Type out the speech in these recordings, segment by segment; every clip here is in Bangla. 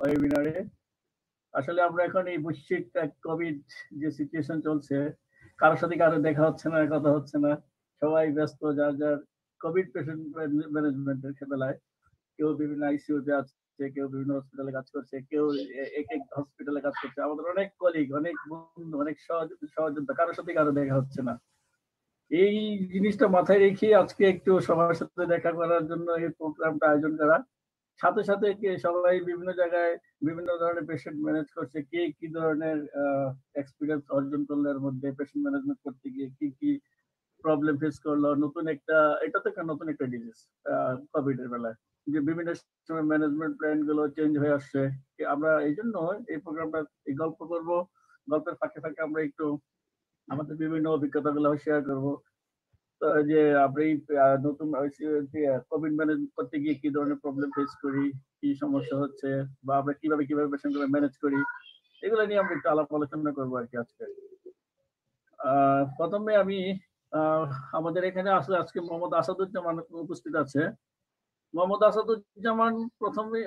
ওয়েবিনারে। আসলে আমরা এখন এই বৈশ্বিক কোভিড যে সিচুয়েশন চলছে, কারোর সাথে কারো দেখা হচ্ছে না, কথা হচ্ছে না। সবাই ব্যস্ত যার যার কোভিড পেশেন্ট ম্যানেজমেন্টের বেলায়। কেউ বিভিন্ন আইসিইউতে আছে, কেউ বিভিন্ন হসপিটালে কাজ করছে, কেউ এক হসপিটালে কাজ করছে। আমাদের অনেক কলিগ, অনেক বন্ধু, অনেক সহযোদ্ধা, কারোর সাথে কারো দেখা হচ্ছে না। এই জিনিসটা মাথায় রেখে আজকে একটু সবার সাথে দেখা করার জন্য এই প্রোগ্রামটা আয়োজন করা। সাথে সাথে সবাই বিভিন্ন জায়গায় বিভিন্ন ধরনের পেশেন্ট ম্যানেজ করছে, কে কি ধরনের এক্সপিরিয়েন্স অর্জন করলো এর মধ্যে পেশেন্ট ম্যানেজমেন্ট করতে গিয়ে কি কি প্রবলেম ফেস করলো। এটা তো একটা নতুন একটা ডিজিজ কোভিড এর বেলায়, যে বিভিন্ন সময় ম্যানেজমেন্ট প্ল্যান গুলো চেঞ্জ হয়ে আসছে। আমরা এই জন্য এই প্রোগ্রামটা এই গল্প করব, গল্পের ফাঁকে ফাঁকে আমরা একটু আমাদের বিভিন্ন অভিজ্ঞতাগুলো শেয়ার করব। যে আমরা এই নতুন কোভিড ম্যানেজ করতে গিয়ে কি ধরনের প্রবলেম ফেস করি, কি সমস্যা হচ্ছে, বা আমরা কিভাবে পেশেন্ট গুলো ম্যানেজ করি, এগুলো নিয়ে আমরা একটু আলাপ আলোচনা করবো আর কি আজকে। প্রথমে আমি আমাদের এখানে আসলে আজকে মোহাম্মদ আসাদুজ্জামান উপস্থিত আছে। মোহাম্মদ আসাদুজ্জামান প্রথমে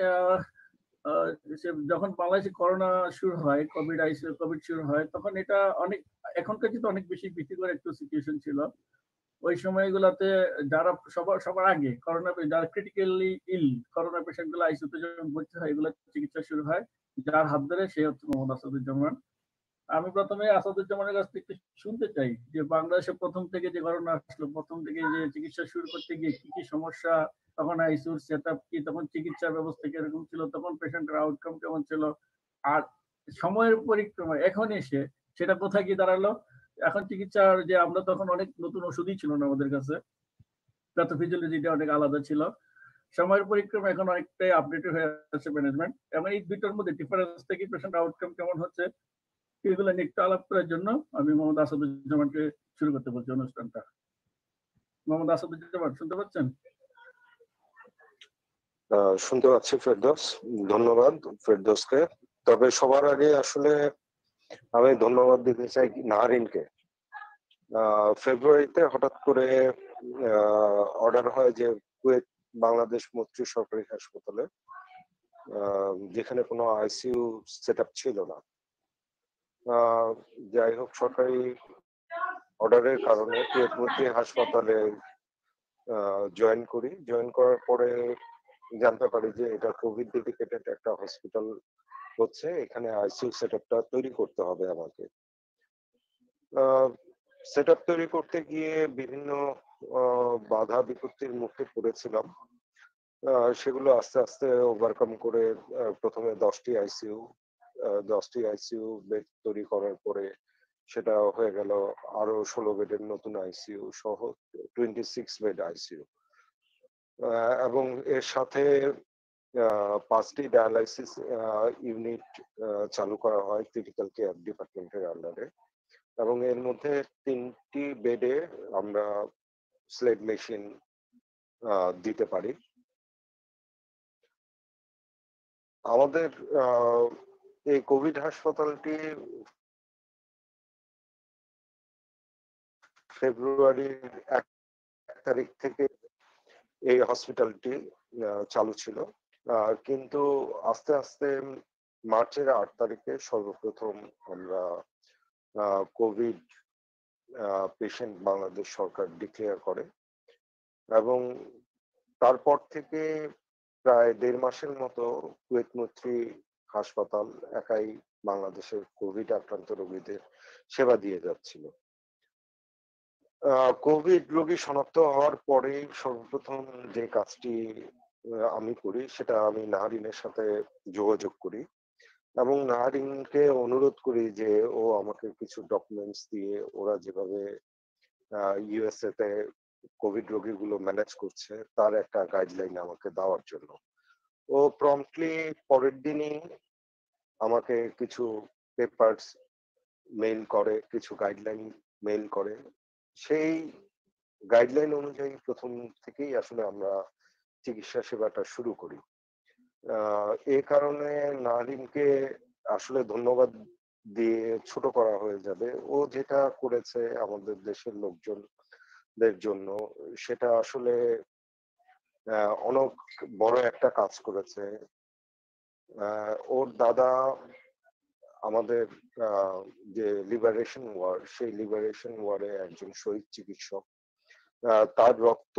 যখন বাংলাদেশে করোনা শুরু হয়, কোভিড শুরু হয়, তখন এটা অনেক এখনকার কিন্তু অনেক বেশি ভীতিকর একটা সিচুয়েশন ছিল। ওই সময়গুলোতে যারা সবার আগে যারা ক্রিটিক্যালি ইল করোনা পেশেন্ট গুলো আইসিইউতে যখন ভর্তি হয়, এগুলো চিকিৎসা শুরু হয় যার হাত ধরে, সে হচ্ছে মোহাম্মদ আসাদুজ্জামান। আমি প্রথমে আসাদুজ্জামানের কাছ থেকে শুনতে চাই যে বাংলাদেশে প্রথম থেকে যে করোনা আসলো, প্রথম থেকে যে চিকিৎসা শুরু করতে গিয়ে কি কি সমস্যা, তখন আইসিইউর সেট আপ কি, তখন চিকিৎসা ব্যবস্থা কিরকম ছিল, তখন পেশেন্টের আউটকাম কেমন ছিল, আর সময়ের পরিক্রমায় এখন এসে সেটা কোথায় গিয়ে দাঁড়ালো। এখন চিকিৎসার যে আমরা তখন অনেক নতুন ওষুধই ছিল না আমাদের কাছে, প্যাথোফিজিওলজিটা অনেক আলাদা ছিল। সময়ের পরিক্রমা এখন অনেকটাই আপডেটেড হয়ে আছে ম্যানেজমেন্ট, এবং এই দুইটার মধ্যে ডিফারেন্স থেকে পেশেন্ট আউটকাম কেমন হচ্ছে এগুলো নিয়ে একটু আলাপ করার জন্য আমি মোহাম্মদ আসাদুজ্জামানকে শুরু করতে বলছি অনুষ্ঠানটা। মোহাম্মদ আসাদুজ্জামান শুনতে পাচ্ছেন? শুনতে পাচ্ছি ফেরদৌস, ধন্যবাদ ফেরদৌসকে। তবে সবার আগে আসলে আমি ধন্যবাদ দিতে চাই নাহারিনকে। ফেব্রুয়ারিতে হঠাৎ করে অর্ডার হয় যে কুয়েত বাংলাদেশ মৈত্রী সরকারি হাসপাতালে, যেখানে কোনো আইসিইউ সেট আপ ছিল না। যাই হোক, সরকারি অর্ডারের কারণে কুয়েত মৈত্রী হাসপাতালে জয়েন করার পরে জানতে পারি যে এটা কোভিড ডেডিকেটেড একটা হসপিটাল হচ্ছে, এখানে আইসিইউ সেটআপটা তৈরি করতে হবে আমাকে। সেটআপ তৈরি করতে গিয়ে বিভিন্ন বাধা বিপত্তির মুখে পড়েছিলাম। সেগুলো আস্তে আস্তে ওভারকাম করে প্রথমে 10টি আইসিইউ বেড তৈরি করার পরে সেটা হয়ে গেল আরো 16 বেডের নতুন আইসিইউ সহ 26 বেড আইসিইউ, এবং এর সাথে 5টি ডায়ালাইসিস ইউনিট চালু করা হয় ক্রিটিক্যাল কেয়ার ডিপার্টমেন্টের আন্ডারে, এবং এর মধ্যে 3টি বেডে আমরা স্লেড মেশিন দিতে পারি। আমাদের এই কোভিড হাসপাতালটি ফেব্রুয়ারির 1 তারিখ থেকে এই হসপিটালটি চালু ছিল, কিন্তু আস্তে আস্তে মার্চের 8 তারিখে সর্বপ্রথম আমরা কোভিড পেশেন্ট বাংলাদেশ সরকার ডিক্লেয়ার করে, এবং তারপর থেকে প্রায় 1.5 মাসের মতো কুয়েত মৈত্রী হাসপাতাল একাই বাংলাদেশের কোভিড আক্রান্ত রোগীদের সেবা দিয়ে যাচ্ছিল। কোভিড রোগী শনাক্ত হওয়ার পরে সর্বপ্রথম যে কাজটি আমি করি সেটা আমি নাহারিনের সাথে যোগাযোগ করি এবং নাহারিনকে অনুরোধ করি যে ও আমাকে কিছু ডকুমেন্টস দিয়ে ওরা যেভাবে ইউএসএ তে কোভিড রোগীগুলো ম্যানেজ করছে তার একটা গাইডলাইন আমাকে দেওয়ার জন্য। ও প্রম্পটলি পরের দিনই আমাকে কিছু পেপারস মেইল করে, কিছু গাইডলাইন মেইল করে। সেই গাইডলাইন অনুযায়ী প্রথম থেকেই আসলে আমরা চিকিৎসা সেবাটা শুরু করি। এই কারণে নারিনকে আসলে ধন্যবাদ দিয়ে ছোট করা হয়ে যাবে। ও যেটা করেছে আমাদের দেশের লোকজনদের জন্য সেটা আসলে অনেক বড় একটা কাজ করেছে। ওর দাদা আমাদের যে লিবারেশন ওয়ার, সেই লিবারেশন ওয়ারে একজন শহীদ চিকিৎসক। তার রক্ত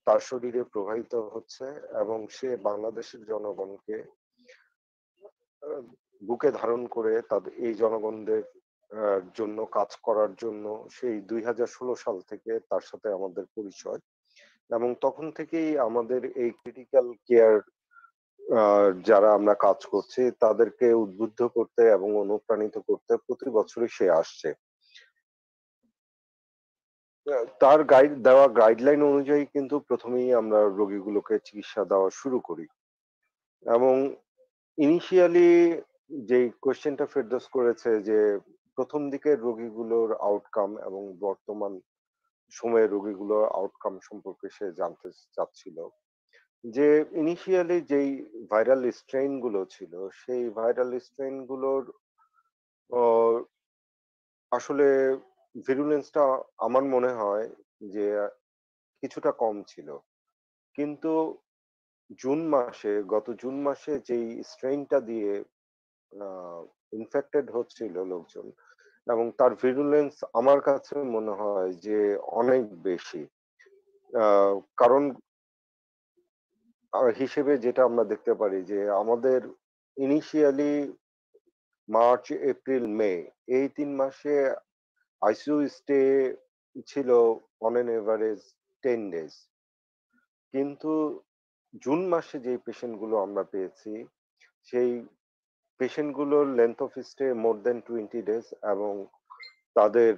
তার শরীরে প্রবাহিত হচ্ছে এবং সে বাংলাদেশের জনগণকে বুকে ধারণ করে তাদের এই জনগণদের জন্য কাজ করার জন্য সেই 2016 সাল থেকে তার সাথে আমাদের পরিচয়, এবং তখন থেকেই আমাদের এই ক্রিটিক্যাল কেয়ার যারা আমরা কাজ করছি তাদেরকে উদ্বুদ্ধ করতে এবং অনুপ্রাণিত করতে প্রতি বছরই সে আসছে। তার দেওয়া গাইডলাইন অনুযায়ী কিন্তু প্রথমেই আমরা রোগীগুলোকে চিকিৎসা দেওয়া শুরু করি, এবং ইনিশিয়ালি যে কোয়েশ্চেনটা ফেরদৌস করেছে যে প্রথম দিকের রোগীগুলোর আউটকাম এবং বর্তমান সময়ের রোগীগুলোর আউটকাম সম্পর্কে সে জানতে চাচ্ছিল, যে ইনিশিয়ালি যেই ভাইরাল স্ট্রেইন গুলো ছিল সেই ভাইরাল স্ট্রেইন গুলোর আসলে ভিরুলেন্সটা আমার মনে হয় যে কিছুটা কম ছিল, কিন্তু গত জুন মাসে যেই স্ট্রেইনটা দিয়ে ইনফেক্টেড হচ্ছিল লোকজন, এবং তার ভিরুলেন্স আমার কাছে মনে হয় যে অনেক বেশি। কারণ হিসেবে যেটা আমরা দেখতে পারি যে আমাদের ইনিশিয়ালি মার্চ, এপ্রিল, মে এই ৩ মাসে আইসিইউ স্টে ছিল অন এন এভারেজ 10 ডেজ। কিন্তু জুন মাসে যে পেশেন্ট গুলো আমরা পেয়েছি সেই পেশেন্ট গুলোর length of stay more than 20 days, এবং তাদের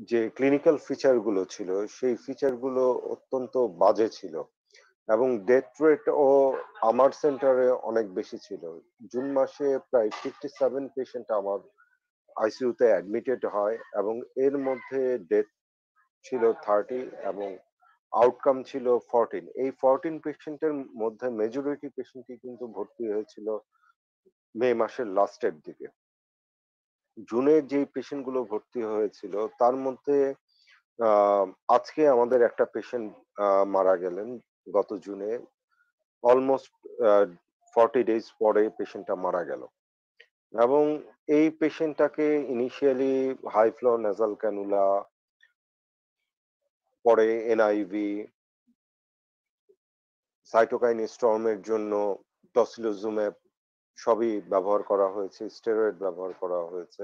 যে ক্লিনিক্যাল ফিচার গুলো ছিল সেই ফিচার গুলো অত্যন্ত বাজে ছিল, এবং ডেথ রেট ও আমার সেন্টারে অনেক বেশি ছিল। জুন মাসে প্রায় 57 পেশেন্ট আমার আইসিইউতে অ্যাডমিটেড হয়, এবং এর মধ্যে ডেথ ছিল 30 এবং আউটকাম ছিল 14। এই 14 পেশেন্টের মধ্যে মেজরিটি পেশেন্টই কিন্তু ভর্তি হয়েছিল মে মাসের লাস্টের দিকে। জুনে যে পেশেন্ট গুলো ভর্তি হয়েছিল তার মধ্যে আজকে আমাদের একটা পেশেন্ট মারা গেলেন গত জুনে, অলমোস্ট 40 ডেজ পরে পেশেন্টটা মারা গেল, এবং এই পেশেন্টটাকে initially high flow nasal cannula, পরে এনআইভি, সাইটোকাইন স্টর্মের জন্য টসিলিজুমেব সবই ব্যবহার করা হয়েছে, স্টেরয়েড ব্যবহার করা হয়েছে।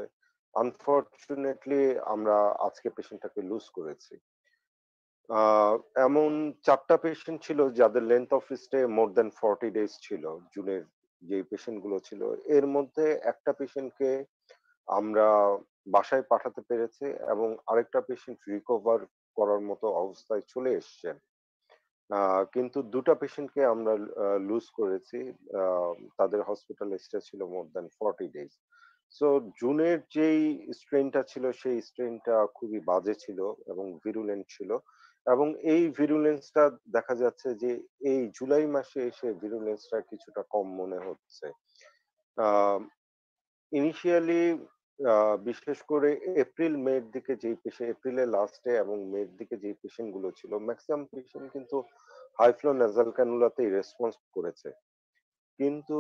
আনফরচুনেটলি আমরা আজকে পেশেন্টটাকে লুজ করেছি। এমন 4টা পেশেন্ট ছিল যাদের length of stay more than 40 days ছিল জুনের যে পেশেন্ট গুলো ছিল। এর মধ্যে একটা পেশেন্টকে আমরা বাসায় পাঠাতে পেরেছি, এবং আরেকটা পেশেন্ট রিকভার করার মতো অবস্থায় চলে এসছেন। কিন্তু 2টা পেশেন্টকে আমরা লুজ করেছি। তাদের হসপিটাল স্টে ছিল মোর দেন 40 ডেজ। সো জুনের যেই স্ট্রেনটা ছিল সেই স্ট্রেনটা খুবই বাজে ছিল এবং ভিরুলেন্ট ছিল, এবং এই ভিরুলেন্সটা দেখা যাচ্ছে যে এই জুলাই মাসে এসে ভিরুলেন্সটা কিছুটা কম মনে হচ্ছে। ইনিশিয়ালি বিশেষ করে এপ্রিল মের দিকে যেই পেশেন্ট, এপ্রিলের লাস্টে এবং মের দিকে যেই পেশেন্ট গুলো ছিল ম্যাক্সিমাম পেশেন্ট কিন্তু হাই ফ্লো নেজাল ক্যানুলাতেই রেসপন্স করেছে, কিন্তু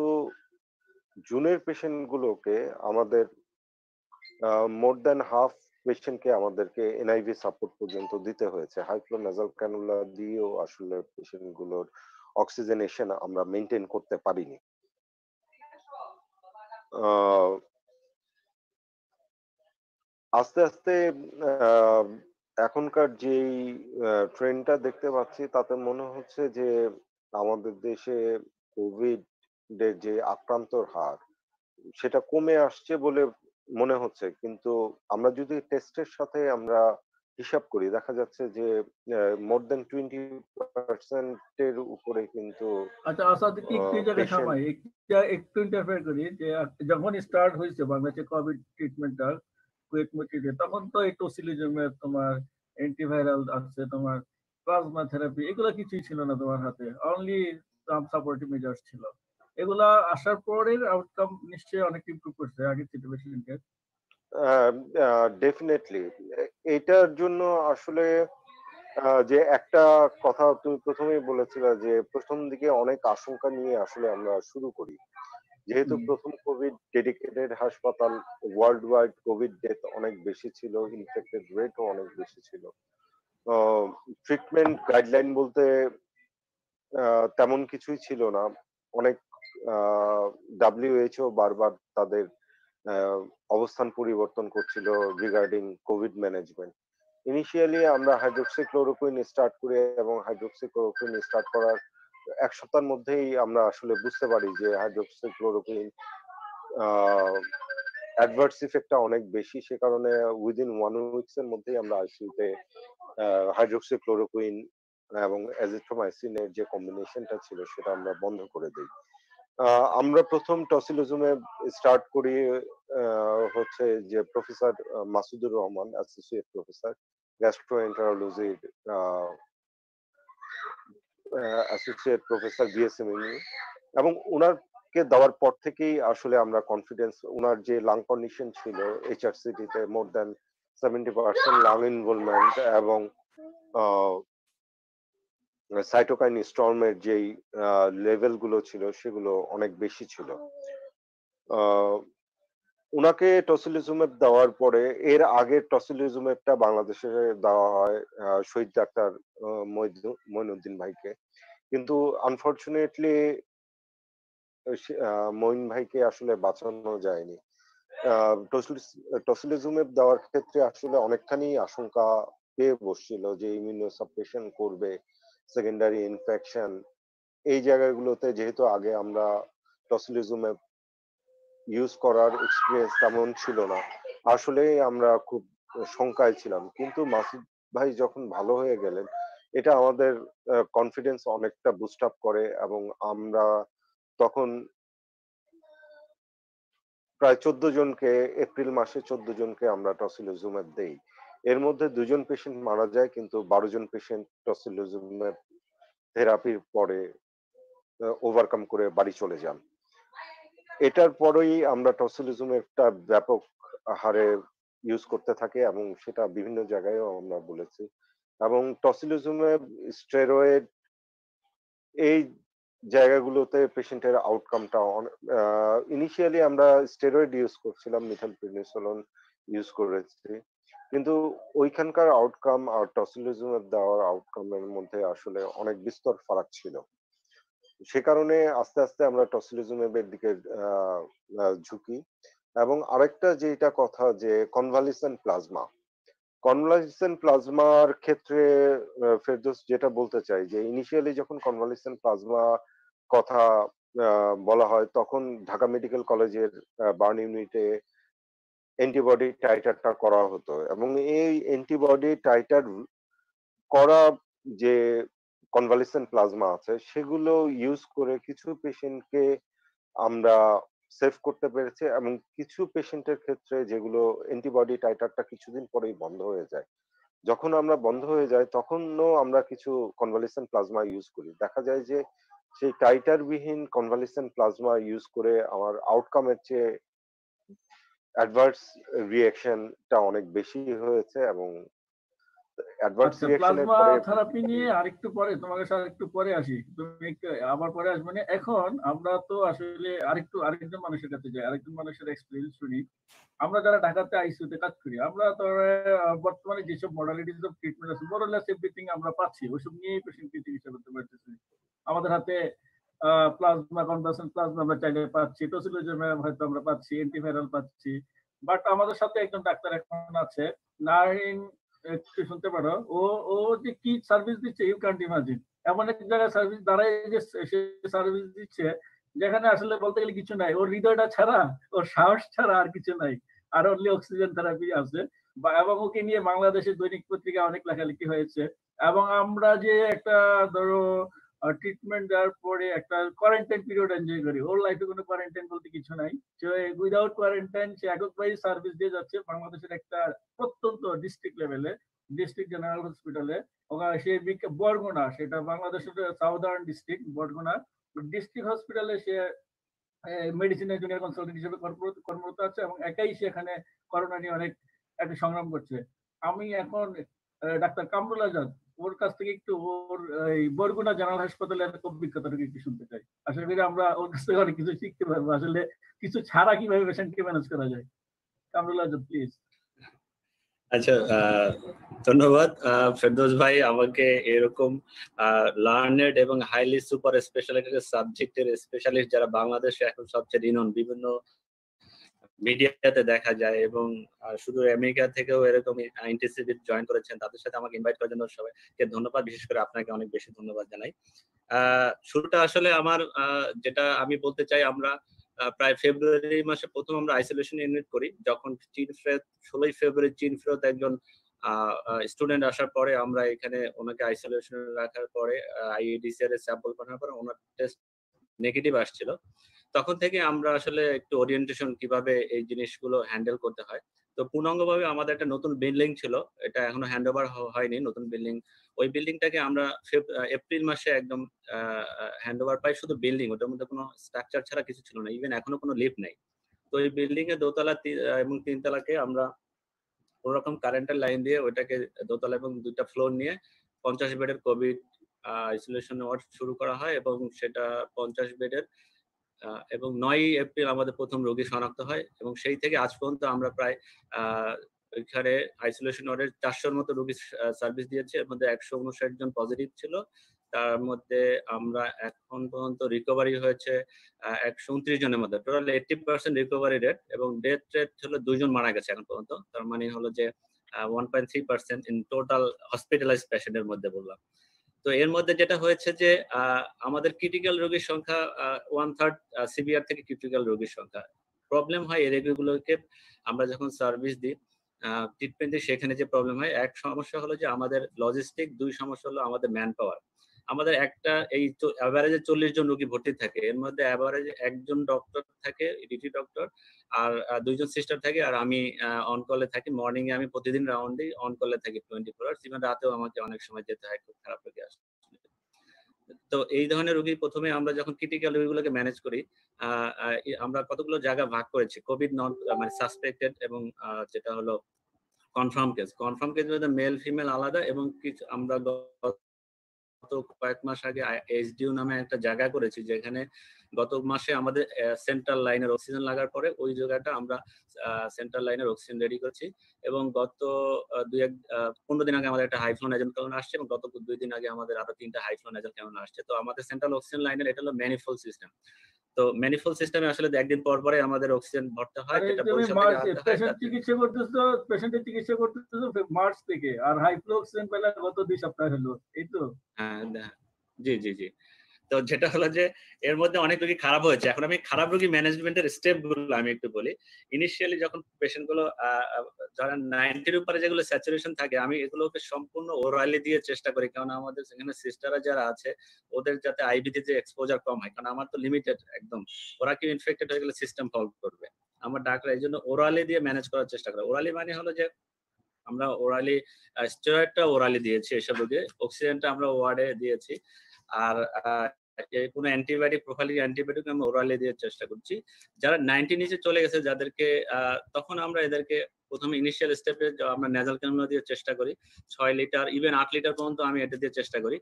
জুনের পেশেন্ট গুলোকে আমাদের মোর দেন হাফ পেশেন্টকে আমাদেরকে এনআইভি সাপোর্ট পর্যন্ত দিতে হয়েছে। হাই ফ্লো নেজাল ক্যানুলা দিয়েও আসলে পেশেন্ট গুলোর অক্সিজেনেশন আমরা মেনটেন করতে পারিনি। আস্তে আস্তে এখনকার যেই ট্রেন্ডটা দেখতে পাচ্ছি তাতে মনে হচ্ছে যে আমাদের দেশে কোভিড এর যে আক্রান্তর হার সেটা কমে আসছে বলে মনে হচ্ছে, কিন্তু আমরা যদি টেস্টের সাথে আমরা হিসাব করি দেখা যাচ্ছে যে মোর দেন 20% এর উপরে কিন্তু আচ্ছা আসাদ, একটু এই জায়গায় পেশেন্ট। থামাই, একটু ইন্টারফেয়ার করি যে যখন স্টার্ট হয়েছে বাংলাদেশে কোভিড ট্রিটমেন্টটা কুয়েটমুটিতে, তখন তো এই টসিলিজুমেব, তোমার অ্যান্টিভাইরাল আছে, তোমার প্লাজমা থেরাপি, এগুলো কিছুই ছিল না তোমার হাতে, অনলি সাম সাপোর্টিভ মেজার্স ছিল। এগুলা আসার পরের আউটকাম নিশ্চয়ই অনেক ইমপ্রুভ করছে আগের সিচুয়েশনকে। ডেফিনেটলি এটার জন্য আসলে যে একটা কথা তুমি প্রথমেই বলেছিলে যে প্রথম দিকে অনেক আশঙ্কা নিয়ে আসলে আমরা শুরু করি। যেহেতু হুম, প্রথম কোভিড ডেডিকেটেড হাসপাতাল, ওয়ার্ল্ড ওয়াইড কোভিড ডেথ অনেক বেশি ছিল, ইনফেক্টেড রেটও অনেক বেশি ছিল। ট্রিটমেন্ট গাইডলাইন বলতে তেমন কিছুই ছিল না। অনেক WHO বারবার তাদের আহ, অবস্থান পরিবর্তন করছিল রিগার্ডিং কোভিড ম্যানেজমেন্ট। ইনিশিয়ালি আমরা হাইড্রোক্সিক্লোরোকুইন স্টার্ট করি এবং হাইড্রোক্সিক্লোরোকুইন স্টার্ট করার 1 সপ্তাহের মধ্যেই আমরা আসলে বুঝতে পারি যে হাইড্রোক্সিক্লোরোকুইন অ্যাডভার্স ইফেক্টটা অনেক বেশি। সে কারণে উইদিন 1 উইকস এর মধ্যেই আমরা আইসিইউতে হাইড্রোক্সিক্লোরোকুইন এবং অ্যাজিথ্রোমাইসিনের যে কম্বিনেশনটা ছিল সেটা আমরা বন্ধ করে দিই। আমরা প্রথম টসিলিজুমে স্টার্ট করি হচ্ছে যে professor Masudur Rahman, associate professor গ্যাস্ট্রোএন্টারোলজির অ্যাসোসিয়েট প্রফেসর বিএসএমএমইউ, এবং উনারকে দেওয়ার পর থেকেই আসলে আমরা কনফিডেন্স, উনার যে লাং কন্ডিশন ছিল এইচআরসিটি তে মোর দ্যান 70% লাং ইনভলভমেন্ট এবং সাইটোকাইন স্টর্মের যেই লেভেল গুলো ছিল সেগুলো অনেক বেশি ছিল। আহ, উনাকে টসিলিজুমেব দেওয়ার পরে, এর আগে টসিলিজুমেবটা বাংলাদেশে দেওয়া হয় শহীদ ডাক্তার মঈনুদ্দিন ভাইকে, কিন্তু আনফরচুনেটলি মঈন ভাইকে আসলে বাঁচানো যায়নি। টসিলিজুমেব দেওয়ার ক্ষেত্রে আসলে অনেকখানি আশঙ্কা পেয়ে বসছিল যে ইমিউনোসাপ্রেশন করবে, সেকেন্ডারি ইনফেকশন, এই জায়গাগুলোতে যেহেতু আগে আমরা টসিলিজুমেব ইউজ করার এক্সপিরিয়েন্স তেমন ছিল না, আসলে আমরা খুব শঙ্কায় ছিলাম। কিন্তু মাসুদ ভাই যখন ভালো হয়ে গেলেন, এটা আমাদের কনফিডেন্স অনেকটা বুস্ট আপ করে এবং আমরা তখন প্রায় 14 জনকে, এপ্রিল মাসে 14 জনকে আমরা টসিলিজুমেব দেই। এর মধ্যে 2 জন পেশেন্ট মারা যায়, কিন্তু 12 জন পেশেন্ট টসিলিজুমেব থেরাপির পরে ওভারকাম করে বাড়ি চলে যান। এটার পরেই আমরা টসিলিজুমেবটা ব্যাপক হারে ইউজ করতে থাকি এবং সেটা বিভিন্ন জায়গায়ও আমরা বলেছি। এবং টসিলিজুমেব, স্টেরয়েড, এই জায়গাগুলোতে পেশেন্টের আউটকামটা ইনিশিয়ালি আমরা স্টেরয়েড ইউজ করছিলাম, মিথিলপ্রেনিসোলন ইউজ করেছি, কিন্তু ওইখানকার আউটকাম আর টসিলিজুমেব দেওয়ার আউটকামের মধ্যে আসলে অনেক বিস্তর ফারাক ছিল। সে কারণে আস্তে আস্তে আমরা টসিলিজুমেবের দিকে ঝুঁকি। এবং আরেকটা যেটা কথা, যে কনভালিসেন্ট প্লাজমা, কনভালিসেন্ট প্লাজমার ক্ষেত্রে ফেরদৌস যেটা বলতে চাই, যে ইনিশিয়ালি যখন কনভালিসেন্ট প্লাজমা কথা বলা হয়, তখন ঢাকা মেডিকেল কলেজের বার্ন ইউনিটে অ্যান্টিবডি টাইটারটা করা হতো, এবং এই অ্যান্টিবডি টাইটার করা যে কনভালিসেন্ট প্লাজমা আছে সেগুলো ইউজ করে কিছু পেশেন্টকে আমরা সেভ করতে পেরেছি, এবং কিছু পেশেন্টের ক্ষেত্রে যেগুলো অ্যান্টিবডি টাইটারটা কিছুদিন পরেই বন্ধ হয়ে যায়, যখন আমরা বন্ধ হয়ে যায় তখনও আমরা কিছু কনভালিসেন্ট প্লাজমা ইউজ করি। দেখা যায় যে সেই টাইটার বিহীন কনভালিসেন্ট প্লাজমা ইউজ করে আমার আউটকামের চেয়ে অ্যাডভার্স রিঅ্যাকশনটা অনেক বেশি হয়েছে, এবং অ্যাডভার্স আচ্ছা, রিঅ্যাকশনের প্লাজমা পরে থেরাপি নিয়ে আরেকটু পরে তোমার কাছে আরেকটু পরে আসি, তুমি একটু আবার পরে আসবে না। এখন আমরা তো আসলে আরেকজন মানুষের কাছে যাই, আরেকজন মানুষের এক্সপিরিয়েন্স শুনি। আমরা যারা ঢাকাতে আইসিইউতে কাজ করি, আমরা তো বর্তমানে যেসব মডালিটিস অফ ট্রিটমেন্ট আছে, মোরলেস এভরিথিং আমরা পাচ্ছি, ওইসব নিয়েই পেশেন্টকে চিকিৎসা করতে পারতেছি। আমাদের হাতে প্লাজমা, কনভালসেন্ট প্লাজমা আমরা চাইলে পাচ্ছি, টসিলিজুমেব হয়তো আমরা পাচ্ছি, অ্যান্টিভাইরাল পাচ্ছি। বাট আমাদের সাথে একজন ডাক্তার এখন আছে, নারিন, একটু শুনতে পারো, ও ও যে কি সার্ভিস দিচ্ছে ইউ ক্যান্ট ইমাজিন। এমন এক জায়গায় সার্ভিস দাঁড়ায় যে সে সার্ভিস দিচ্ছে যেখানে আসলে বলতে গেলে কিছু নাই, ওর হৃদয়টা ছাড়া, ওর সাহস ছাড়া আর কিছু নাই। আর অনলি অক্সিজেন থেরাপি আছে। এবং ওকে নিয়ে বাংলাদেশের দৈনিক পত্রিকায় অনেক লেখালেখি হয়েছে। এবং আমরা যে একটা, ধরো, ট্রিটমেন্ট দেওয়ার পরে একটা কোয়ারেন্টাইন পিরিয়ড এনজয় করি, ওর লাইফে কোনো কোয়ারেন্টাইন বলতে কিছু নাই। সে উইদাউট কোয়ারেন্টাইন সে এককভাবে সার্ভিস দিয়ে যাচ্ছে বাংলাদেশের একটা প্রত্যন্ত ডিস্ট্রিক্ট লেভেলে, ডিস্ট্রিক্ট জেনারেল হসপিটালে। ওখানে সে বরগুনা, সেটা বাংলাদেশের সাউদার্ন ডিস্ট্রিক্ট বরগুনা ডিস্ট্রিক্ট হসপিটালে সে মেডিসিনের জুনিয়র কনসালটেন্ট হিসেবে কর্মরত আছে, এবং একাই সেখানে করোনা নিয়ে অনেক একটা সংগ্রাম করছে। আমি এখন ডাক্তার কামরুল আজাদ, ওর কাছ থেকে একটু ওর এই বরগুনা জেনারেল হাসপাতালের অভিজ্ঞতাটাকে একটু শুনতে চাই। আশা করি আমরা ওর কাছ থেকে অনেক কিছু শিখতে পারবো। আসলে কিছু ছাড়া কিভাবে পেশেন্টকে ম্যানেজ করা যায়। কামরুল আজাদ প্লিজ। আচ্ছা, ধন্যবাদ ফেরদৌস ভাই আমাকে এরকম লার্নেড এবং হাইলি সুপার স্পেশালিটি সাবজেক্টের স্পেশালিস্ট যারা বাংলাদেশে এখন সবচেয়ে রিনোন বিভিন্ন মিডিয়াতে দেখা যায় এবং শুধু আমেরিকা থেকেও এরকম ইন্টেন্সিভ জয়েন করেছেন, তাদের সাথে আমাকে ইনভাইট করার জন্য সবাইকে ধন্যবাদ, বিশেষ করে আপনাকে অনেক বেশি ধন্যবাদ জানাই। শুরুটা আসলে আমার যেটা আমি বলতে চাই, আমরা প্রায় ফেব্রুয়ারি মাসে প্রথম আমরা আইসোলেশন ইউনিট করি, যখন চীন ফেরত 16 ফেব্রুয়ারি চীন ফেরত একজন স্টুডেন্ট আসার পরে আমরা এখানে ওনাকে আইসোলেশনে রাখার পরে আইইডিসিআর এর স্যাম্পল পাঠানোর পরে ওনার টেস্ট নেগেটিভ আসছিল। তখন থেকে আমরা আসলে একটু ওরিয়েন্টেশন কিভাবে এই জিনিসগুলো হ্যান্ডেল করতে হয়। তো পূর্ণাঙ্গভাবে আমাদের একটা নতুন বিল্ডিং ছিল, এটা এখনো হ্যান্ড ওভার হয়নি নতুন বিল্ডিং। ওই বিল্ডিংটাকে আমরা এপ্রিল মাসে একদম হ্যান্ড ওভার পাই, শুধু বিল্ডিং, ওটার মধ্যে কোনো স্ট্রাকচার ছাড়া কিছু ছিল না, ইভেন এখনো কোনো লিফট নাই। তো এই বিল্ডিং এর দোতলা এবং তিনতলাকে আমরা কোনোরকম কারেন্টের লাইন দিয়ে ওইটাকে দোতলা এবং 2টা ফ্লোর নিয়ে 50 বেডের কোভিড আইসোলেশন ওয়ার্ড শুরু করা হয় এবং সেটা 50 বেডের এবং 9 এপ্রিল আমাদের প্রথম রোগী শনাক্ত হয় এবং সেই থেকে আজ পর্যন্ত আমরা প্রায় এখানে আইসোলেশন ওয়ার্ডের 400-র মতো রোগী সার্ভিস দিয়েছি। এর মধ্যে 159 জন পজিটিভ ছিল, তার মধ্যে আমরা এখন পর্যন্ত রিকভারি হয়েছে 129 জনের মধ্যে, টোটাল 80% রিকভারি রেট এবং ডেথ রেট হলো 2 জন মারা গেছে এখন পর্যন্ত। তার মানে হলো যে 1.3% ইন টোটাল হসপিটালাইজ পেশেন্টের মধ্যে বললাম। তো এর মধ্যে যেটা হয়েছে যে আমাদের ক্রিটিক্যাল রোগীর সংখ্যা 1/3 সিভিয়ার থেকে ক্রিটিক্যাল রোগীর সংখ্যা। প্রবলেম হয় এই রোগীগুলোকে আমরা যখন সার্ভিস দিই ট্রিটমেন্ট দিই, সেখানে যে প্রবলেম হয়, এক সমস্যা হলো যে আমাদের লজিস্টিক, 2 সমস্যা হলো আমাদের ম্যান পাওয়ার। আমাদের একটা এই অ্যাভারেজে 40 জন রোগী ভর্তি থাকে, এর মধ্যে অ্যাভারেজে একজন ডক্টর থাকে, ডিটি ডক্টর, আর 2 জন সিস্টার থাকে, আর আমি অন কলে থাকি। মর্নিং এ আমি প্রতিদিন রাউন্ড দিই, অন কলে থাকি 24 আওয়ার্স, ইভেন রাতেও আমাকে অনেক সময় যেতে হয়, খুব খারাপ রোগী আসে। তো এই ধরনের রোগী প্রথমে আমরা যখন ক্রিটিক্যাল রোগীগুলোকে ম্যানেজ করি, আমরা কতগুলো জায়গা ভাগ করেছি, কোভিড নন মানে সাসপেক্টেড এবং যেটা হলো কনফার্ম কেস। কনফার্ম কেস মধ্যে মেল ফিমেল আলাদা এবং কিছু আমরা গত কয়েক মাস আগে এইচডিইউ নামে একটা জায়গা করেছি, যেখানে গত মাসে আমাদের সেন্ট্রাল লাইনের অক্সিজেন লাগার পরে ওই জায়গাটা আমরা সেন্ট্রাল লাইনের অক্সিজেন রেডি করছি এবং গত 15 দিন আগে আমাদের একটা হাইফ্লো নেজাল ক্যানোলা আসছে এবং গত 2 দিন আগে আমাদের আরো 3টা হাইফ্লো নেজাল ক্যানোলা আসছে। তো আমাদের সেন্ট্রাল অক্সিজেন লাইনের এটা হলো ম্যানিফোল্ড সিস্টেম। তো ম্যানিফোল্ড সিস্টেমে আসলে একদিন পর পরে আমাদের অক্সিজেন ভরতে হয়, যেটা বরিশাল থেকে আনতে হয়। পেশেন্টের চিকিৎসা করতেছো মার্চ থেকে, আর হাই ফ্লো অক্সিজেন পেলে গত 2 সপ্তাহ হলো, এই তো? হ্যাঁ, জি জি জি। তো যেটা হলো যে এর মধ্যে অনেক রোগী খারাপ হয়েছে। এখন আমি খারাপ রোগী ম্যানেজমেন্টের স্টেপ গুলো আমি একটু বলি। ইনিশিয়ালি যখন পেশেন্ট গুলো যারা 90 এর উপরে যেগুলো স্যাচুরেশন থাকে, আমি এগুলোকে সম্পূর্ণ ওরালি দিয়ে চেষ্টা করি, কারণ আমাদের সেখানে সিস্টাররা যারা আছে ওদের যাতে আইভিতে যে এক্সপোজার কম হয়, কারণ আমার তো লিমিটেড একদম, ওরা কি ইনফেক্টেড হয়ে গেলে সিস্টেম ফল্ট করবে। আমার ডাক্তার এই জন্য ওরালি দিয়ে ম্যানেজ করার চেষ্টা করে। ওরালি মানে হলো যে আমরা ওরালি স্টেরয়েডটা ওরালি দিয়েছি এসব রোগী, অক্সিজেনটা আমরা ওয়ার্ডে দিয়েছি, আর কোনো অ্যান্টিবায়োটিক প্রোফাইলিং অ্যান্টিবায়োটিক আমরা ওরালি দিয়ে চেষ্টা করছি। যারা 90 নিচে চলে গেছে যাদেরকে, তখন আমরা এদেরকে প্রথমে ইনিশিয়াল স্টেপে আমরা নেজাল ক্যানুলা দিয়ে চেষ্টা করি, 6 লিটার ইভেন 8 লিটার পর্যন্ত আমি এটা দিয়ে চেষ্টা করি।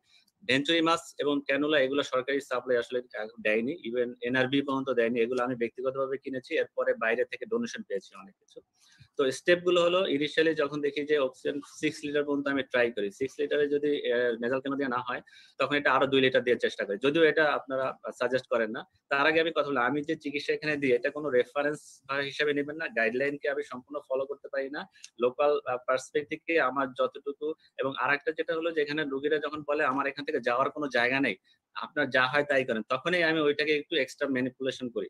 ভেঞ্চুরিমাস এবং ক্যানুলা এগুলো সরকারি সাপ্লাই আসলে দেয়নি, ইভেন এনআরবি পর্যন্ত দেয়নি, এগুলো আমি ব্যক্তিগতভাবে কিনেছি, এরপরে বাইরে থেকে ডোনেশন পেয়েছি অনেক কিছু। তো স্টেপ গুলো হলো, ইনিশিয়ালি যখন দেখি যে অক্সিজেন 6 লিটার পর্যন্ত আমি ট্রাই করি, 6 লিটারে যদি নেজাল ক্যানুলা দিয়ে না হয় তখন এটা আরো 2 লিটার দিয়ে চেষ্টা করি, যদিও এটা আপনারা সাজেস্ট করেন না। তার আগে আমি কথা বলি, আমি যে চিকিৎসা এখানে দিই এটা কোনো রেফারেন্স হিসেবে নেবেন না, গাইডলাইনকে আমি সম্পূর্ণ ফলো করতে পারি না, লোকাল পার্সপেক্টিভকে আমার যতটুকু। এবং আরেকটা যেটা হলো যে এখানে রোগীরা যখন বলে আমার এখান থেকে যাওয়ার কোনো জায়গা নেই, আপনার যা হয় তাই করেন, তখনই আমি ওইটাকে একটু এক্সট্রা ম্যানিপুলেশন করি,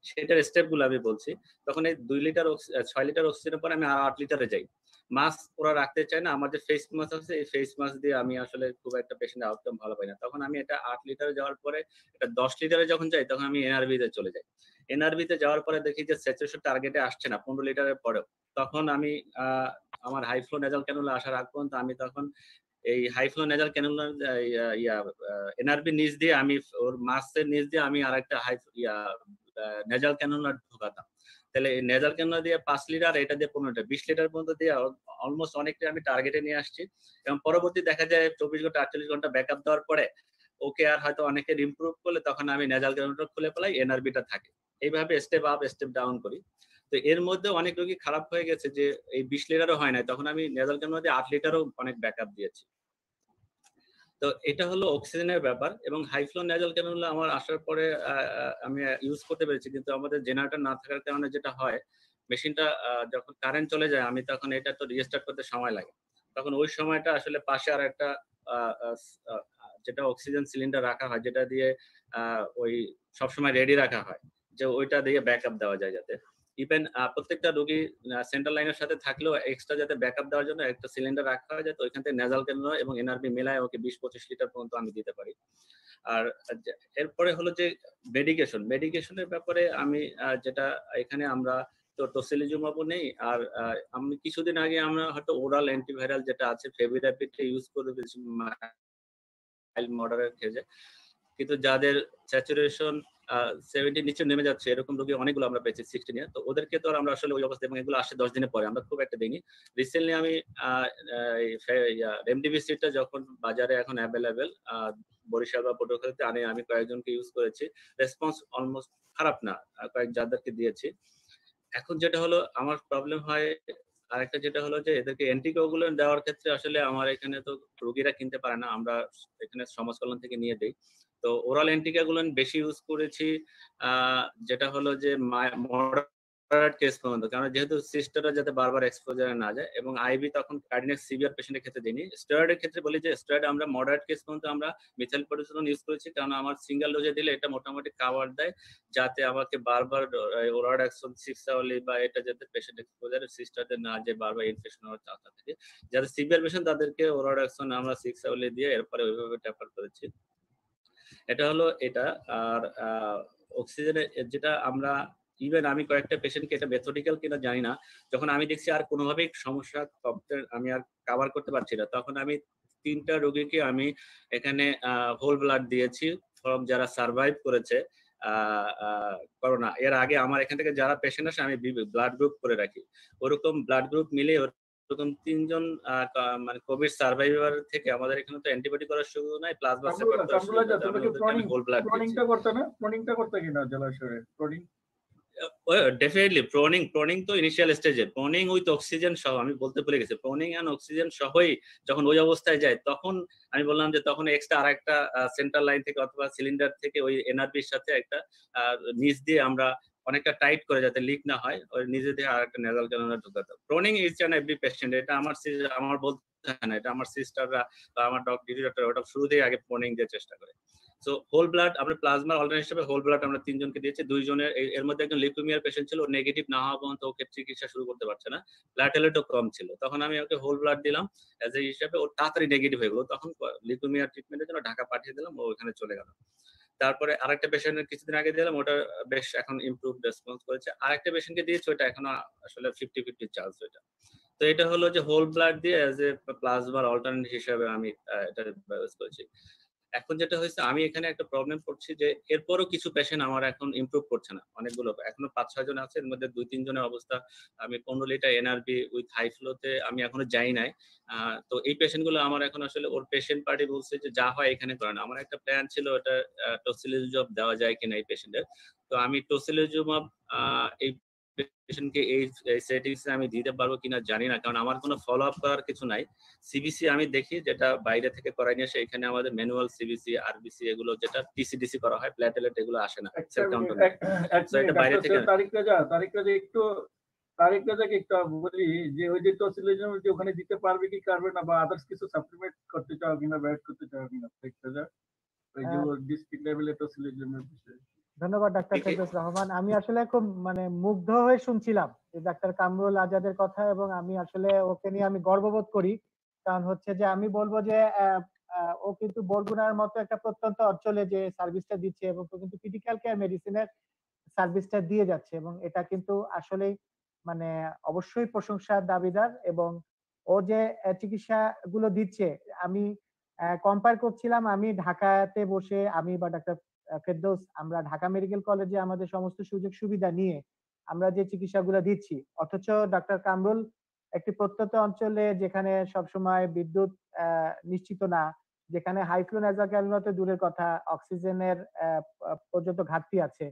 সেটার স্টেপ গুলো আমি বলছি। তখন এই 2 লিটার 6 লিটার অক্সিজেনের পরে আমি 8 লিটারে যাই। মাস্ক ওরা রাখতে চায় না, আমাদের ফেস মাস্ক আছে, এই ফেস মাস্ক দিয়ে আমি আসলে খুব একটা পেশেন্ট আউটকাম ভালো পাই না। তখন আমি এটা 8 লিটারে যাওয়ার পরে এটা 10 লিটারে যখন যাই তখন আমি এনআরবি তে চলে যাই। এনআরবি তে যাওয়ার পরে দেখি যে স্যাচুরেশন টার্গেটে আসছে না 15 লিটারের পরেও, তখন আমি আমার হাই ফ্লো নেজাল ক্যানুলা আসার আগ পর্যন্ত আমি তখন এই high flow nasal cannula NRB নিচ দিয়ে আমি ওর মাস্কের নিচ দিয়ে আমি আরেকটা নেজাল ক্যানুলা ঢোকাতাম। তাহলে এই নেজাল ক্যানুলা দিয়ে 5 লিটার, এটা দিয়ে 15 20 লিটার পর্যন্ত দিয়ে অলমোস্ট অনেকটাই আমি টার্গেটে নিয়ে আসছি। এবং পরবর্তী দেখা যায় 24 ঘন্টা 48 ঘন্টা ব্যাকআপ দেওয়ার পরে ওকে আর হয়তো অনেকের ইমপ্রুভ করলে তখন আমি নেজাল ক্যানুলাটা খুলে ফেলাই, এনআরবিটা থাকে। এইভাবে স্টেপ আপ স্টেপ ডাউন করি। তো এর মধ্যে অনেক রোগী খারাপ হয়ে গেছে যে এই 20 লিটারও হয় নাই, তখন আমি নেজাল ক্যানুলা দিয়ে 8 লিটারও অনেক ব্যাকআপ দিয়েছি। তো এটা হলো অক্সিজেনের ব্যাপার। এবং হাই ফ্লো নেজাল ক্যানুলা আমার আসার পরে আমি ইউজ করতে পেরেছি, কিন্তু আমাদের জেনারেটর না থাকার কারণে যেটা হয়, মেশিনটা যখন কারেন্ট চলে যায় আমি তখন এটা তো রিস্টার্ট করতে সময় লাগে। তখন ওই সময়টা আসলে পাশে আর একটা যেটা অক্সিজেন সিলিন্ডার রাখা হয়, যেটা দিয়ে ওই সবসময় রেডি রাখা হয়, যে ওইটা দিয়ে ব্যাকআপ দেওয়া যায় যাতে ইভেন প্রত্যেকটা রোগী সেন্ট্রাল লাইনের সাথে থাকলেও এক্সট্রা যাতে ব্যাকআপ দেওয়ার জন্য একটা সিলিন্ডার রাখা হয়, যাতে ওইখান থেকে নেজাল ক্যানুলা এবং এনআরবি মেলায় ওকে 20-25 লিটার পর্যন্ত আমি দিতে পারি। আর এরপরে হলো যে মেডিকেশনের ব্যাপারে আমি যেটা এখানে আমরা তো টসিলিজুমাবও নেই। আর আমি কিছুদিন আগে আমরা হয়তো ওরাল অ্যান্টিভাইরাল যেটা আছে ফেভিরাপিডটা ইউজ করে দিয়েছি মাইল্ড মডারেট কেজে, কিন্তু যাদের স্যাচুরেশন 70 নিচে নেমে যাচ্ছে এরকম রোগী অনেকগুলো আমরা পেয়েছি 16 নিয়ে। তো ওদেরকে তো আর আমরা আসলে ওই অবস্থা, এবং এগুলো আসে 10 দিনের পরে, আমরা খুব একটা দিইনি। রিসেন্টলি আমি রেমডিভিসিরটা যখন বাজারে এখন অ্যাভেলেবেল বরিশাল বা পটুয়াখালীতে আমি কয়েকজনকে ইউজ করেছি, রেসপন্স অলমোস্ট খারাপ না, কয়েক যাদেরকে দিয়েছি। এখন যেটা হলো আমার প্রবলেম হয় আরেকটা, যেটা হলো যে এদেরকে অ্যান্টিকোগুলেন্ট দেওয়ার ক্ষেত্রে আসলে আমার এখানে তো রোগীরা কিনতে পারে না, আমরা এখানে সমাজ কল্যাণ থেকে নিয়ে দেই। তো ওরাল অ্যান্টিকোগুলেন্ট বেশি ইউজ করেছি, যেটা হলো যে মডারেট কেস পর্যন্ত, কারণ যেহেতু সিস্টাররা যাতে বারবার এক্সপোজারে না যায়, এবং আইভি তখন কার্ডিনাক সিভিয়ার পেশেন্টের ক্ষেত্রে দিইনি। স্টেরয়েডের ক্ষেত্রে বলি যে স্টেরয়েড আমরা মডারেট কেস পর্যন্ত আমরা মিথাইলপ্রোডিস্টেরন ইউজ করেছি, কারণ আমার সিঙ্গেল ডোজে দিলে এটা মোটামুটি কাভার দেয়, যাতে আমাকে বারবার ওরাডাক্সন 6 আওয়ারলি বা এটা যাতে পেশেন্ট এক্সপোজারে সিস্টারদের না যে বারবার ইনফেকশন হওয়ার চান্স থাকে। যারা সিভিয়ার পেশেন্ট তাদেরকে ওরাডাক্সন আমরা 6 আওয়ারলি দিয়ে এরপরে ওইভাবে ট্যাপার করেছি। এটা হলো এটা। আর অক্সিজেনের যেটা আমরা ইভেন আমি কয়েকটা পেশেন্টকে, এটা মেথডিক্যাল কিনা জানি না, যখন আমি দেখছি আর কোনোভাবেই সমস্যা আমি আর কাভার করতে পারছি না, তখন আমি 3টা রোগীকে আমি এখানে হোল ব্লাড দিয়েছি ফ্রম যারা সার্ভাইভ করেছে করোনা। এর আগে আমার এখান থেকে যারা পেশেন্ট আসে আমি ব্লাড গ্রুপ করে রাখি, ওরকম ব্লাড গ্রুপ মিলে এরকম 3 জন মানে কোভিড সার্ভাইভার থেকে আমাদের এখানে তো অ্যান্টিবডি করার সুযোগ নাই, প্লাজমা সেপারেট করার সুযোগ নাই, আমি হোল ব্লাড দিয়েছি। প্রনিংটা করতে কিনা জলাশয়ে প্রনিং ডেফিনেটলি প্রনিং তো ইনিশিয়াল স্টেজে, প্রনিং উইথ অক্সিজেন সহ, আমি বলতে ভুলে গেছি, প্রনিং এন্ড অক্সিজেন সহই যখন ওই অবস্থায় যায়, তখন আমি বললাম যে তখন এক্সট্রা আরেকটা সেন্ট্রাল লাইন থেকে অথবা সিলিন্ডার থেকে ওই এনআরবির সাথে একটা নিচ দিয়ে আমরা অনেকটা টাইট করে যাতে লিক না হয়, ওই নিজে দিয়ে আরেকটা নেজাল ক্যানুলা ঢোকাতে। Pruning is an every patient, এটা আমার বলতে হয় না, এটা আমার সিস্টাররা বা আমার ডক্টর ওটা শুরুতেই আগে প্রনিং দিয়ে চেষ্টা করে। সো হোল ব্লাড আমরা প্লাজমা অল্টারনেট হিসেবে হোল ব্লাড আমরা 3 জনকে দিয়েছি। 2 জনের এর মধ্যে একজন লিউকেমিয়ার পেশেন্ট ছিল, নেগেটিভ না হওয়া পর্যন্ত ওকে চিকিৎসা শুরু করতে পারছে না, প্ল্যাটেলেটও কম ছিল, তখন আমি ওকে হোল ব্লাড দিলাম এজ এ হিসাবে, ও তাড়াতাড়ি নেগেটিভ হয়ে গেল, তখন লিউকেমিয়ার ট্রিটমেন্টের জন্য ঢাকা পাঠিয়ে দিলাম, ও ওখানে চলে গেল। তারপরে আরেকটা পেশেন্টের কিছুদিন আগে দিলাম, ওটা বেশ এখন ইমপ্রুভ রেসপন্স করেছে। আরেকটা পেশেন্টকে দিয়েছি, ওটা এখনো আসলে 50-50 চান্স ওইটা। তো এটা হলো যে হোল ব্লাড দিয়ে এজ এ প্লাজমার অল্টারনেট হিসেবে আমি এটা ব্যবহার করেছি। এখন যেটা হয়েছে, আমি এখানে একটা প্রবলেম করছি যে এরপরও কিছু পেশেন্ট আমার এখন ইমপ্রুভ করছে না, অনেকগুলো এখনো 5-6 জন আছে, এর মধ্যে 2-3 জনের অবস্থা, আমি 15 লিটার এনআরবি উইথ হাই ফ্লোতে আমি এখনো যাই নাই। তো এই পেশেন্ট গুলো আমার এখন আসলে ওর পেশেন্ট পার্টি বলছে যে যা হয় এখানে করেন। আমার একটা প্ল্যান ছিল ওটা টসিলিজুমাব দেওয়া যায় কিনা এই পেশেন্টের, তো আমি টসিলিজুমাব এই পেশেন্টকে এই সেটিংসে আমি দিতে পারবো কিনা জানি না, কারণ আমার কোনো ফলো আপ করার কিছু নাই। সিবিসি আমি দেখি যেটা বাইরে থেকে করাই নিয়ে আসে, এখানে আমাদের ম্যানুয়াল সিবিসি আরবিসি এগুলো যেটা টিসিডিসি করা হয়, প্ল্যাটেলেট এগুলো আসে না, সেল কাউন্ট না, সো এটা বাইরে থেকে। তারিখ রাজা একটু বলি যে ওই যে টসিলিজুমাব যে ওখানে দিতে পারবে কি পারবে না, বা আদার্স কিছু সাপ্লিমেন্ট করতে চাও কিনা, ব্যাড করতে চাও কিনা তারিক রাজা, ওই যে ডিস্ট্রিক্ট লেভেলে টসিলিজুমাব বিষয়ে। ধন্যবাদ ডাক্তার ফেরদৌস রহমান। আমি আসলে খুব মুগ্ধ হয়ে শুনছিলাম যে ডাক্তার কামরুল আজাদের কথা, এবং আমি আসলে ওকে নিয়ে আমি গর্ববোধ করি। কারণ হচ্ছে যে আমি বলবো যে ও কিন্তু বরগুনার মতো একটা প্রত্যন্ত অঞ্চলে যে সার্ভিসটা দিচ্ছে, এবং ও কিন্তু ক্রিটিক্যাল কেয়ার মেডিসিনের সার্ভিসটা দিয়ে যাচ্ছে, এবং এটা কিন্তু আসলেই অবশ্যই প্রশংসার দাবিদার। এবং ও যে চিকিৎসা গুলো দিচ্ছে, আমি কম্পেয়ার করছিলাম, আমি ঢাকাতে বসে আমি বা ডাক্তার ফেরদৌস আমরা ঢাকা মেডিকেল কলেজে আমাদের সমস্ত সুযোগ সুবিধা নিয়ে আমরা যে চিকিৎসাগুলো দিচ্ছি, অথচ ডাক্তার কামরুল একটি প্রত্যন্ত অঞ্চলে যেখানে সবসময় বিদ্যুৎ নিশ্চিত না, যেখানে হাই ফ্লো নেজাল ক্যানুলা তো দূরের কথা, অক্সিজেনের পর্যন্ত ঘাটতি আছে।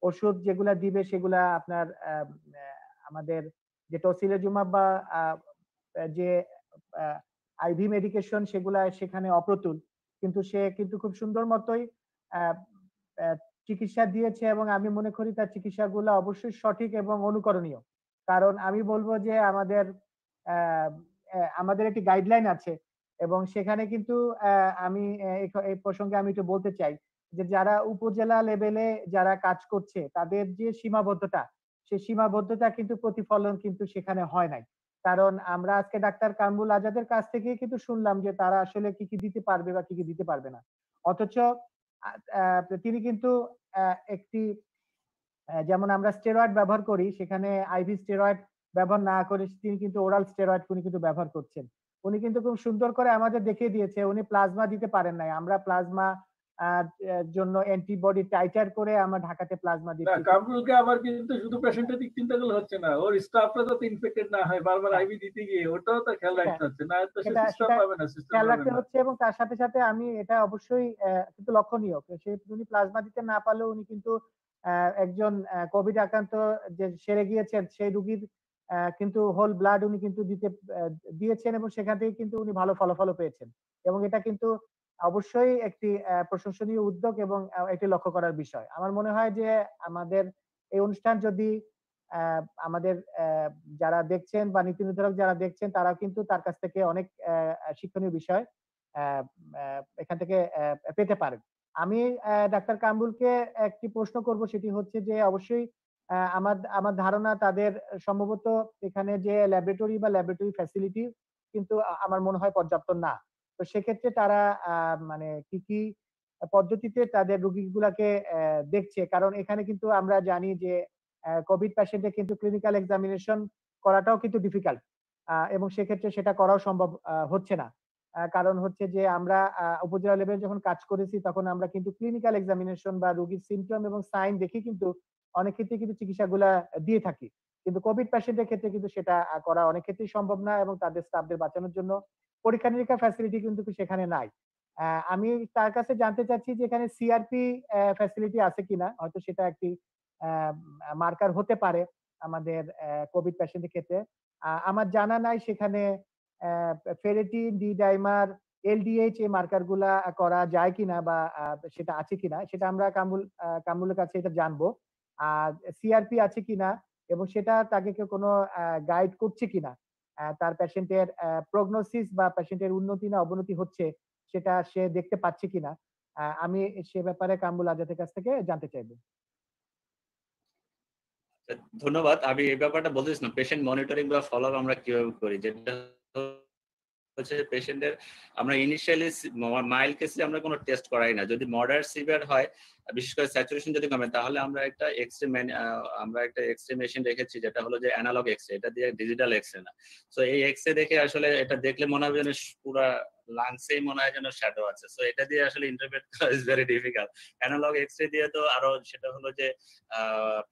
ওষুধ যেগুলা দিবে সেগুলা আপনার আমাদের যে টসিলিজুমাব বা যে আইভি মেডিকেশন সেগুলা সেখানে অপ্রতুল। কিন্তু সে কিন্তু খুব সুন্দর মতোই চিকিৎসা দিয়েছে এবং আমি মনে করি তার চিকিৎসাগুলো অবশ্যই সঠিক এবং অনুকরণীয়। কারণ আমি বলবো যে আমাদের একটি গাইডলাইন আছে এবং সেখানে কিন্তু আমি এই প্রসঙ্গে আমি একটু বলতে চাই যে যারা উপজেলা লেভেলে যারা কাজ করছে তাদের যে সীমাবদ্ধতা, সেই সীমাবদ্ধতা কিন্তু প্রতিফলন কিন্তু সেখানে হয় নাই। কারণ আমরা আজকে ডাক্তার কামরুল আজাদের কাছ থেকে কিন্তু শুনলাম যে তারা আসলে কি কি দিতে পারবে বা কি কি দিতে পারবে না। অথচ তিনি কিন্তু একটি যেমন আমরা স্টেরয়েড ব্যবহার করি, সেখানে আইভি স্টেরয়েড ব্যবহার না করে তিনি কিন্তু ওরাল স্টেরয়েড উনি কিন্তু ব্যবহার করছেন। উনি কিন্তু খুব সুন্দর করে আমাদের দেখিয়ে দিয়েছে উনি প্লাজমা দিতে পারেন নাই। আমরা প্লাজমা জন্য অ্যান্টিবডি টাইটার করে আমরা ঢাকাতে প্লাজমা না, দিচ্ছি। কামরুলকে আবার কিন্তু শুধু পেশেন্টের দিক চিন্তা করলে হচ্ছে না, ওর স্টাফরা যাতে ইনফেক্টেড না হয় বারবার আইভি দিতে গিয়ে, ওটাও তো খেয়াল রাখতে হচ্ছে, না তো সে সিস্টেম পাবে না, সিস্টেম খেয়াল পাবে রাখতে না। হচ্ছে এবং তার সাথে সাথে আমি এটা অবশ্যই কিন্তু লক্ষণীয় সে উনি প্লাজমা দিতে না পারলেও উনি কিন্তু একজন কোভিড আক্রান্ত যে সেরে গিয়েছেন সেই রোগীর কিন্তু হোল ব্লাড উনি কিন্তু দিয়েছেন এবং সেখান থেকে কিন্তু উনি ভালো ফলাফলও পেয়েছেন এবং এটা কিন্তু অবশ্যই একটি প্রশংসনীয় উদ্যোগ এবং এটি লক্ষ্য করার বিষয়। আমার মনে হয় যে আমাদের এই অনুষ্ঠান যদি আমাদের যারা দেখছেন বা নীতি নির্ধারক যারা দেখছেন তারা কিন্তু তার কাছ থেকে অনেক শিক্ষণীয় বিষয় এখান থেকে পেতে পারেন। আমি ডাক্তার কামরুলকে একটি প্রশ্ন করব, সেটি হচ্ছে যে অবশ্যই আমার ধারণা তাদের সম্ভবত এখানে যে ল্যাবরেটরি বা ল্যাবরেটরি ফ্যাসিলিটি কিন্তু আমার মনে হয় পর্যাপ্ত না। তো সেক্ষেত্রে তারা মানে কি কি পদ্ধতিতে তাদের রোগীগুলাকে দেখছে, কারণ এখানে কিন্তু আমরা জানি যে কোভিড পেশেন্টের কিন্তু ক্লিনিক্যাল এক্সামিনেশন করাটাও কিন্তু ডিফিকাল্ট এবং সেক্ষেত্রে সেটা করাও সম্ভব হচ্ছে না। কারণ হচ্ছে যে আমরা উপজেলা লেভেলে যখন কাজ করেছি তখন আমরা কিন্তু ক্লিনিক্যাল এক্সামিনেশন বা রোগীর সিমটম এবং সাইন দেখে কিন্তু অনেক ক্ষেত্রে কিন্তু চিকিৎসাগুলা দিয়ে থাকি। কিন্তু কোভিড পেশেন্টের ক্ষেত্রে কিন্তু সেটা করা অনেক ক্ষেত্রেই সম্ভব না এবং তাদের স্টাফদের বাঁচানোর জন্য পরীক্ষা নিরীক্ষা ফ্যাসিলিটি কিন্তু সেখানে নাই। আমি তার কাছে জানতে চাচ্ছি যে এখানে সিআরপি ফ্যাসিলিটি আছে কিনা, হয়তো সেটা একটি মার্কার হতে পারে আমাদের কোভিড পেশেন্টের ক্ষেত্রে। আমার জানা নাই সেখানে ফেরেটিন, ডি ডাইমার, এলডিএইচ এই মার্কার গুলা করা যায় কিনা বা সেটা আছে কিনা সেটা আমরা কামরুলের কাছে এটা জানবো। আর সিআরপি আছে কিনা এবং সেটা তাকে কেউ কোনো গাইড করছে কিনা, তার পেশেন্টের প্রগনোসিস বা পেশেন্টের উন্নতি না অবনতি হচ্ছে সেটা সে দেখতে পাচ্ছে কিনা, আমি সে ব্যাপারে কামরুল আজাদের কাছ থেকে জানতে চাইবো। ধন্যবাদ। আমি এই ব্যাপারটা বলতেছিলাম পেশেন্ট মনিটরিং বা ফলো আপ আমরা কিভাবে করি, যেটা হচ্ছে পেশেন্টের আমরা ইনিশিয়ালি মাইল্ড কেসে আমরা কোনো টেস্ট করাই না। যদি মডারেট সিভিয়ার হয়, বিশেষ করে স্যাচুরেশন যদি কমে, তাহলে আমরা একটা এক্সরে মেশিন রেখেছি যেটা হলো যে অ্যানালগ এক্সরে, এটা দিয়ে ডিজিটাল এক্সরে না। সো এই এক্সরে দেখে আসলে এটা দেখলে মনে হবে যেন পুরা লাংসেই মনে হয় যেন শ্যাডো আছে। সো এটা দিয়ে আসলে ইন্টারপ্রেট করা is very difficult. Analogue X ray দিয়ে তো আরো সেটা হলো যে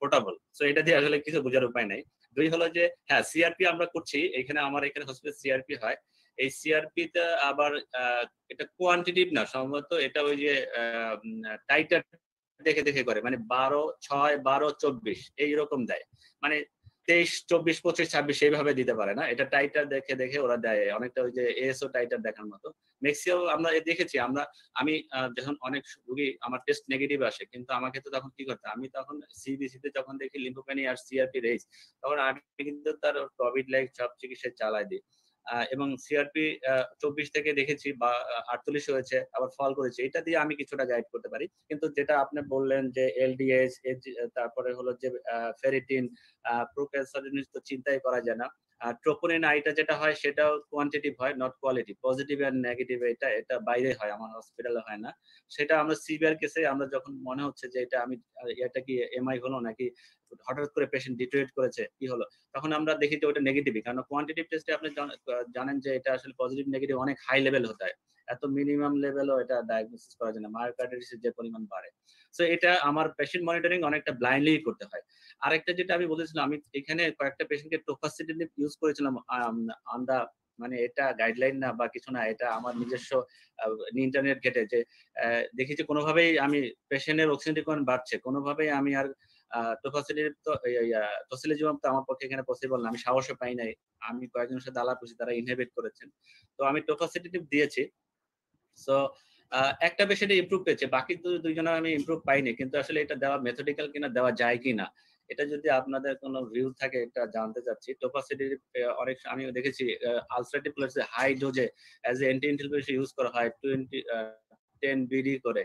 পোর্টেবল। সো এটা দিয়ে আসলে কিছু বোঝার উপায় নাই। দুই হলো যে হ্যাঁ সিআরপি আমরা করছি, আমার এখানে হসপিটাল সিআরপি হয়। এই সিআরপি তে আবার এটা কোয়ান্টিটিভ না, সম্ভবত এটা ওই যে টাইটার দেখে দেখে করে, মানে 12, 6, 12, 24 এইরকম দেয়, মানে 23, 24, 25, 26 এইভাবে দিতে পারে না। এটা টাইটার দেখে দেখে ওরা দেয়, অনেকটা ওই যে এএসও টাইটার দেখার মতো। ম্যাক্সিমাম আমরা দেখেছি আমি যখন অনেক রোগী আমার টেস্ট নেগেটিভ আসে, কিন্তু আমাকে তো তখন কি করতে, আমি তখন সিবিসি তে যখন দেখি লিম্ফোপ্যানি আর সিআরপি রেজ, তখন আমি কিন্তু তার কোভিড লাইক সব চিকিৎসা চালাই দিই। এবং সিআরপি 24 থেকে দেখেছি বা 48 হয়েছে, আবার ফল করেছে, এটা দিয়ে আমি কিছুটা গাইড করতে পারি। কিন্তু যেটা আপনি বললেন যে এলডিএস, তারপরে হলো যে ফেরিটিন, প্রোক্যালসারিন তো চিন্তাই করা যায় না। আর ট্রোপোনিন আইটা যেটা হয় সেটাও কোয়ান্টিটিভ হয়, not quality. Positive and negative এটা বাইরে হয়, আমার হসপিটালে হয় না। সেটা আমরা সিভিয়ার কেসে আমরা যখন মনে হচ্ছে যে এটা কি এমআই হলো নাকি হঠাৎ করে পেশেন্ট ডিটোরিয়েট করেছে, কি হলো, তখন আমরা দেখি যে ওটা নেগেটিভই। কারণ কোয়ান্টিটিভ টেস্টে আপনি জানেন যে এটা আসলে পজিটিভ নেগেটিভ অনেক হাই লেভেল হতে হয়, এত মিনিমাম লেভেলও এটা ডায়াগনোসিস করা যায় না, মায়োকার্ডিটিসের যে পরিমাণ বাড়ে। সো এটা আমার পেশেন্ট মনিটরিং অনেকটা ব্লাইন্ডলি করতে হয়। আরেকটা যেটা আমি বলেছিলাম, আমি এখানে কয়েকটা পেশেন্টকে টোফাসিলিটিভ ইউজ করেছিলাম অন দা, মানে এটা গাইডলাইন না বা কিছু না, এটা আমার নিজস্ব ইন্টারনেট ঘেটে যে দেখি যে কোনোভাবেই আমি পেশেন্টের অক্সিজেন রিকোয়ারমেন্ট বাড়ছে, কোনোভাবেই আমি আর টোফাসিলিটিভ তো টসিলিজুমাব তো আমার পক্ষে এখানে পসিবল না, আমি সাহসও পাই নাই। আমি কয়েকজনের সাথে আলাপ করছি, তারা ইনহিবিট করেছেন, তো আমি টোফাসিলিটিভ দিয়েছি। সো একটা পেশেন্টে ইমপ্রুভ পেয়েছে, বাকি দুইজনের আমি ইমপ্রুভ পাইনি। কিন্তু আসলে এটা দেওয়া মেথডিক্যাল কিনা, দেওয়া যায় কিনা, এটা যদি আপনাদের কোনো ভিউ থাকে এটা জানতে চাচ্ছি। টোফাসিলিটিভ অনেক আমি দেখেছি আলসারেটিভ কোলাইটিসে হাই ডোজে as a anti inflammatory use করা হয় 10 বিডি করে।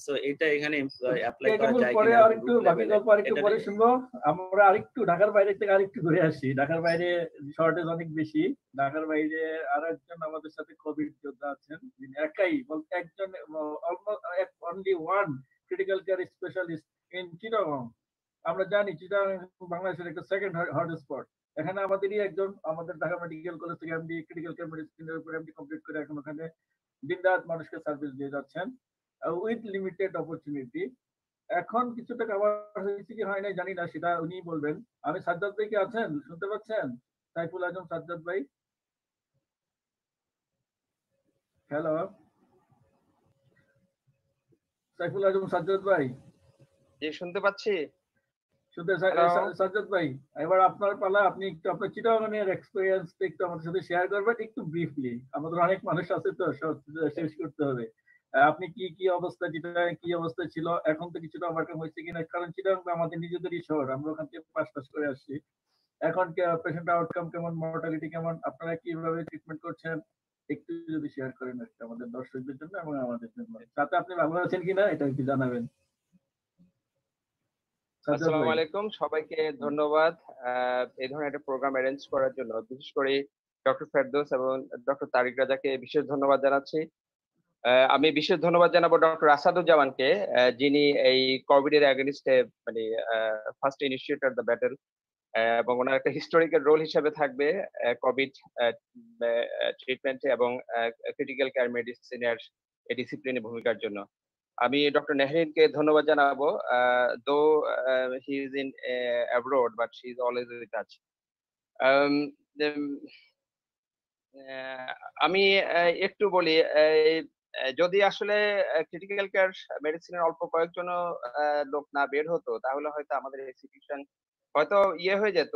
সো এটা এখানে অ্যাপ্লাই করা যায় পরে কিনা আরেকটু বাকি গল্প আরেকটু পরে শুনবো। আমরা আরেকটু ঢাকার বাইরে থেকে আরেকটু ঘুরে আসি। ঢাকার বাইরে শর্টেজ অনেক বেশি। ঢাকার বাইরে আরেকজন আমাদের সাথে কোভিড যোদ্ধা আছেন, যিনি একাই বলতে একজন only one critical care specialist in Chittagong. আমরা জানি চিটাগং বাংলাদেশের একটা সেকেন্ড হটস্পট। এখানে আমাদেরই একজন, আমাদের ঢাকা মেডিকেল কলেজ থেকে এমডি ক্রিটিক্যাল কেয়ার মেডিসিনের উপর এমডি কমপ্লিট করে এখন ওখানে দিনরাত মানুষকে সার্ভিস দিয়ে যাচ্ছেন উইথ লিমিটেড অপরচুনিটি। এখন কিছুটা কভার হয়েছে কি হয় নাই জানি না, সেটা উনি বলবেন। আমি সাজ্জাদ ভাই কি আছেন, শুনতে পাচ্ছেন? সাইফুল আজম সাজ্জাদ ভাই, হ্যালো সাইফুল আজম সাজ্জাদ ভাই। জি, শুনতে পাচ্ছি। শুনতে সাজ্জাদ ভাই, এবার আপনার পালা। আপনি একটু আপনার চিটাগংয়ের এক্সপেরিয়েন্স একটু আমাদের সাথে শেয়ার করবেন, একটু ব্রিফলি। আমাদের অনেক মানুষ আছে তো, সব শেষ করতে হবে। আপনি কি কি অবস্থা, চিটাগাং কি অবস্থা ছিল, এখন তো কিছুটা ওভারকাম হয়েছে কিনা? কারণ চিটাগাং আমাদের নিজেদেরই শহর, আমরা ওখান থেকে পাস করে আসছি। এখন পেশেন্ট আউটকাম কেমন, মর্টালিটি কেমন, আপনারা কিভাবে ট্রিটমেন্ট করছেন, একটু যদি শেয়ার করেন আমাদের দর্শকদের জন্য এবং আমাদের জন্য। সাথে আপনি ভালো আছেন কিনা এটা একটু জানাবেন। আসসালামু আলাইকুম, সবাইকে ধন্যবাদ এই ধরনের একটা প্রোগ্রাম অ্যারেঞ্জ করার জন্য। বিশেষ করে ডক্টর ফেরদৌস এবং ডক্টর তারিক রাজাকে বিশেষ ধন্যবাদ জানাচ্ছি। আমি বিশেষ ধন্যবাদ জানাবো ডক্টর আসাদুজ্জামানকে, যিনি এই কোভিড এর এগেইনস্টে মানে ফার্স্ট ইনিশিয়েটর দ্য ব্যাটল, এবং ওনার একটা হিস্টোরিক্যাল রোল হিসেবে থাকবে কোভিড ট্রিটমেন্টে এবং ক্রিটিক্যাল কেয়ার মেডিসিনের এই ডিসিপ্লিনের ভূমিকার জন্য। আমি ডক্টর নেহরিনকে ধন্যবাদ জানাবো, দো he is in abroad but she is always with us. আমি একটু বলি, যদি আসলে ক্রিটিক্যাল কেয়ার মেডিসিনের অল্প কয়েকজন লোক না বের হতো, তাহলে হয়তো আমাদের ইনস্টিটিউশন হয়তো হয়ে যেত,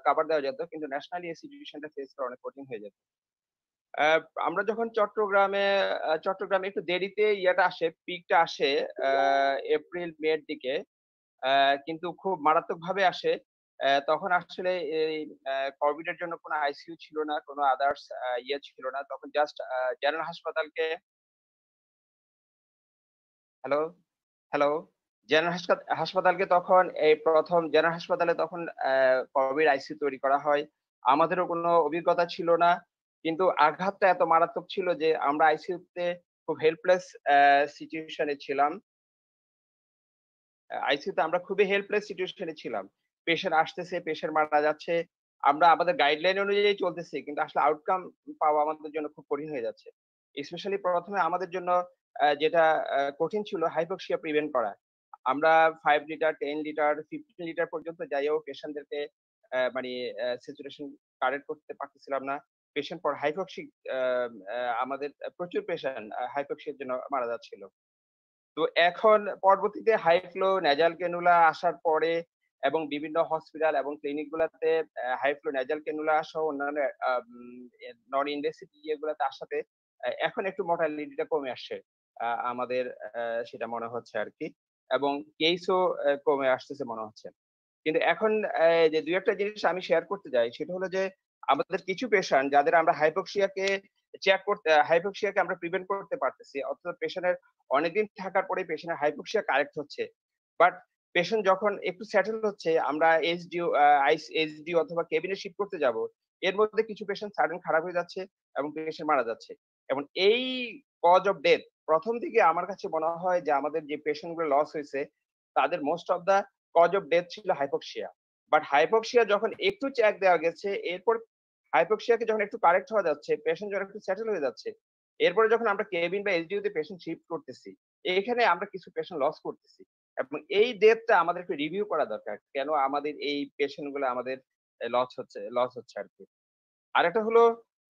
কভার দেওয়া যেত, কিন্তু ন্যাশনালি ইনস্টিটিউশনটা ফেস করা অনেক কঠিন হয়ে যেত। আমরা যখন চট্টগ্রামে একটু দেরিতে আসে, পিকটা আসে এপ্রিল মের দিকে, কিন্তু খুব মারাত্মকভাবে আসে। তখন আসলে এই কোভিড এর জন্য কোনো আইসিইউ ছিল না, কোনো আদার্স ছিল না। তখন জাস্ট জেনারেল হাসপাতালকে হ্যালো হ্যালো জেনারেল হাসপাতালকে তখন এই প্রথম জেনারেল হাসপাতালে তখন কোভিড আইসিইউ তৈরি করা হয়। আমাদেরও কোনো অভিজ্ঞতা ছিল না, কিন্তু আঘাতটা এত মারাত্মক ছিল যে আমরা আইসিইউতে খুব হেল্পলেস সিচুয়েশনে ছিলাম। আইসিইউতে আমরা খুবই হেল্পলেস সিচুয়েশনে ছিলাম। পেশেন্ট আসতেছে, পেশেন্ট মারা যাচ্ছে। আমরা আমাদের গাইডলাইন অনুযায়ী চলতেছি, কিন্তু আসলে আউটকাম পাওয়া আমাদের জন্য খুব কঠিন হয়ে যাচ্ছে। স্পেশালি প্রথমে আমাদের জন্য যেটা কঠিন ছিল হাইপক্সিয়া প্রিভেন্ট করা। আমরা 5 লিটার, 10 লিটার, 15 লিটার পর্যন্ত যাইও পেশেন্টদেরকে মানে স্যাচুরেশন কারেক্ট করতে পারতেছিলাম না। পেশেন্ট পর হাইপক্সিক আমাদের প্রচুর পেশেন্ট হাইপক্সিয়ার জন্য মারা যাচ্ছিল। তো এখন পরবর্তীতে হাই ফ্লো নেজাল ক্যানুলা আসার পরে এবং বিভিন্ন হসপিটাল এবং ক্লিনিক গুলাতে হাই ফ্লো নেজাল ক্যানুলা সহ অন্যান্য নন ইনভেসিভ ইয়েগুলাতে আসাতে এখন একটু মর্টালিটিটা কমে আসছে আমাদের, সেটা মনে হচ্ছে আর কি, এবং কেসও কমে আসতেছে মনে হচ্ছে। কিন্তু এখন যে দুই একটা জিনিস আমি শেয়ার করতে চাই, সেটা হলো যে আমাদের কিছু পেশেন্ট যাদের আমরা হাইপক্সিয়াকে আমরা প্রিভেন্ট করতে পারতেছি, অর্থাৎ পেশেন্টের অনেকদিন থাকার পরে পেশেন্টের হাইপক্সিয়া কারেক্ট হচ্ছে, বাট পেশেন্ট যখন একটু সেটেল হচ্ছে, আমরা এইচডিইউ অথবা কেবিনে শিফট করতে যাব, এর মধ্যে কিছু পেশেন্ট সাডেন খারাপ হয়ে যাচ্ছে এবং পেশেন্ট মারা যাচ্ছে। এবং এই কজ অফ ডেথ প্রথম দিকে আমার কাছে মনে হয় যে আমাদের যে পেশেন্ট গুলো লস হয়েছে তাদের most of the cause of death ছিল হাইপক্সিয়া। বাট হাইপক্সিয়া যখন একটু চেক দেওয়া গেছে, এরপর হাইপক্সিয়াকে যখন একটু কারেক্ট হওয়া যাচ্ছে, পেশেন্ট যখন একটু সেটেল হয়ে যাচ্ছে, এরপরে যখন আমরা কেবিন বা এইচডিইউ তে পেশেন্ট শিফট করতেছি, এখানে আমরা কিছু পেশেন্ট লস করতেছি এবং এই ডেটটা আমাদের একটু রিভিউ করা দরকার। কেন আমাদের এই পেশেন্ট গুলো আমাদের লস হচ্ছে আরকি। আরেকটা হলো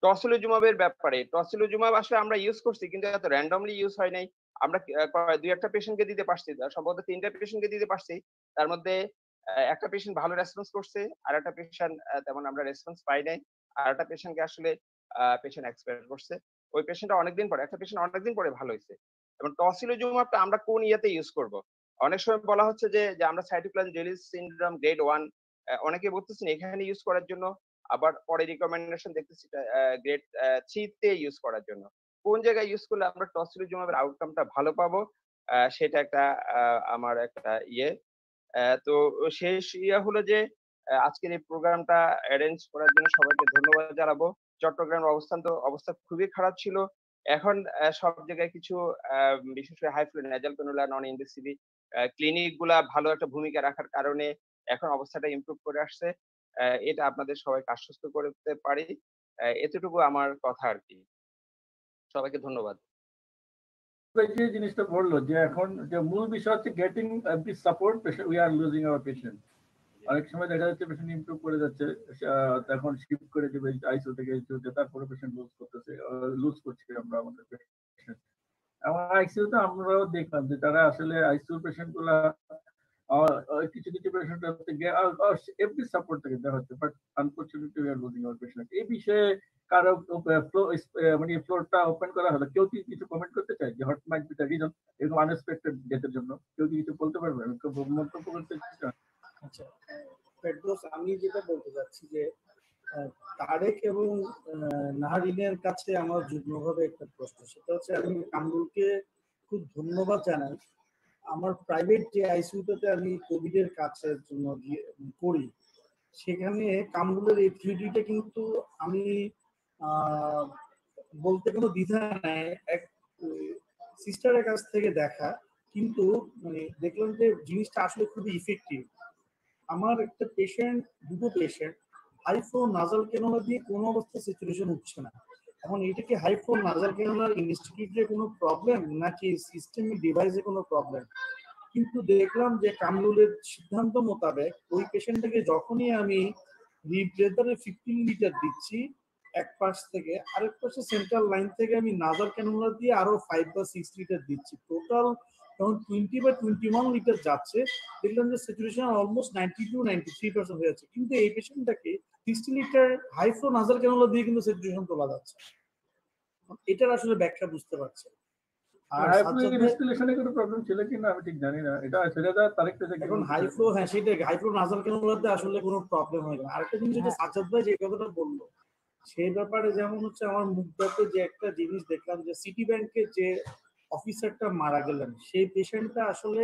টসিলিজুমাবের ব্যাপারে। টসিলিজুমাব আসলে আমরা ইউজ করছি কিন্তু এত র‍্যান্ডমলি ইউজ হয় নাই। আমরা ২-১ টা পেশেন্টকে দিতে পারছি। সম্ভবত ৩ টা পেশেন্টকে দিতে পারছি। তার মধ্যে একটা পেশেন্ট ভালো রেসপন্স করছে। আরেকটা পেশেন্ট তেমন আমরা রেসপন্স পাই নাই। আরেকটা পেশেন্টকে আসলে পেশেন্ট এক্সপায়ার করছে। ওই পেশেন্টটা অনেকদিন পরে, একটা পেশেন্ট অনেকদিন পরে ভালো হইছে। এবং টসিলিজুমাবটা আমরা কোন ইয়েতে ইউজ করব? অনেক সময় বলা হচ্ছে যে আমরা সাইটোপ্লাজম রিলিজ সিনড্রোম গ্রেড 1 অনেকে বলতেছেন এখানে ইউজ করার জন্য। আবার পরে রিকমেন্ডেশন দেখতেছি গ্রেড 3 তে ইউজ করার জন্য। কোন জায়গায় ইউজ করলে আমরা টসিলিজুমাবের আউটকামটা ভালো পাবো সেটা একটা আমার একটা ইয়ে। তো শেষ ইয়ে হলো যে আজকের এই প্রোগ্রামটা এরেঞ্জ করার জন্য সবাইকে ধন্যবাদ জানাবো। চট্টগ্রামের অবস্থা খুবই খারাপ ছিল। এখন সব জায়গায় কিছু বিশেষ করে high flow nasal cannula non invasive clinic গুলা ভালো একটা ভূমিকা রাখার কারণে এখন অবস্থাটা ইমপ্রুভ করে আসছে। এটা আপনাদের সবাইকে আশ্বস্ত করতে পারি। এতটুকু আমার কথা আরকি। সবাইকে ধন্যবাদ। যে জিনিসটা বললো যে এখন যে মূল বিষয় হচ্ছে getting every support we are losing our patient. অনেক সময় দেখা যাচ্ছে পেশেন্ট ইমপ্রুভ করে যাচ্ছে, তখন শিফট করে দেবে আইসিইউ থেকে আইসিইউতে, তারপরে পেশেন্ট লুজ করছে আমরা আমাদের পেশেন্ট। আমার আইসিইউতে আমরাও দেখলাম যে তারা আসলে আইসিইউ পেশেন্ট গুলা কিছু কিছু পেশেন্ট এভরি সাপোর্ট থেকে দেওয়া হচ্ছে, but unfortunately we are losing our patient. এই বিষয়ে কারো মানে ফ্লোরটা ওপেন করা হলো, কেউ কি কিছু কমেন্ট করতে চায় যে hot might be the reason এরকম আনএক্সপেক্টেড ডেথের জন্য? কেউ কি কিছু বলতে পারবে? মন্তব্য করতে চান? আচ্ছা, ফেরদৌস, আমি যেটা বলতে চাচ্ছি যে তারেক এবং নাহারিনের কাছে আমার যুগ্মভাবে একটা প্রশ্ন, সেটা হচ্ছে আমি কামরুলকে খুব ধন্যবাদ জানাই। আমার প্রাইভেট যে আইসিইউতে আমি কোভিড এর কাজের জন্য করি, সেখানে কামরুলের এই থিওরিটা কিন্তু আমি বলতে কোনো দ্বিধা নাই, এক সিস্টারের কাছ থেকে দেখা, কিন্তু মানে দেখলাম যে জিনিসটা আসলে খুবই ইফেক্টিভ। আমার একটা পেশেন্ট, দুটো পেশেন্ট হাই ফ্লো নাজাল ক্যানুলা দিয়ে কোনো অবস্থায় স্যাচুরেশন উঠছে না। এখন এটা কি হাই ফ্লো নাজাল ক্যানুলার ইনস্টিটিউটে কোনো প্রবলেম নাকি সিস্টেমিক ডিভাইসে কোনো প্রবলেম? কিন্তু দেখলাম যে কামরুলের সিদ্ধান্ত মোতাবেক ওই পেশেন্টটাকে যখনই আমি রিব্রেদারে 15 লিটার দিচ্ছি এক পাশ থেকে, আরেক পাশে সেন্ট্রাল লাইন থেকে আমি নাজাল ক্যানুলা দিয়ে আরো 5 বা 6 লিটার দিচ্ছি, টোটাল তখন 20 বা 21 লিটার যাচ্ছে। দেখলাম যে স্যাচুরেশন অলমোস্ট 92-93% হয়ে যাচ্ছে, কিন্তু এই পেশেন্টটাকে 60 লিটার হাই ফ্লো নাজাল ক্যানুলা দিয়ে কিন্তু স্যাচুরেশন তোলা যাচ্ছে। এটার আসলে ব্যাখ্যা বুঝতে পারছি। আর ইনস্টলেশনে কোনো প্রবলেম ছিল কিনা আমি ঠিক জানি না, এটা সেটা তারিখটা এখন হাই ফ্লো, হ্যাঁ সেটাই, হাই ফ্লো নাজাল ক্যানুলাতে আসলে কোনো প্রবলেম হয় না। আরেকটা জিনিস যেটা সাজ্জাদ ভাই যে কথাটা বললো সেই ব্যাপারে, যেমন হচ্ছে আমার মুখটাতে যে একটা জিনিস দেখলাম যে সিটি ব্যাংকে যে অফিসারটা মারা গেলেন, সেই পেশেন্টটা আসলে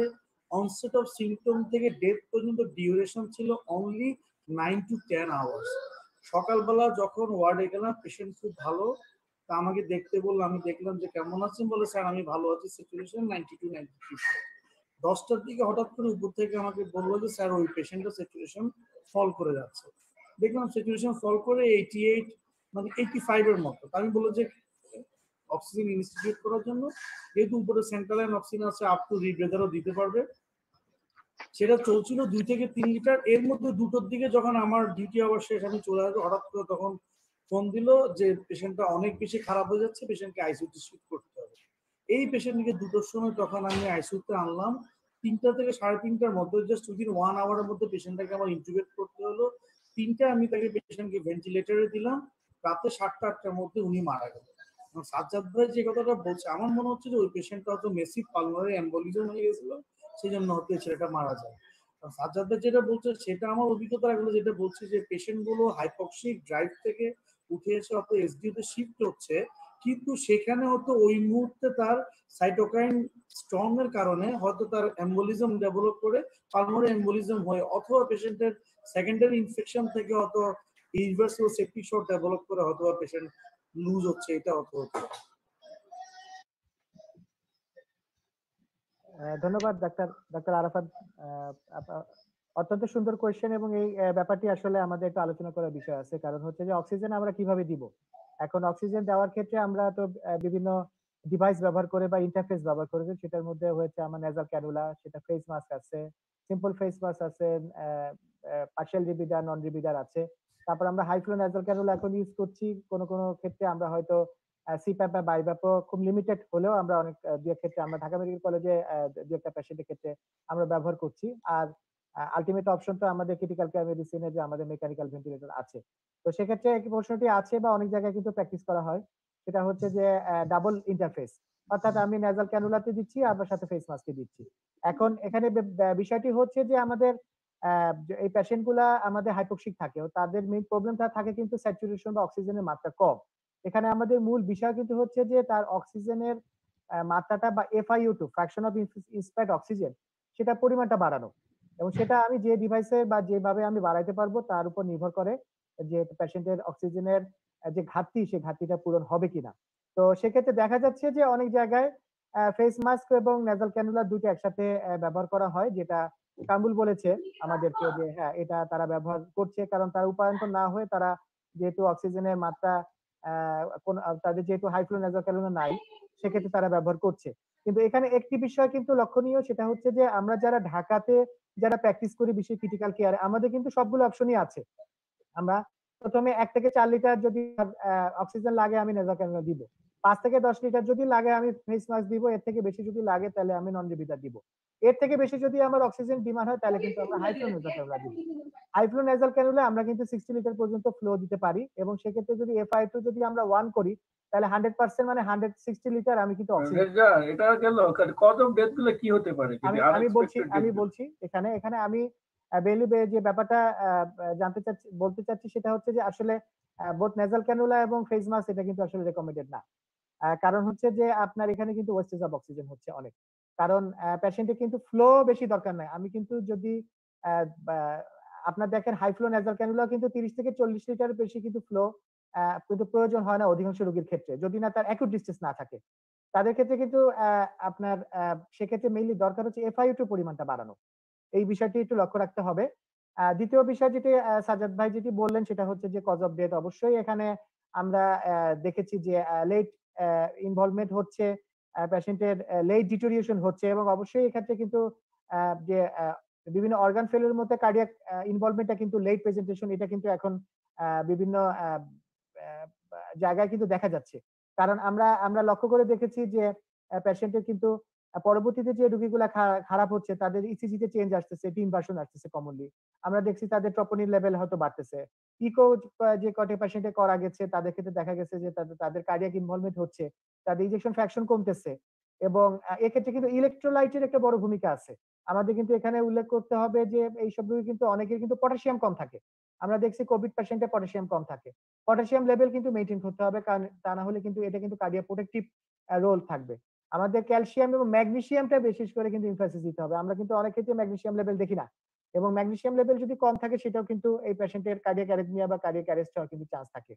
অনসেট অফ সিমটম থেকে ডেথ পর্যন্ত ডিউরেশন ছিল অনলি 9 to 10 আওয়ার্স। সকালবেলা যখন ওয়ার্ডে গেলাম পেশেন্ট খুব ভালো, তা আমাকে দেখতে বললো, আমি দেখলাম যে কেমন আছেন, বলে স্যার আমি ভালো আছি, সিচুয়েশন 92-93। 10টার দিকে হঠাৎ করে উপর থেকে আমাকে বললো যে স্যার ওই পেশেন্টের সিচুয়েশন ফল করে যাচ্ছে। দেখলাম সিচুয়েশন ফল করে 88 মানে 85 এর মতো। আমি বললো যে অক্সিজেন ইনস্টিটিউট করার জন্য, যেহেতু উপরে সেন্ট্রাল লাইন অক্সিজেন আছে, আপ টু রিব্রেদারও দিতে পারবে। সেটা চলছিল 2 থেকে 3 লিটার। এর মধ্যে 2টোর দিকে যখন আমার ডিউটি আওয়ার শেষ, আমি চলে আসবো, হঠাৎ করে তখন ফোন দিল যে পেশেন্টটা অনেক বেশি খারাপ হয়ে যাচ্ছে, পেশেন্টকে আইসিইউতে শিফট করতে হবে। এই পেশেন্টকে 2টোর সময় তখন আমি আইসিইউতে আনলাম। 3টা থেকে 3:30টার মধ্যে, জাস্ট উইদিন 1 আওয়ারের মধ্যে পেশেন্টটাকে আমার ইনকিউবেট করতে হলো। 3টা আমি তাকে পেশেন্টকে ভেন্টিলেটরে দিলাম। রাতে 7টা-8টার মধ্যে উনি মারা গেলেন। সাজ্জাদ ভাই যে কথাটা বলছে, আমার মনে হচ্ছে যে ওই পেশেন্টটা হয়তো মেসিভ পালমোনারি এম্বোলিজম হয়ে গেছিল, সেই জন্য হয়তো ছেলেটা মারা যায়। সাজ্জাদ ভাই যেটা বলছে সেটা আমার অভিজ্ঞতা রাখলো, যেটা বলছে যে পেশেন্ট গুলো হাইপক্সিক ড্রাইভ থেকে উঠে এসে হয়তো এসডিওতে শিফট হচ্ছে, কিন্তু সেখানে হয়তো ওই মুহূর্তে তার সাইটোকাইন স্ট্রং এর কারণে হয়তো তার এম্বোলিজম ডেভেলপ করে পালমোনারি এম্বোলিজম হয়, অথবা পেশেন্টের সেকেন্ডারি ইনফেকশন থেকে হয়তো ইরিভার্সিবল সেপ্টিক শক ডেভেলপ করে হয়তো পেশেন্ট লুজ হচ্ছে, এটা হতে হতো। ধন্যবাদ ডাক্তার আরাফাত, অত্যন্ত সুন্দর কোয়েশ্চেন, এবং এই ব্যাপারটি আসলে আমাদের একটু আলোচনা করার বিষয় আছে। কারণ হচ্ছে যে অক্সিজেন আমরা কিভাবে দিব। এখন অক্সিজেন দেওয়ার ক্ষেত্রে আমরা তো বিভিন্ন ডিভাইস ব্যবহার করে বা ইন্টারফেস ব্যবহার করে, সেটার মধ্যে হয়েছে আমার নেজাল ক্যানুলা, সেটা ফেস মাস্ক আছে, সিম্পল ফেস মাস্ক আছে, পার্শিয়াল রিপিডার, নন রিপিডার আছে। তারপর আমরা হাই ফ্লো নেজাল ক্যানুলা এখন ইউজ করছি। কোনো কোনো ক্ষেত্রে আমরা হয়তো সিপ্যাপ বা বাইপ্যাপও খুব লিমিটেড হলেও আমরা অনেক দু এক ক্ষেত্রে আমরা ঢাকা মেডিকেল কলেজে দু একটা পেশেন্টের ক্ষেত্রে আমরা ব্যবহার করছি। আর আলটিমেট অপশন তো আমাদের ক্রিটিক্যাল কেয়ার মেডিসিনে যে আমাদের মেকানিক্যাল ভেন্টিলেটর আছে। তো সেক্ষেত্রে এই প্রশ্নটি আছে বা অনেক জায়গায় কিন্তু প্র্যাকটিস করা হয়। সেটা হচ্ছে যে ডাবল ইন্টারফেস, অর্থাৎ আমি নেজাল ক্যানুলাতে দিচ্ছি আবার সাথে ফেস মাস্কে দিচ্ছি। এখন এখানে বিষয়টি হচ্ছে যে আমাদের এই পেশেন্ট গুলা আমাদের হাইপোক্সিক থাকে, ও তাদের মেইন প্রবলেমটা থাকে কিন্তু স্যাচুরেশন বা অক্সিজেনের মাত্রা কম। এখানে আমাদের মূল বিষয় কিন্তু হচ্ছে যে তার অক্সিজেনের মাত্রাটা বা FiO2 fraction of inspired oxygen, সেটা পরিমাণটা বাড়ানো। এবং সেটা আমি যে ডিভাইসে বা যেভাবে আমি বাড়াইতে পারবো তার উপর নির্ভর করে যে পেশেন্টের অক্সিজেনের যে ঘাটতি, সেই ঘাটতিটা পূরণ হবে কিনা। তো সেক্ষেত্রে দেখা যাচ্ছে যে অনেক জায়গায় ফেস মাস্ক এবং নেজাল ক্যানুলা দুটো একসাথে ব্যবহার করা হয়, যেটা কামরুল বলেছে আমাদেরকে যে হ্যাঁ এটা তারা ব্যবহার করছে, কারণ তার উপায়ন্তর না হয়ে তারা যেহেতু অক্সিজেনের মাত্রা তাদের যেহেতু হাই ফ্লো নেজাল ক্যানুলা নাই, সেক্ষেত্রে তারা ব্যবহার করছে। কিন্তু এখানে একটি বিষয় কিন্তু লক্ষণীয়, সেটা হচ্ছে যে আমরা যারা ঢাকাতে যারা প্র্যাকটিস করি বিশেষ ক্রিটিক্যাল কেয়ারে, আমাদের কিন্তু সবগুলো অপশনই আছে। আমরা প্রথমে 1 থেকে 4 লিটার যদি অক্সিজেন লাগে আমি নেজাল ক্যানুলা দিব। 5 থেকে 10 লিটার যদি লাগে আমি ফেস মাস্ক দিব। এর থেকে বেশি যদি লাগে তাহলে আমি নন রিপিটার দিব। এর থেকে বেশি যদি আমার অক্সিজেন ডিমান্ড হয় তাহলে কিন্তু আমরা হাই ফ্লো নেজাল ক্যানুলা দিব। হাই ফ্লো নেজাল ক্যানুলা আমরা কিন্তু 60 লিটার পর্যন্ত ফ্লো দিতে পারি, এবং সেক্ষেত্রে যদি FiO2 যদি আমরা 1 করি তাহলে 100% মানে 160 লিটার আমি কিন্তু অক্সিজেন। রেজা, এটা গেল কজ অফ ডেথ গুলো কি হতে পারে? আমি আমি বলছি এখানে এখানে আমি বেলি যে ব্যাপারটা বলতে চাচ্ছি সেটা হচ্ছে যে আসলে বোথ নেজাল ক্যানুলা এবং ফেস মাস্ক এটা কিন্তু আসলে রেকমেন্ডেড না। কারণ হচ্ছে যে আপনার এখানে কিন্তু ওয়েস্টেজ অফ অক্সিজেন হচ্ছে অনেক। কারণ পেশেন্টের কিন্তু ফ্লো বেশি দরকার নাই। আমি কিন্তু যদি আপনার দেখেন হাই ফ্লো নেজাল ক্যানুলা কিন্তু 30 থেকে 40 লিটারের বেশি কিন্তু ফ্লো কিন্তু প্রয়োজন হয় না অধিকাংশ রোগীর ক্ষেত্রে, যদি না তার অ্যাকিউট ডিস্ট্রেস না থাকে। তাদের ক্ষেত্রে কিন্তু আপনার সেক্ষেত্রে মেইনলি দরকার হচ্ছে FiO2 পরিমাণটা বাড়ানো। এই বিষয়টি একটু লক্ষ্য রাখতে হবে। দ্বিতীয় বিষয় যেটি সাজ্জাদ ভাই যেটি বললেন সেটা হচ্ছে যে কজ অফ ডেথ। অবশ্যই এখানে আমরা দেখেছি যে লেট ইনভলভমেন্ট হচ্ছে, পেশেন্টের লেট ডিটোরিয়েশন হচ্ছে, এবং অবশ্যই এক্ষেত্রে কিন্তু যে বিভিন্ন অর্গান ফেলিউর মধ্যে কার্ডিয়াক ইনভলভমেন্টটা কিন্তু লেট প্রেজেন্টেশন, এটা কিন্তু এখন বিভিন্ন জায়গায় কিন্তু দেখা যাচ্ছে। কারণ আমরা আমরা লক্ষ্য করে দেখেছি যে পেশেন্টের কিন্তু পরবর্তীতে যে রোগীগুলা খারাপ হচ্ছে তাদের ইসিজি তে চেঞ্জ আসতেছে, টি ইনভার্সন আসতেছে কমনলি। আমরা দেখছি তাদের ট্রপোনিন লেভেল হয়তো বাড়তেছে। ইকো যে কটি পেশেন্টে করা গেছে তাদের ক্ষেত্রে দেখা গেছে যে তাদের কার্ডিয়াক ইনভলভমেন্ট হচ্ছে, তাদের ইনজেকশন ফ্র্যাকশন কমতেছে, এবং এক্ষেত্রে কিন্তু ইলেকট্রোলাইটের একটা বড় ভূমিকা আছে। আমাদের কিন্তু এখানে উল্লেখ করতে হবে যে এইসব রোগী কিন্তু অনেকের কিন্তু পটাশিয়াম কম থাকে। আমরা দেখছি কোভিড পেশেন্টে পটাশিয়াম কম থাকে। পটাশিয়াম লেভেল কিন্তু মেইনটেইন করতে হবে, কারণ তা না হলে কিন্তু এটা কিন্তু কার্ডিয়াক প্রোটেক্টিভ রোল থাকবে। আমাদের ক্যালসিয়াম এবং ম্যাগনেসিয়ামটা বিশেষ করে কিন্তু এমফাসিস দিতে হবে। আমরা কিন্তু অনেক ক্ষেত্রে ম্যাগনেসিয়াম লেভেল দেখি না, এবং ম্যাগনেসিয়াম লেভেল যদি কম থাকে সেটাও কিন্তু এই পেশেন্টের কার্ডিয়াক অ্যারিথমিয়া বা কার্ডিয়াক অ্যারেস্ট হওয়ার কিন্তু চান্স থাকে।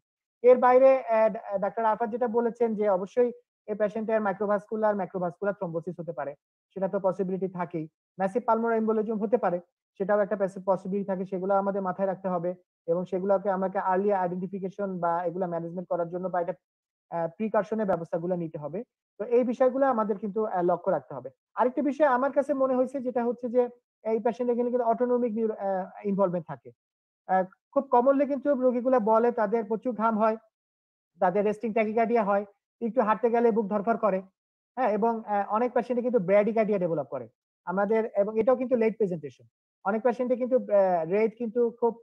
এর বাইরে ডাক্তার আরাফাত যেটা বলেছেন যে অবশ্যই এই পেশেন্টের ম্যাক্রোভাস্কুলার থ্রম্বোসিস হতে পারে, সেটা তো পসিবিলিটি থাকেই। ম্যাসিভ পালমোনারি এম্বোলিজম হতে পারে, সেটাও একটা পসিবিলিটি থাকে। সেগুলো আমাদের মাথায় রাখতে হবে, এবং সেগুলোকে আমাকে আর্লি আইডেন্টিফিকেশন বা এগুলা ম্যানেজমেন্ট করার জন্য বা এটা প্রিকশনের ব্যবস্থাগুলো নিতে হবে। তো এই বিষয়গুলো আমাদের কিন্তু লক্ষ্য রাখতে হবে। আরেকটা বিষয় আমার কাছে মনে হয়েছে যেটা হচ্ছে যে এই পেশেন্টের কিন্তু অটোনমিক ইনভলভমেন্ট থাকে। খুব কমনলি কিন্তু রোগীগুলো বলে তাদের প্রচুর ঘাম হয়, তাদের রেস্টিং ট্যাকিকার্ডিয়া হয়, একটু হাঁটতে গেলে বুক ধরফর করে। হ্যাঁ, এবং অনেক পেশেন্টে কিন্তু ব্র্যাডিকার্ডিয়া ডেভেলপ করে। এবং এটাও কিন্তু লেট প্রেজেন্টেশন। অনেক পেশেন্টে কিন্তু রেট কিন্তু খুব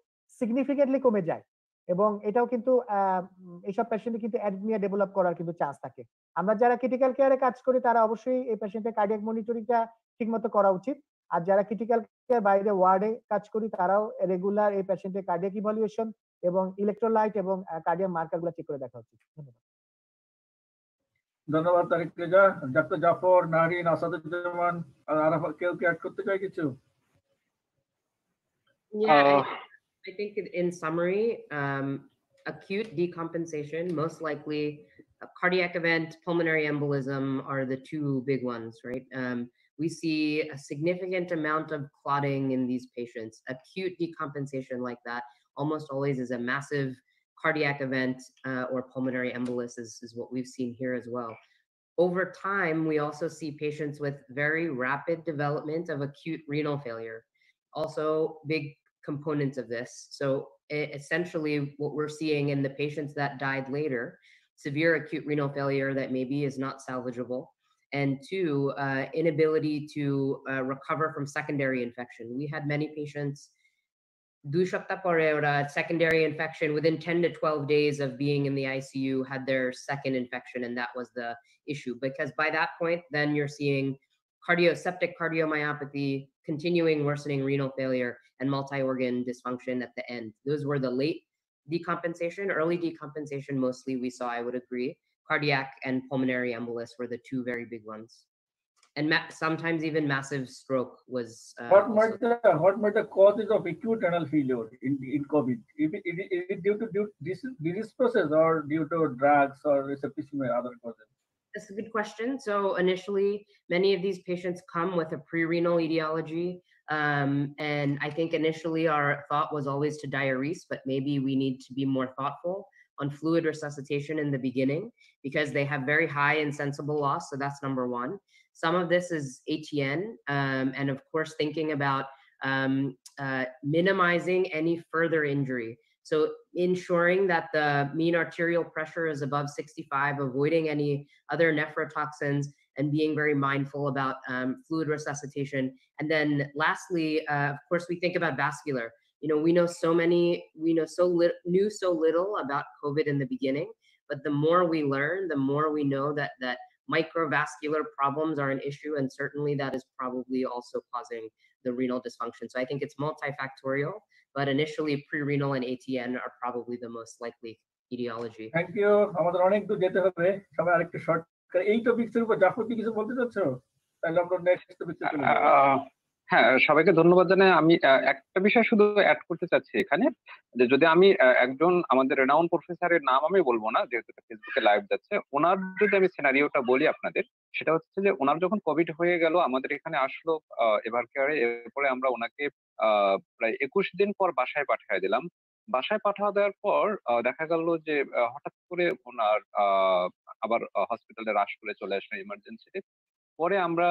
সিগনিফিকেন্টলি কমে যায়, এবং এটাও কিন্তু এইসব পেশেন্টে কিন্তু অ্যারিথমিয়া ডেভেলপ করার কিন্তু চান্স থাকে। আমরা যারা ক্রিটিক্যাল কেয়ারে কাজ করি তারা অবশ্যই এই পেশেন্টের কার্ডিয়াক মনিটরিংটা ঠিকমতো করা উচিত। আর যারা ক্রিটিক্যাল কেয়ার বাইরে ওয়ার্ডে কাজ করি তারাও রেগুলার এই পেশেন্টের কার্ডিয়াক ইভালুয়েশন এবং ইলেকট্রোলাইট এবং কার্ডিয়াক মার্কারগুলো চেক করে দেখা উচিত। ধন্যবাদ। ধন্যবাদ তারিক রেজা। ডাক্তার জাফর, নাহরিন, আসাদুজ্জামান আর আরাফাত, কেউ কি অ্যাড করতে চায় কিছু? Yeah, I think in summary, acute decompensation, most likely a cardiac event, pulmonary embolism are the two big ones, right? We see a significant amount of clotting in these patients. Acute decompensation like that almost always is a massive cardiac event or pulmonary embolus is what we've seen here as well. over time, we also see patients with very rapid development of acute renal failure. Also, big components of this. So essentially what we're seeing in the patients that died later, severe acute renal failure that maybe is not salvageable, and two, inability to recover from secondary infection. We had many patients, secondary infection within 10 to 12 days of being in the ICU had their second infection, and that was the issue. Because by that point, then you're seeing septic cardiomyopathy, continuing worsening renal failure, and multi-organ dysfunction at the end. Those were the late decompensation. Early decompensation, mostly we saw, I would agree. Cardiac and pulmonary embolus were the two very big ones. And sometimes even massive stroke was what might the causes of acute renal failure in COVID? Is it due to disease process or due to drugs or septicemia or other causes? That's a good question. So initially, many of these patients come with a pre-renal etiology. And I think initially our thought was always to diurese, but maybe we need to be more thoughtful on fluid resuscitation in the beginning because they have very high insensible loss. So that's number one. Some of this is ATN, and of course, thinking about minimizing any further injury. So ensuring that the mean arterial pressure is above 65, avoiding any other nephrotoxins, and being very mindful about fluid resuscitation. And then lastly, of course, we think about vascular. You know, we knew so little about COVID in the beginning, but the more we learn, the more we know that microvascular problems are an issue, and certainly that is probably also causing the renal dysfunction. So I think it's multifactorial, but initially pre-renal and ATN are probably the most likely etiology. Thank you. আমাদের অনেক দূর যেতে হবে, সবাই আরেকটু শর্ট করে এই টপিকসের উপর জাফর কি কিছু বলতে চাচ্ছো? তাহলে আমরা নেক্সট টপিকে চলে যাব। হ্যাঁ, সবাইকে ধন্যবাদ জানাই। আমি একটা বিষয় শুধু অ্যাড করতে চাচ্ছি এখানে, যে যদি আমি একজন আমাদের রেনাউন প্রফেসরের নাম আমি বলবো না যেহেতু ফেসবুকে লাইভ যাচ্ছে, ওনার যদি আমি সিনারিওটা বলি আপনাদের, সেটা হচ্ছে যে ওনার যখন কোভিড হয়ে গেল আমাদের এখানে আসলো এভার কেয়ারে, এরপরে আমরা ওনাকে প্রায় 21 দিন পর বাসায় পাঠিয়ে দিলাম। বাসায় পাঠিয়ে দেওয়ার পর দেখা গেল যে হঠাৎ করে ওনার আবার হসপিটালে রাশ করে চলে আসলো ইমার্জেন্সিতে। পরে আমরা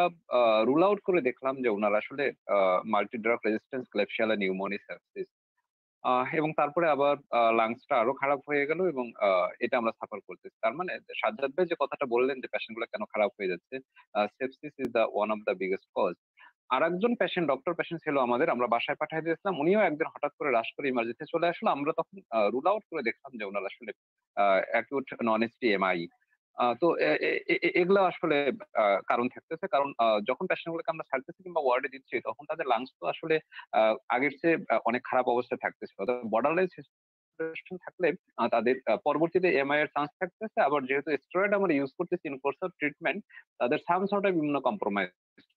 রুল আউট করে দেখলাম যে ওনার আসলে multi drug resistance Klebsiella pneumonia sepsis, এবং তারপরে আবার লাংসটা আরো খারাপ হয়ে গেল, এবং এটা আমরা সাফার করতেছি। তার মানে সাজ্জাদ ভাই যে কথাটা বললেন যে পেশেন্ট গুলো কেন খারাপ হয়ে যাচ্ছে, sepsis is the one of the biggest cause. আর একজন পেশেন্ট, ডক্টর পেশেন্ট ছিল আমাদের, আমরা বাসায় পাঠিয়ে দিয়েছিলাম, উনিও একদিন হঠাৎ করে রাশ করে ইমার্জেন্সি চলে আসলো। আমরা তখন রুল আউট করে দেখলাম যে ওনার আসলে অ্যাকিউট নন এসটিএমআই। তো এগুলো আসলে কারণ থাকতেছে, কারণ যখন পেশেন্ট গুলোকে আমরা ছাড়তেছি কিংবা ওয়ার্ডে দিচ্ছি তখন তাদের লাংস তো আসলে আগের চেয়ে অনেক খারাপ অবস্থায় থাকতেছে। বর্ডারলাইন সিচুয়েশন থাকলে তাদের পরবর্তীতে এমআই এর চান্স থাকতেছে। আবার যেহেতু স্টেরয়েড আমরা ইউজ করতেছি ইন কোর্স অফ ট্রিটমেন্ট, তাদের some sort of immuno compromise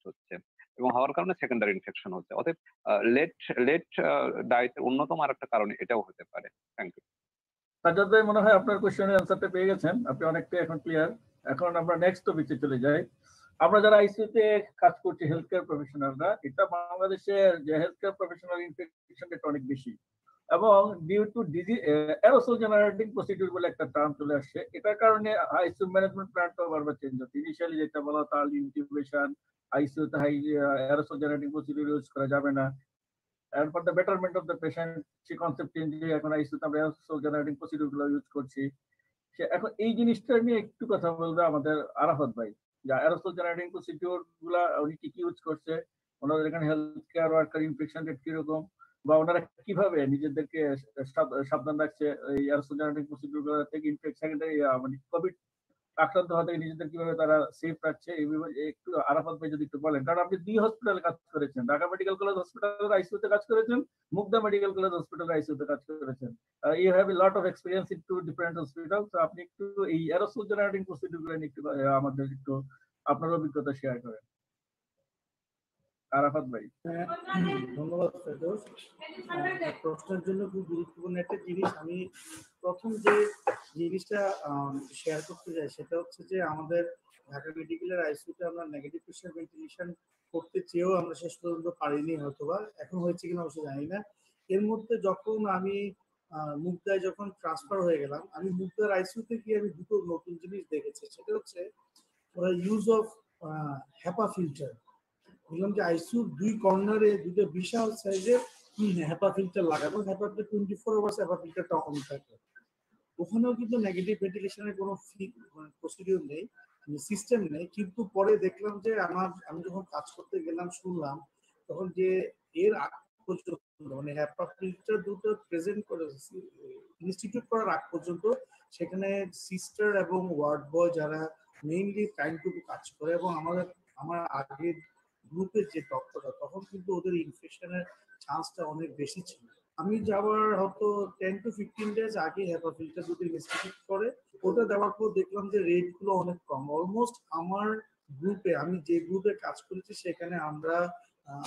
হচ্ছে এবং হওয়ার কারণে সেকেন্ডারি ইনফেকশন হচ্ছে। অতএব লেট ডায়েটের অন্যতম আর একটা কারণ এটাও হতে পারে। Thank you. সাজ্জাদ ভাই, মনে হয় আপনার কোশ্চেনের অ্যান্সারটা পেয়ে গেছেন, আপনি অনেকটা এখন ক্লিয়ার। এখন আমরা নেক্সট টপিকে চলে যাই। আমরা যারা আইসিইউতে কাজ করছি হেলথ কেয়ার প্রফেশনালরা, এটা বাংলাদেশের যে health care professional infection rate অনেক বেশি, এবং due to disease aerosol generating procedure বলে একটা টার্ম চলে আসছে। এটার কারণে আইসিইউ ম্যানেজমেন্ট প্ল্যানটাও বারবার চেঞ্জ হচ্ছে। ইনিশিয়ালি যেটা বলা হতো আর্লি ইনকিউবেশন, আইসিইউতে অ্যারোসল জেনারেটিং প্রসিডিউর ইউজ করা যাবে না, and for the betterment of the patient সেই কনসেপ্ট চেঞ্জ হয়ে এখন আইসিইউতে আমরা অ্যারোসল জেনারেটিং প্রসিডিউর গুলো ইউজ করছি। এখন এই জিনিসটা নিয়ে একটু কথা বলবে আমাদের আরাফাত ভাই, যে অ্যারোসল জেনারেটিং প্রসিডিউর গুলা উনি কি কি ইউজ করছে, ওনাদের এখানে health care worker infection rate কিরকম, বা ওনারা কিভাবে নিজেদেরকে সাবধান রাখছে এই অ্যারোসল জেনারেটিং প্রসিডিউর গুলো থেকে সেকেন্ডারি মানে কোভিড আক্রান্ত হওয়া থেকে নিজেদের কিভাবে তারা সেফ রাখছে, একটু আরাফাত ভাই যদি একটু বলেন। কারণ আপনি 2 হসপিটালে কাজ করেছেন, ঢাকা মেডিকেল কলেজ হসপিটালের আইসিইউতে কাজ করেছেন, মুগদা মেডিকেল কলেজ হসপিটালের আইসিইউতে কাজ করেছেন। You have a lot of experience in 2 different hospital. তো আপনি একটু এই অ্যারোসল জেনারেটিং প্রসিডিউর গুলো নিয়ে একটু আমাদের একটু আপনার অভিজ্ঞতা শেয়ার করেন আরাফাত ভাই। ধন্যবাদ ফেরদৌস। প্রশ্নের জন্য খুব গুরুত্বপূর্ণ একটা জিনিস। আমি প্রথম যে জিনিসটা শেয়ার করতে চাই সেটা হচ্ছে যে আমাদের ঢাকা মেডিকেলের আইসিইউতে আমরা নেগেটিভ প্রেশার ভেন্টিলেশন করতে চেয়েও আমরা শেষ পর্যন্ত পারিনি, হয়তোবা এখন হয়েছে কিনা অবশ্য জানি না। এর মধ্যে যখন আমি মুগদায় যখন ট্রান্সফার হয়ে গেলাম, আমি মুগদার আইসিইউতে গিয়ে আমি দুটো নতুন জিনিস দেখেছি। সেটা হচ্ছে ওরা ইউজ অফ হেপা ফিল্টার, বললাম যে আইসিইউ 2 কর্নারে দুটো বিশাল সাইজের হেপা ফিল্টার লাগাবো, হেপা 24 আওয়ার্স হেপা ফিল্টারটা অন থাকে। ওখানেও কিন্তু নেগেটিভ ভেন্টিলেশনের কোনো প্রসিডিউর নেই, সিস্টেম নেই। কিন্তু পরে দেখলাম যে আমি যখন কাজ করতে গেলাম শুনলাম তখন যে এর আগ পর্যন্ত মানে হেপা ফিল্টার দুটো প্রেজেন্ট করে ইনস্টিটিউট করার আগ পর্যন্ত সেখানে সিস্টার এবং ওয়ার্ড বয় যারা মেইনলি টাইমটুকু কাজ করে এবং আমার আগের গ্রুপের যে ডক্টররা তখন কিন্তু ওদের ইনফেকশনের চান্সটা অনেক বেশি ছিল। আমি যাওয়ার হয়তো 10 to 15 ডেজ আগে হেপা ফিল্টার দুটো ইনস্টিটিউট করে ওটা দেওয়ার পর দেখলাম যে রেট গুলো অনেক কম। অলমোস্ট আমার গ্রুপে, আমি যে গ্রুপে কাজ করেছি সেখানে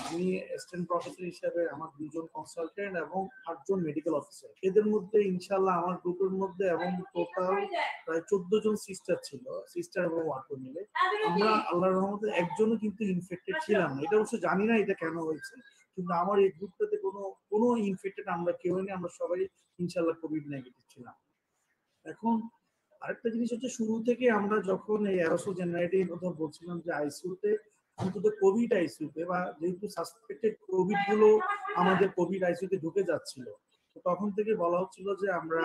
আমি অ্যাসিস্ট্যান্ট প্রফেসর হিসেবে আমার 2 জন কনসালটেন্ট এবং 8 জন মেডিকেল অফিসার, এদের মধ্যে ইনশাল্লাহ আমার গ্রুপের মধ্যে এবং টোটাল প্রায় 14 জন সিস্টার ছিল, সিস্টার এবং ওয়ার্কার মিলে। আমরা আল্লাহর রহমতে একজনও কিন্তু ইনফেক্টেড ছিলাম না। এটা অবশ্য জানি না এটা কেন হয়েছে, কিন্তু আমার এই গ্রুপটাতে কোনো ইনফেক্টেড আমরা কেউ নেই, আমরা সবাই ইনশাল্লাহ কোভিড নেগেটিভ ছিলাম। এখন আরেকটা জিনিস হচ্ছে, শুরু থেকে আমরা যখন এই অ্যারোসল জেনারেটিভ কথা বলছিলাম যে আইসিইউতে, অন্তত কোভিড আইসিইউতে বা যেহেতু সাসপেক্টেড কোভিড গুলো আমাদের কোভিড আইসিইউতে ঢুকে যাচ্ছিল, তো তখন থেকে বলা হচ্ছিল যে আমরা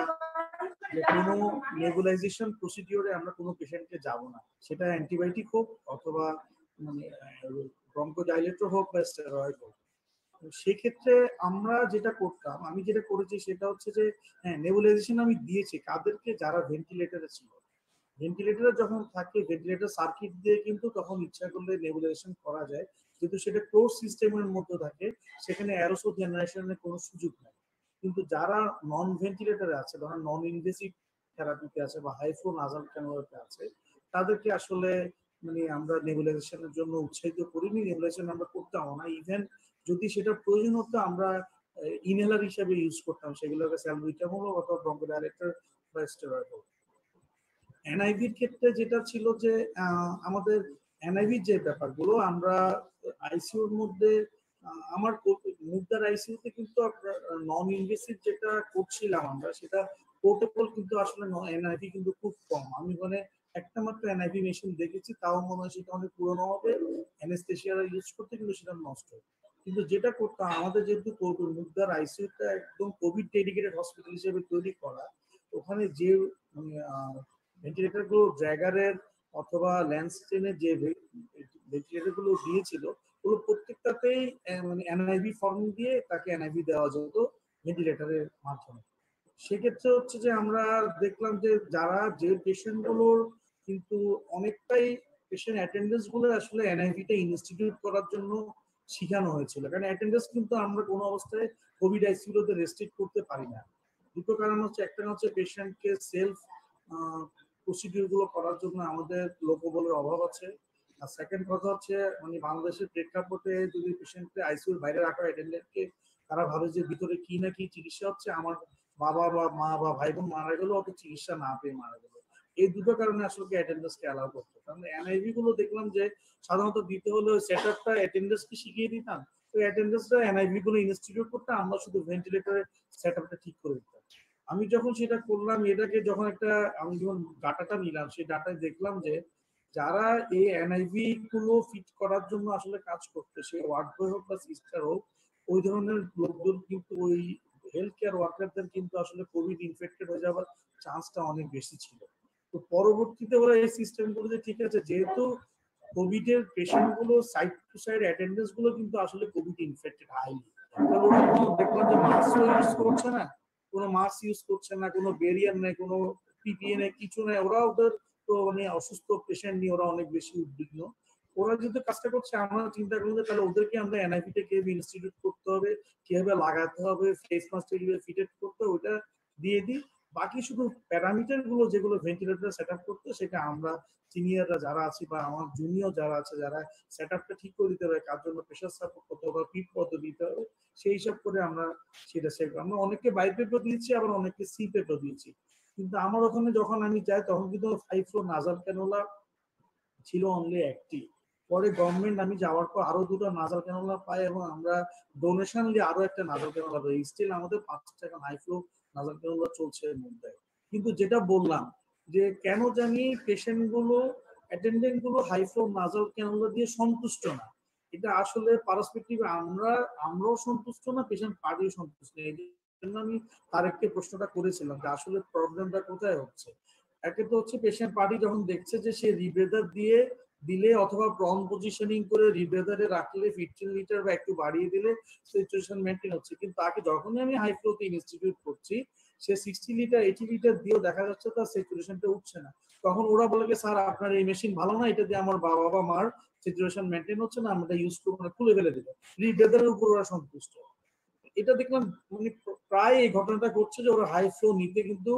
কোনো নেবুলাইজেশন প্রসিডিওরে আমরা কোনো পেশেন্টকে যাব না, সেটা অ্যান্টিবায়োটিক হোক অথবা মানে ব্রঙ্কোডাইলেটর হোক বা স্টেরয়েড হোক। সেক্ষেত্রে আমরা যেটা করতাম, আমি যেটা করেছি সেটা হচ্ছে যে হ্যাঁ নেবুলাইজেশন আমি দিয়েছি কাদেরকে, যারা ভেন্টিলেটরে ছিল। ভেন্টিলেটরে যখন থাকে ভেন্টিলেটর সার্কিট দিয়ে কিন্তু তখন ইচ্ছা করলে নেবুলাইজেশন করা যায়, কিন্তু সেটা ক্লোজ সিস্টেমের মধ্যে থাকে, সেখানে অ্যারোসল জেনারেশনের কোনো সুযোগ নেই। কিন্তু যারা নন ভেন্টিলেটরে আছে, ধরেন নন ইনভেসিভ থেরাপিতে আছে বা হাই ফ্লো নাজাল ক্যানুলাতে আছে, তাদেরকে আসলে মানে আমরা নেবুলাইজেশনের জন্য উৎসাহিত করিনি, নেবুলাইজেশন আমরা করতাম না। ইভেন যদি সেটা প্রয়োজন হতো আমরা ইনহেলার হিসেবে ইউজ করতাম, সেগুলোকে স্যালবুটামল অথবা ব্রঙ্কোডাইলেটর বা স্টেরয়েড। এনআইভির ক্ষেত্রে যেটা ছিল যে আমাদের এনআইভির যে ব্যাপারগুলো আমরা আইসিইউর মধ্যে আমার মুগদার আইসিইউতে কিন্তু নন ইনভেসিভ যেটা করছিলাম আমরা, সেটা পোর্টেবল কিন্তু আসলে এনআইভি কিন্তু খুব কম। আমি মানে একটা মাত্র এনআইভি মেশিন দেখেছি, তাও মনে হয় সেটা অনেক পুরোনো হবে, অ্যানেস্থেসিয়ারা ইউজ করতে, কিন্তু সেটা নষ্ট। কিন্তু যেটা করতাম আমাদের যেহেতু মুগদার আইসিইউটা একদম কোভিড ডেডিকেটেড হসপিটাল হিসেবে তৈরি করা, ওখানে যে ভেন্টিলেটর গুলো ড্র্যাগারের অথবা ল্যান্ডস্টেনের যে ভেন্টিলেটর গুলো দিয়েছিল, ওগুলো প্রত্যেকটাতেই মানে এনআইভি ফর্ম দিয়ে তাকে এনআইভি দেওয়া যেত ভেন্টিলেটরের মাধ্যমে। সেক্ষেত্রে হচ্ছে যে আমরা দেখলাম যে যে পেশেন্ট গুলোর কিন্তু অনেকটাই পেশেন্ট অ্যাটেন্ডেন্স গুলো আসলে এনআইভিটা ইনস্টিটিউট করার জন্য শিখানো হয়েছিল, কারণ অ্যাটেন্ডেন্স কিন্তু আমরা কোনো অবস্থায় কোভিড আইসিইউতে রেস্ট্রিক্ট করতে পারি না। দুটো কারণ হচ্ছে, একটা হচ্ছে পেশেন্টকে সেলফ প্রসিডিউর গুলো করার জন্য আমাদের লোকবলের অভাব আছে, আর সেকেন্ড কথা হচ্ছে মানে বাংলাদেশের প্রেক্ষাপটে যদি পেশেন্টকে আইসিইউর বাইরে রাখা অ্যাটেন্ডেন্টকে, তারা ভাবে যে ভিতরে কি না কি চিকিৎসা হচ্ছে, আমার বাবা বা মা বা ভাই বোন মারা গেল, অত চিকিৎসা না পেয়ে মারা গেল। এই দুটো কারণে আসলে অ্যাটেন্ডেন্সকে অ্যালাউ করতো। কারণ এনআইভি গুলো দেখলাম যে সাধারণত দিতে হলে সেটআপটা অ্যাটেন্ডেন্সকে শিখিয়ে দিতাম, তো অ্যাটেন্ডেন্সটা এনআইভি গুলো ইনস্টিটিউট করতাম, আমরা শুধু ভেন্টিলেটরের সেটআপটা ঠিক করে দিতাম। আমি যখন সেটা করলাম, এটাকে যখন আমি যখন ডাটাটা নিলাম, সেই ডাটায় দেখলাম যে যারা এই এনআইভি গুলো ফিট করার জন্য আসলে কাজ করতে, সে ওয়ার্ড বয় হোক বা সিস্টার হোক, ওই ধরনের লোকজন কিন্তু ওই হেলথ কেয়ার ওয়ার্কারদের কিন্তু আসলে কোভিড ইনফেক্টেড হয়ে যাওয়ার চান্সটা অনেক বেশি ছিল। তো পরবর্তীতে ওরা এই সিস্টেম গুলো যে ঠিক আছে, যেহেতু কোভিড এর পেশেন্ট গুলো সাইড টু সাইড অ্যাটেন্ডেন্স গুলো কিন্তু আসলে কোভিড ইনফেক্টেড হাইলি, দেখলাম যে মাস্ক ইউজ করছে না, কোনো মাস্ক ইউজ করছে না, কোনো ব্যারিয়ার নেই, কোনো পিপিএ নেই, কিছু নেই। ওরা ওদের তো মানে অসুস্থ পেশেন্ট নিয়ে ওরা অনেক বেশি উদ্বিগ্ন। ওরা যেহেতু কাজটা করছে, আমরা চিন্তা করলাম যে তাহলে ওদেরকে আমরা এনআইভিটা কিভাবে ইনস্টিটিউট করতে হবে, কিভাবে লাগাতে হবে, ফেস মাস্ক কিভাবে ফিটেড করতে হবে, ওটা দিয়ে দিই। বাকি শুধু প্যারামিটার গুলো যেগুলো ভেন্টিলেটর সেট আপ করতে, সেটা আমরা সিনিয়ররা যারা আছি বা আমার জুনিয়র যারা আছে, যারা সেট আপটা ঠিক করে দিতে হবে, কার জন্য প্রেশার সাপোর্ট করতে হবে, পিপ কত দিতে হবে, সেই হিসাব করে আমরা সেটা সেট। আমরা অনেককে বাই পেপার দিয়েছি, আবার অনেককে সি পেপার দিয়েছি। কিন্তু আমার ওখানে যখন আমি যাই তখন কিন্তু 5 ফ্লো নাজাল ক্যানুলা ছিল অনলি একটি। পরে গভর্নমেন্ট আমি যাওয়ার পর আরো দুটো নাজাল ক্যানুলা পাই, এবং আমরা ডোনেশন দিয়ে আরো একটা নাজাল ক্যানুলা পাই। স্টিল আমাদের 5 টাকা হাই ফ্লো নাজাল ক্যানুলা চলছে এর মধ্যে। কিন্তু যেটা বললাম যে কেন জানি পেশেন্ট গুলো অ্যাটেন্ডেন্ট গুলো হাই ফ্লো নাজাল ক্যানুলা দিয়ে সন্তুষ্ট না। এটা আসলে পারস্পেক্টিভে আমরাও সন্তুষ্ট না, পেশেন্ট পার্টিও সন্তুষ্ট না। এই জন্য আমি তারেককে প্রশ্নটা করেছিলাম যে আসলে প্রবলেমটা কোথায় হচ্ছে। একে তো হচ্ছে পেশেন্ট পার্টি যখন দেখছে যে সে রিব্রেদার দিলে অথবা প্রন পজিশনিং করে রিব্রেদারে রাখলে 15 লিটার বা একটু বাড়িয়ে দিলে সিচুয়েশন মেনটেন হচ্ছে, কিন্তু তাকে যখনই আমি হাই ফ্লোতে ইনস্টিটিউট করছি সে 60 লিটার 80 লিটার দিয়েও দেখা যাচ্ছে তার সিচুয়েশনটা উঠছে না। তখন ওরা বলে যে স্যার আপনার এই মেশিন ভালো না, এটা দিয়ে আমার বাবা বা মার সিচুয়েশন মেনটেন হচ্ছে না, আমরা ইউজ করবো না, খুলে ফেলে দেবো। রিব্রেদারের উপর ওরা সন্তুষ্ট। এটা দেখলাম মানে প্রায় এই ঘটনাটা ঘটছে যে ওরা হাই ফ্লো নিতে কিন্তু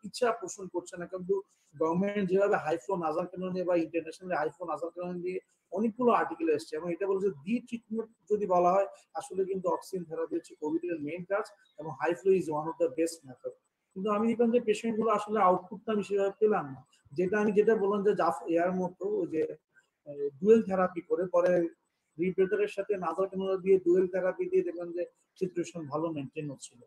ইচ্ছা পোষণ করছে না, কিন্তু গভর্নমেন্ট যেভাবে হাই ফ্লো নাজাল ক্যানোলা নিয়ে বা ইন্টারন্যাশনাল হাই ফ্লো নাজাল ক্যানোলা নিয়ে অনেকগুলো আর্টিকেল এসছে এবং এটা বলছে দি ট্রিটমেন্ট যদি বলা হয় আসলে কিন্তু অক্সিজেন থেরাপি হচ্ছে কোভিড এর মেইন কাজ এবং high flow is one of the best method. কিন্তু আমি দেখলাম যে পেশেন্ট গুলো আসলে আউটপুটটা আমি সেভাবে পেলাম না। যেটা বললাম যে এয়ার মতো ওই যে ডুয়েল থেরাপি করে পরে রিব্রেদারের সাথে নাজাল ক্যানোলা দিয়ে ডুয়েল থেরাপি দিয়ে দেখলাম যে সিচুয়েশন ভালো মেনটেন হচ্ছিল।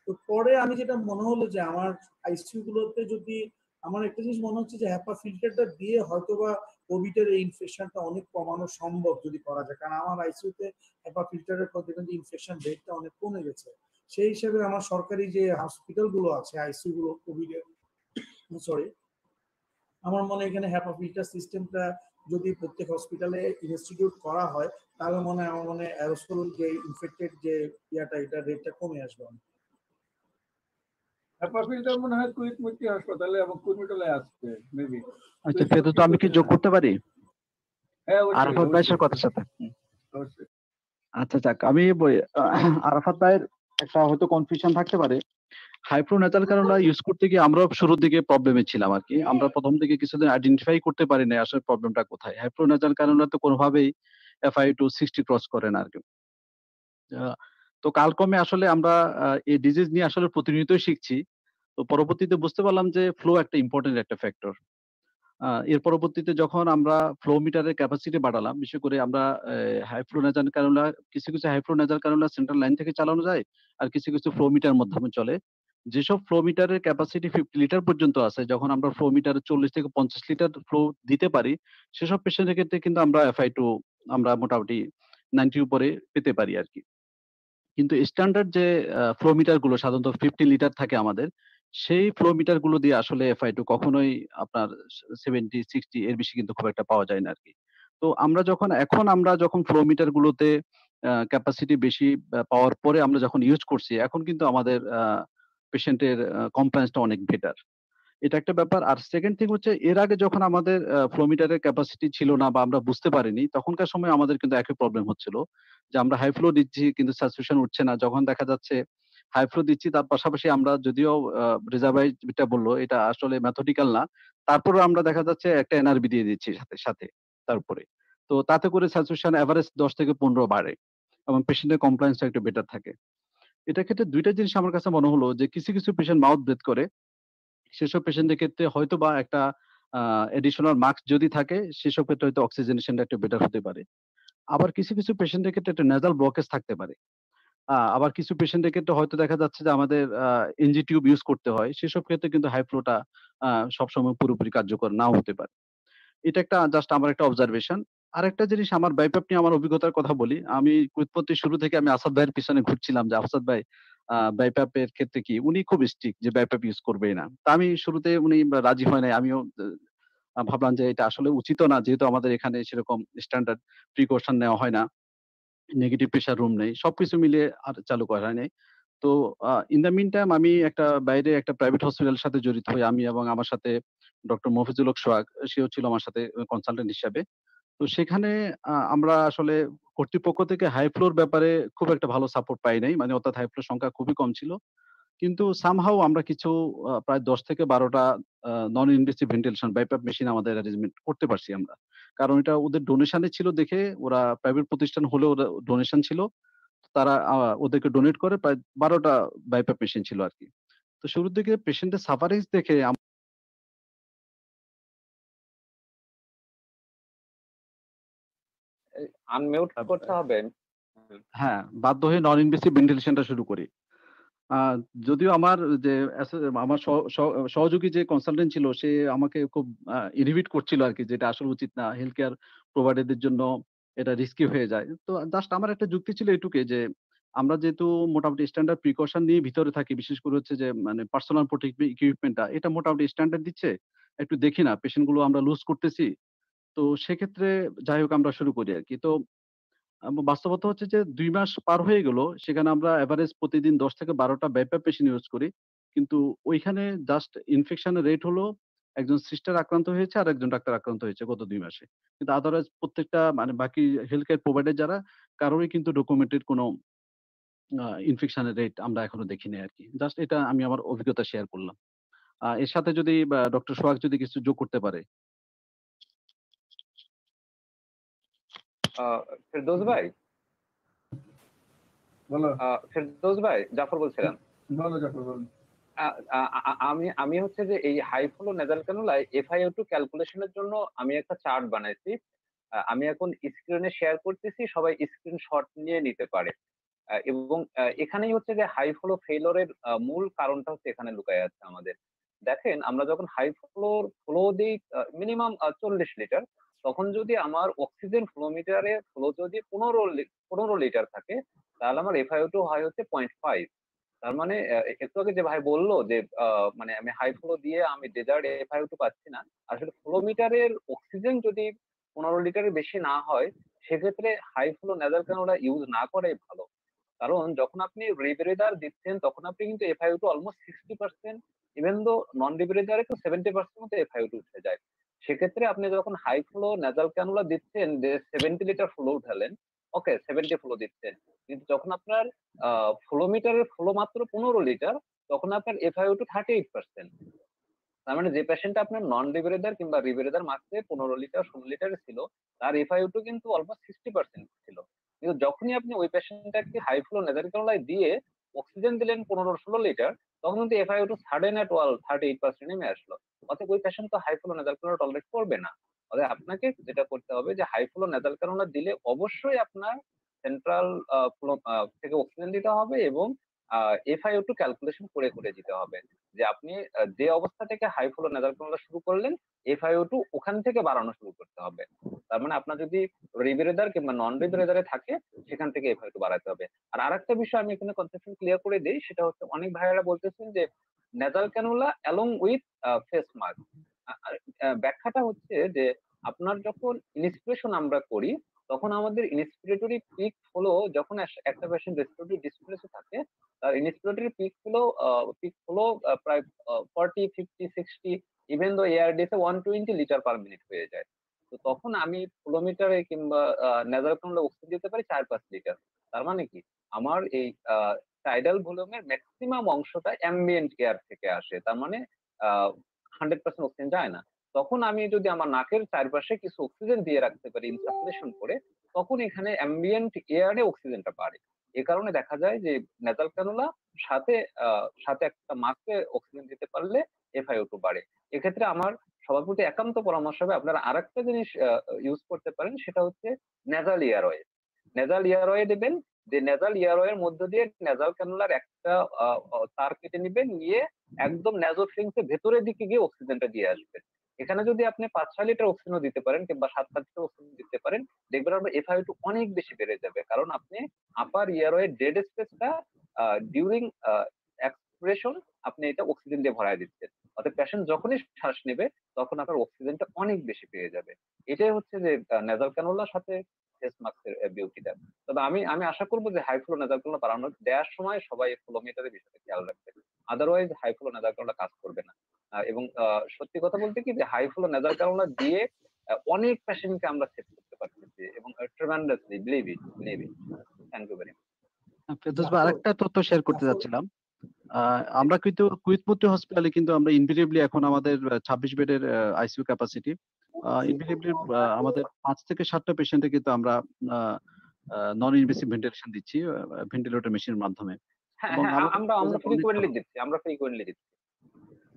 তো পরে আমি যেটা মনে হলো যে আমার আইসিইউ গুলোতে যদি আমার একটা জিনিস মনে হচ্ছে যে হ্যাপা ফিল্টারটা দিয়ে হয়তোবা কোভিড এর ইনফেকশনটা অনেক কমানো সম্ভব যদি করা যায়, কারণ আমার আইসিইউতে হ্যাপা ফিল্টারের পর দেখলাম যে ইনফেকশন রেটটা অনেক কমে গেছে। সেই হিসেবে আমার সরকারি যে হসপিটাল গুলো আছে আইসিইউ গুলো কোভিড এর আমার মনে হয় এখানে হ্যাপা ফিল্টার সিস্টেমটা যদি প্রত্যেক হসপিটালে ইনস্টিটিউট করা হয় তাহলে আমার মনে হয় অ্যারোসল যে ইনফেক্টেড যে এটা রেটটা কমে আসবে। হ্যাপা ফিল্টার মনে হয় কুইটমিটি হাসপাতালে এবং কুইটমিটালে আসছে মেবি। আচ্ছা ফেরদৌস, আমি কি যোগ করতে পারি হ্যাঁ আরাফাত ভাইয়ের কথার সাথে? অবশ্যই। আচ্ছা যাক, আমি আরাফাত ভাইয়ের একটা হয়তো কনফিউশন থাকতে পারে। হাইপ্রোনেটাল ক্যানোলা ইউজ করতে গিয়ে আমরাও শুরুর দিকে প্রবলেমে ছিলাম আর কি। আমরা প্রথম দিকে কিছুদিন আইডেন্টিফাই করতে পারি না আসলে প্রবলেমটা কোথায়। হাইপ্রোনেটাল ক্যানোলা তো কোনোভাবেই FiO2 60 ক্রস করে না আর কি। তো কালক্রমে আসলে আমরা এই ডিজিজ নিয়ে আসলে প্রতিনিয়তই শিখছি। তো পরবর্তীতে বুঝতে পারলাম যে ফ্লো একটা ইম্পর্টেন্ট একটা ফ্যাক্টর। এর পরবর্তীতে যখন আমরা ফ্লো মিটারের ক্যাপাসিটি বাড়ালাম, বিশেষ করে আমরা হাইপ্রোনেজাল ক্যানোলা কিছু হাইপ্রোনেজাল ক্যানোলা সেন্ট্রাল লাইন থেকে চালানো যায়, আর কিছু ফ্লো মিটার মাধ্যমে চলে। যেসব ফ্লো মিটারের ক্যাপাসিটি 50 লিটার পর্যন্ত আছে, যখন আমরা ফ্লো মিটারে 40 থেকে 50 লিটার ফ্লো দিতে পারি, সেসব পেশেন্টের ক্ষেত্রে কিন্তু আমরা FiO2 আমরা মোটামুটি 90 উপরে পেতে পারি আর কি। কিন্তু স্ট্যান্ডার্ড যে ফ্লো মিটার গুলো সাধারণত 50 লিটার থাকে আমাদের, সেই ফ্লো মিটার গুলো দিয়ে আসলে FiO2 কখনোই আপনার 70 60 এর বেশি কিন্তু খুব একটা পাওয়া যায় না আরকি। তো এখন আমরা যখন ফ্লো মিটার গুলোতে ক্যাপাসিটি বেশি পাওয়ার পরে আমরা যখন ইউজ করছি, এখন কিন্তু আমাদের পেশেন্টের কমপ্লায়েন্সটা অনেক বেটার। এটা একটা ব্যাপার। আর সেকেন্ড থিং হচ্ছে, এর আগে যখন আমাদের ফ্লো মিটারের ক্যাপাসিটি ছিল না বা আমরা বুঝতে পারিনি, তখনকার সময় আমাদের কিন্তু একই প্রবলেম হচ্ছিল যে আমরা হাই ফ্লো দিচ্ছি কিন্তু স্যাচুরেশন উঠছে না। যখন দেখা যাচ্ছে হাই ফ্লো দিচ্ছি, তার পাশাপাশি আমরা যদিও রেজা ভাই যেটা বলল এটা আসলে মেথডিক্যাল না, তারপরেও আমরা দেখা যাচ্ছে একটা NRB দিয়ে দিচ্ছি সাথে সাথে তারপরে। তো তাতে করে স্যাচুরেশন এভারেজ 10 থেকে 15 বাড়ে এবং পেশেন্টের কমপ্লায়েন্সটা একটু বেটার থাকে। এটার ক্ষেত্রে ২ টা জিনিস আমার কাছে মনে হলো যে কিছু পেশেন্ট মাউথ ব্রেথ করে, সেসব পেশেন্টের ক্ষেত্রে হয়তোবা একটা অ্যাডিশনাল মাস্ক যদি থাকে, সেসব ক্ষেত্রে হয়তো অক্সিজেনেশনটা একটু বেটার হতে পারে। আবার কিছু পেশেন্টের ক্ষেত্রে একটা নেজাল ব্লকেজ থাকতে পারে। আবার কিছু পেশেন্টের ক্ষেত্রে হয়তো দেখা যাচ্ছে যে আমাদের NG টিউব ইউজ করতে হয়। সেসব ক্ষেত্রে কিন্তু হাই ফ্লোটা সবসময় পুরোপুরি কার্যকর নাও হতে পারে। এটা একটা জাস্ট আমার একটা অবজারভেশন। আরেকটা জিনিস, আমার বাইপ্যাপ নিয়ে আমার অভিজ্ঞতার কথা বলি। আমি উৎপত্তি শুরু থেকে আমি আসাদ ভাইয়ের পিছনে ঘুরছিলাম যে আসাদ ভাই বাইপ্যাপের ক্ষেত্রে কি উনি খুব স্ট্রিক্ট যে বাইপ্যাপ ইউজ করবেই না। তা আমি শুরুতে উনি রাজি হয় নাই। আমিও ভাবলাম যে এটা আসলে উচিতও না, যেহেতু আমাদের এখানে সেরকম স্ট্যান্ডার্ড প্রিকশন নেওয়া হয় না। নেগেটিভ প্রেশার রুম নেই। সবকিছু মিলিয়ে আর চালু করা হয় নাই। তো ইন দ্য মিন টাইম আমি বাইরে একটা প্রাইভেট হসপিটালের সাথে জড়িত হই। আমি এবং আমার সাথে ডক্টর মফিজুল হক সোহাগ, সেও ছিল আমার সাথে কনসালটেন্ট হিসাবে। তো সেখানে আমরা আসলে কর্তৃপক্ষ থেকে হাই ফ্লোর ব্যাপারে খুব একটা ভালো সাপোর্ট পাই নাই। মানে অর্থাৎ হাই ফ্লোর সংখ্যা খুবই কম ছিল। কিন্তু সামহাউ আমরা কিছু প্রায় ১০ থেকে ১২ টা non invasive ventilation BiPAP machine আমাদের অ্যারেঞ্জমেন্ট করতে পারছি আমরা। কারণ এটা ওদের ডোনেশনে ছিল দেখে, ওরা প্রাইভেট প্রতিষ্ঠান হলেও ওরা ডোনেশন ছিল। তারা ওদেরকে ডোনেট করে প্রায় ১২ টা বাইপ্যাপ মেশিন ছিল আরকি। তো শুরুর দিকে পেশেন্টের সাফারেন্স দেখে আনমিউট করতে হবে। হ্যাঁ, বাধ্য হয়ে নন ইনভেসিভ ভেন্টিলেশনটা শুরু করি। যদিও আমার যে আমার সহযোগী যে কনসালটেন্ট ছিল সে আমাকে খুব ইনহিবিট করছিল আরকি, যেটা আসলে উচিত না। হেলথ কেয়ার প্রোভাইডারদের জন্য এটা রিস্কি হয়ে যায়। তো জাস্ট আমার একটা যুক্তি ছিল এটুকুই যে আমরা যেহেতু মোটামুটি স্ট্যান্ডার্ড প্রিকশন নিয়ে ভিতরে থাকি, বিশেষ করে হচ্ছে যে মানে পার্সোনাল প্রোটেক্টিভ ইকুইপমেন্টটা এটা মোটামুটি স্ট্যান্ডার্ড দিচ্ছে। একটু দেখি না পেশেন্ট গুলো আমরা লুজ করতেছি। তো সেক্ষেত্রে যাই হোক আমরা শুরু করি আরকি। তো বাস্তবতা হচ্ছে যে ২ মাস পার হয়ে গেল। সেখানে আমরা এভারেজ প্রতিদিন ১০ থেকে ১২ টা ব্যাপআপ মেশিন ইউজ করি। কিন্তু ওইখানে জাস্ট ইনফেকশন এর রেট হলো একজন সিস্টার আক্রান্ত হয়েছে আর একজন ডাক্তার আক্রান্ত হয়েছে গত ২ মাসে। কিন্তু আদারওয়াইজ প্রত্যেকটা মানে বাকি হেলথ কেয়ার প্রোভাইডার যারা কারোরই কিন্তু ডকুমেন্টেড কোনো ইনফেকশন এর রেট আমরা এখনো দেখি নাই আরকি। জাস্ট এটা আমি আমার অভিজ্ঞতা শেয়ার করলাম। এর সাথে যদি ডক্টর সোহাগ যদি কিছু যোগ করতে পারে। ফেরদৌস ভাই, বলো ফেরদৌস ভাই, জাফর বলছিলাম। বলো জাফর বলো। আমি হচ্ছে যে এই হাই ফ্লো নেজাল ক্যানুলায় FiO2 ক্যালকুলেশনের জন্য আমি একটা চার্ট বানাইছি। আমি এখন স্ক্রিনে শেয়ার করতেছি, সবাই স্ক্রিনশট নিয়ে নিতে পারে। এবং এখানেই হচ্ছে যে হাই ফ্লো ফেইলরের মূল কারণটা হচ্ছে এখানে লুকায় আছে আমাদের। দেখেন, আমরা যখন হাই ফ্লো দিই মিনিমাম 40 লিটার, তখন যদি আমার অক্সিজেন ফ্লোমিটারে ফ্লো যদি 15 লিটার থাকে, তাহলে আমার FiO2 হয় হচ্ছে 0.5। তার মানে একটু আগে যে ভাই বললো যে মানে আমি হাই ফ্লো দিয়ে আমি ডেজার্ট FiO2 পাচ্ছি না, আসলে ফ্লোমিটারের অক্সিজেন যদি 15 লিটারের বেশি না হয়, সেক্ষেত্রে high flow nasal cannula use না করাই ভালো। কারণ যখন আপনি রিব্রিদার দিচ্ছেন তখন আপনি কিন্তু FiO2 অলমোস্ট 60%, ইভেন দো নন রিব্রিদারে তো 70% মতো FiO2 উঠে যায়। সেক্ষেত্রে আপনি যখন হাই ফ্লো নেজাল ক্যানুলা দিচ্ছেন, যে 70 লিটার ফ্লো উঠালেন, ওকে 70 ফ্লো দিচ্ছেন, কিন্তু যখন আপনার ফ্লোমিটারের ফ্লো মাত্র 15 লিটার, তখন আপনার FiO2 38%। তার মানে যে পেশেন্ট আপনার নন রিব্রিদার কিংবা রিব্রিদার মাত্রে 15 লিটার 16 লিটার ছিল, তার FiO2 কিন্তু অলমোস্ট 60% ছিল। কিন্তু যখনই আপনি ওই পেশেন্টটাকে হাই ফ্লো নেজাল ক্যানুলায় দিয়ে অক্সিজেন দিলেন 15-16 লিটার, তখন কিন্তু FiO2 সাডেন এট 38% নেমে আসলো। অতএব ওই পেশেন্ট তো high flow nasal cannula tolerate করবে না। অতএব আপনাকে যেটা করতে হবে যে হাই ফ্লো নেজাল ক্যানুলা দিলে অবশ্যই আপনার সেন্ট্রাল ফ্লো থেকে অক্সিজেন দিতে হবে এবং FiO2 ক্যালকুলেশন করে করে দিতে হবে। যে আপনি যে অবস্থা থেকে হাই ফ্লো নেজাল ক্যানুলা শুরু করলেন, FiO2 ওখান থেকে বাড়ানো শুরু করতে হবে। তার মানে আপনার যদি রিব্রিদার কিংবা নন রিব্রিদারে থাকে, সেখান থেকে FiO2 বাড়াতে হবে। আর আরেকটা বিষয় আমি এখানে কনসেপশন ক্লিয়ার করে দেই, সেটা হচ্ছে অনেক ভাইয়েরা বলতেছেন যে nasal cannula along with face mask. ব্যাখ্যাটা হচ্ছে যে আপনার যখন ইন্সপিরেশন আমরা করি, তখন আমাদের ইন্সপিরেটরি পিক হলো যখন একটা পেশেন্ট রেসপিরেটরি ডিস্ট্রেসে থাকে, তার ইন্সপিরেটরি পিক হলো প্রায় 40, 50, 60, even though এআরডিতে 120 litre per minute হয়ে যায়। তো তখন আমি ফ্লোমিটারে কিংবা নেজাল ক্যানুলা অক্সিজেন দিতে পারি 4-5 লিটার। তার মানে কি, আমার এই টাইডাল ভলিউমের ম্যাক্সিমাম অংশটা অ্যাম্বিয়েন্ট এয়ার থেকে আসে। তার মানে 100% অক্সিজেন যায় না। তখন আমি যদি আমার নাকের চারপাশে কিছু অক্সিজেন দিয়ে রাখতে পারি ইনসাফিউশন করে, তখন এখানে অ্যাম্বিয়েন্ট এয়ারে অক্সিজেনটা বাড়ে। এ কারণে দেখা যায় যে নেজাল ক্যানুলা সাথে সাথে একটা মাস্কে অক্সিজেন দিতে পারলে FiO2 বাড়ে। এক্ষেত্রে আমার সবার প্রতি একান্ত পরামর্শ হবে আপনারা আরেকটা জিনিস ইউজ করতে পারেন, সেটা হচ্ছে নেজাল ইয়ারওয়ে। নেজাল ইয়ারওয়ে দেবেন, যে নেজাল ইয়ারওয়ের মধ্য দিয়ে নেজাল ক্যানুলার একটা তার কেটে নিবেন, নিয়ে একদম নেজোফ্রিংস এর ভেতরের দিকে গিয়ে অক্সিজেনটা দিয়ে আসবেন। এখানে যদি আপনি 5-6 লিটার অক্সিজেনও দিতে পারেন কিংবা 7-8 লিটার অক্সিজেন দিতে পারেন, দেখবেন আপনার FiO2 অনেক বেশি বেড়ে যাবে। কারণ আপনি আপার ইয়ারওয়ে ডেড স্পেসটা ডিউরিং এক্সপিরেশন আপনি এটা অক্সিজেন দিয়ে ভরায় দিচ্ছেন। অর্থাৎ পেশেন্ট যখনই শ্বাস নেবে, তখন আপনার অক্সিজেনটা অনেক বেশি পেয়ে যাবে। এটাই হচ্ছে যে নেজাল ক্যানুলার সাথে ফেস মাস্কের বিউটিটা। তবে আমি আশা করবো যে হাই ফ্লো নেজাল ক্যানুলা বাড়ানো দেওয়ার সময় সবাই ফ্লোমিটারের বিষয়টা খেয়াল রাখবে। Otherwise high flow nasal cannula কাজ করবে না। এবং সত্যি কথা বলতে কি, যে হাই ফ্লো নেজাল ক্যানুলা দিয়ে অনেক পেশেন্টকে আমরা সেভ করতে পারতেছি এবং tremendously believe it. Thank you very much. Ferdous ভাই, আরেকটা তথ্য শেয়ার করতে যাচ্ছিলাম। আমরা কিন্তু কুইতমুত্তি হসপিটালে কিন্তু আমরা ইনভিটেবলি এখন আমাদের 26 বেডের আইসিইউ ক্যাপাসিটি। ইনভিটেবলি আমাদের 5 থেকে 7টা পেশেন্টে কিন্তু আমরা নন ইনভেসিভ ভেন্টিলেশন দিচ্ছি ভেন্টিলেটর মেশিনের মাধ্যমে। হ্যাঁ এবং হ্যাঁ, আমাদের আমরা রেজাল্ট অনেক ফ্রিকোয়েন্টলি ভালো। দিচ্ছি, আমরা ফ্রিকোয়েন্টলি দিচ্ছি।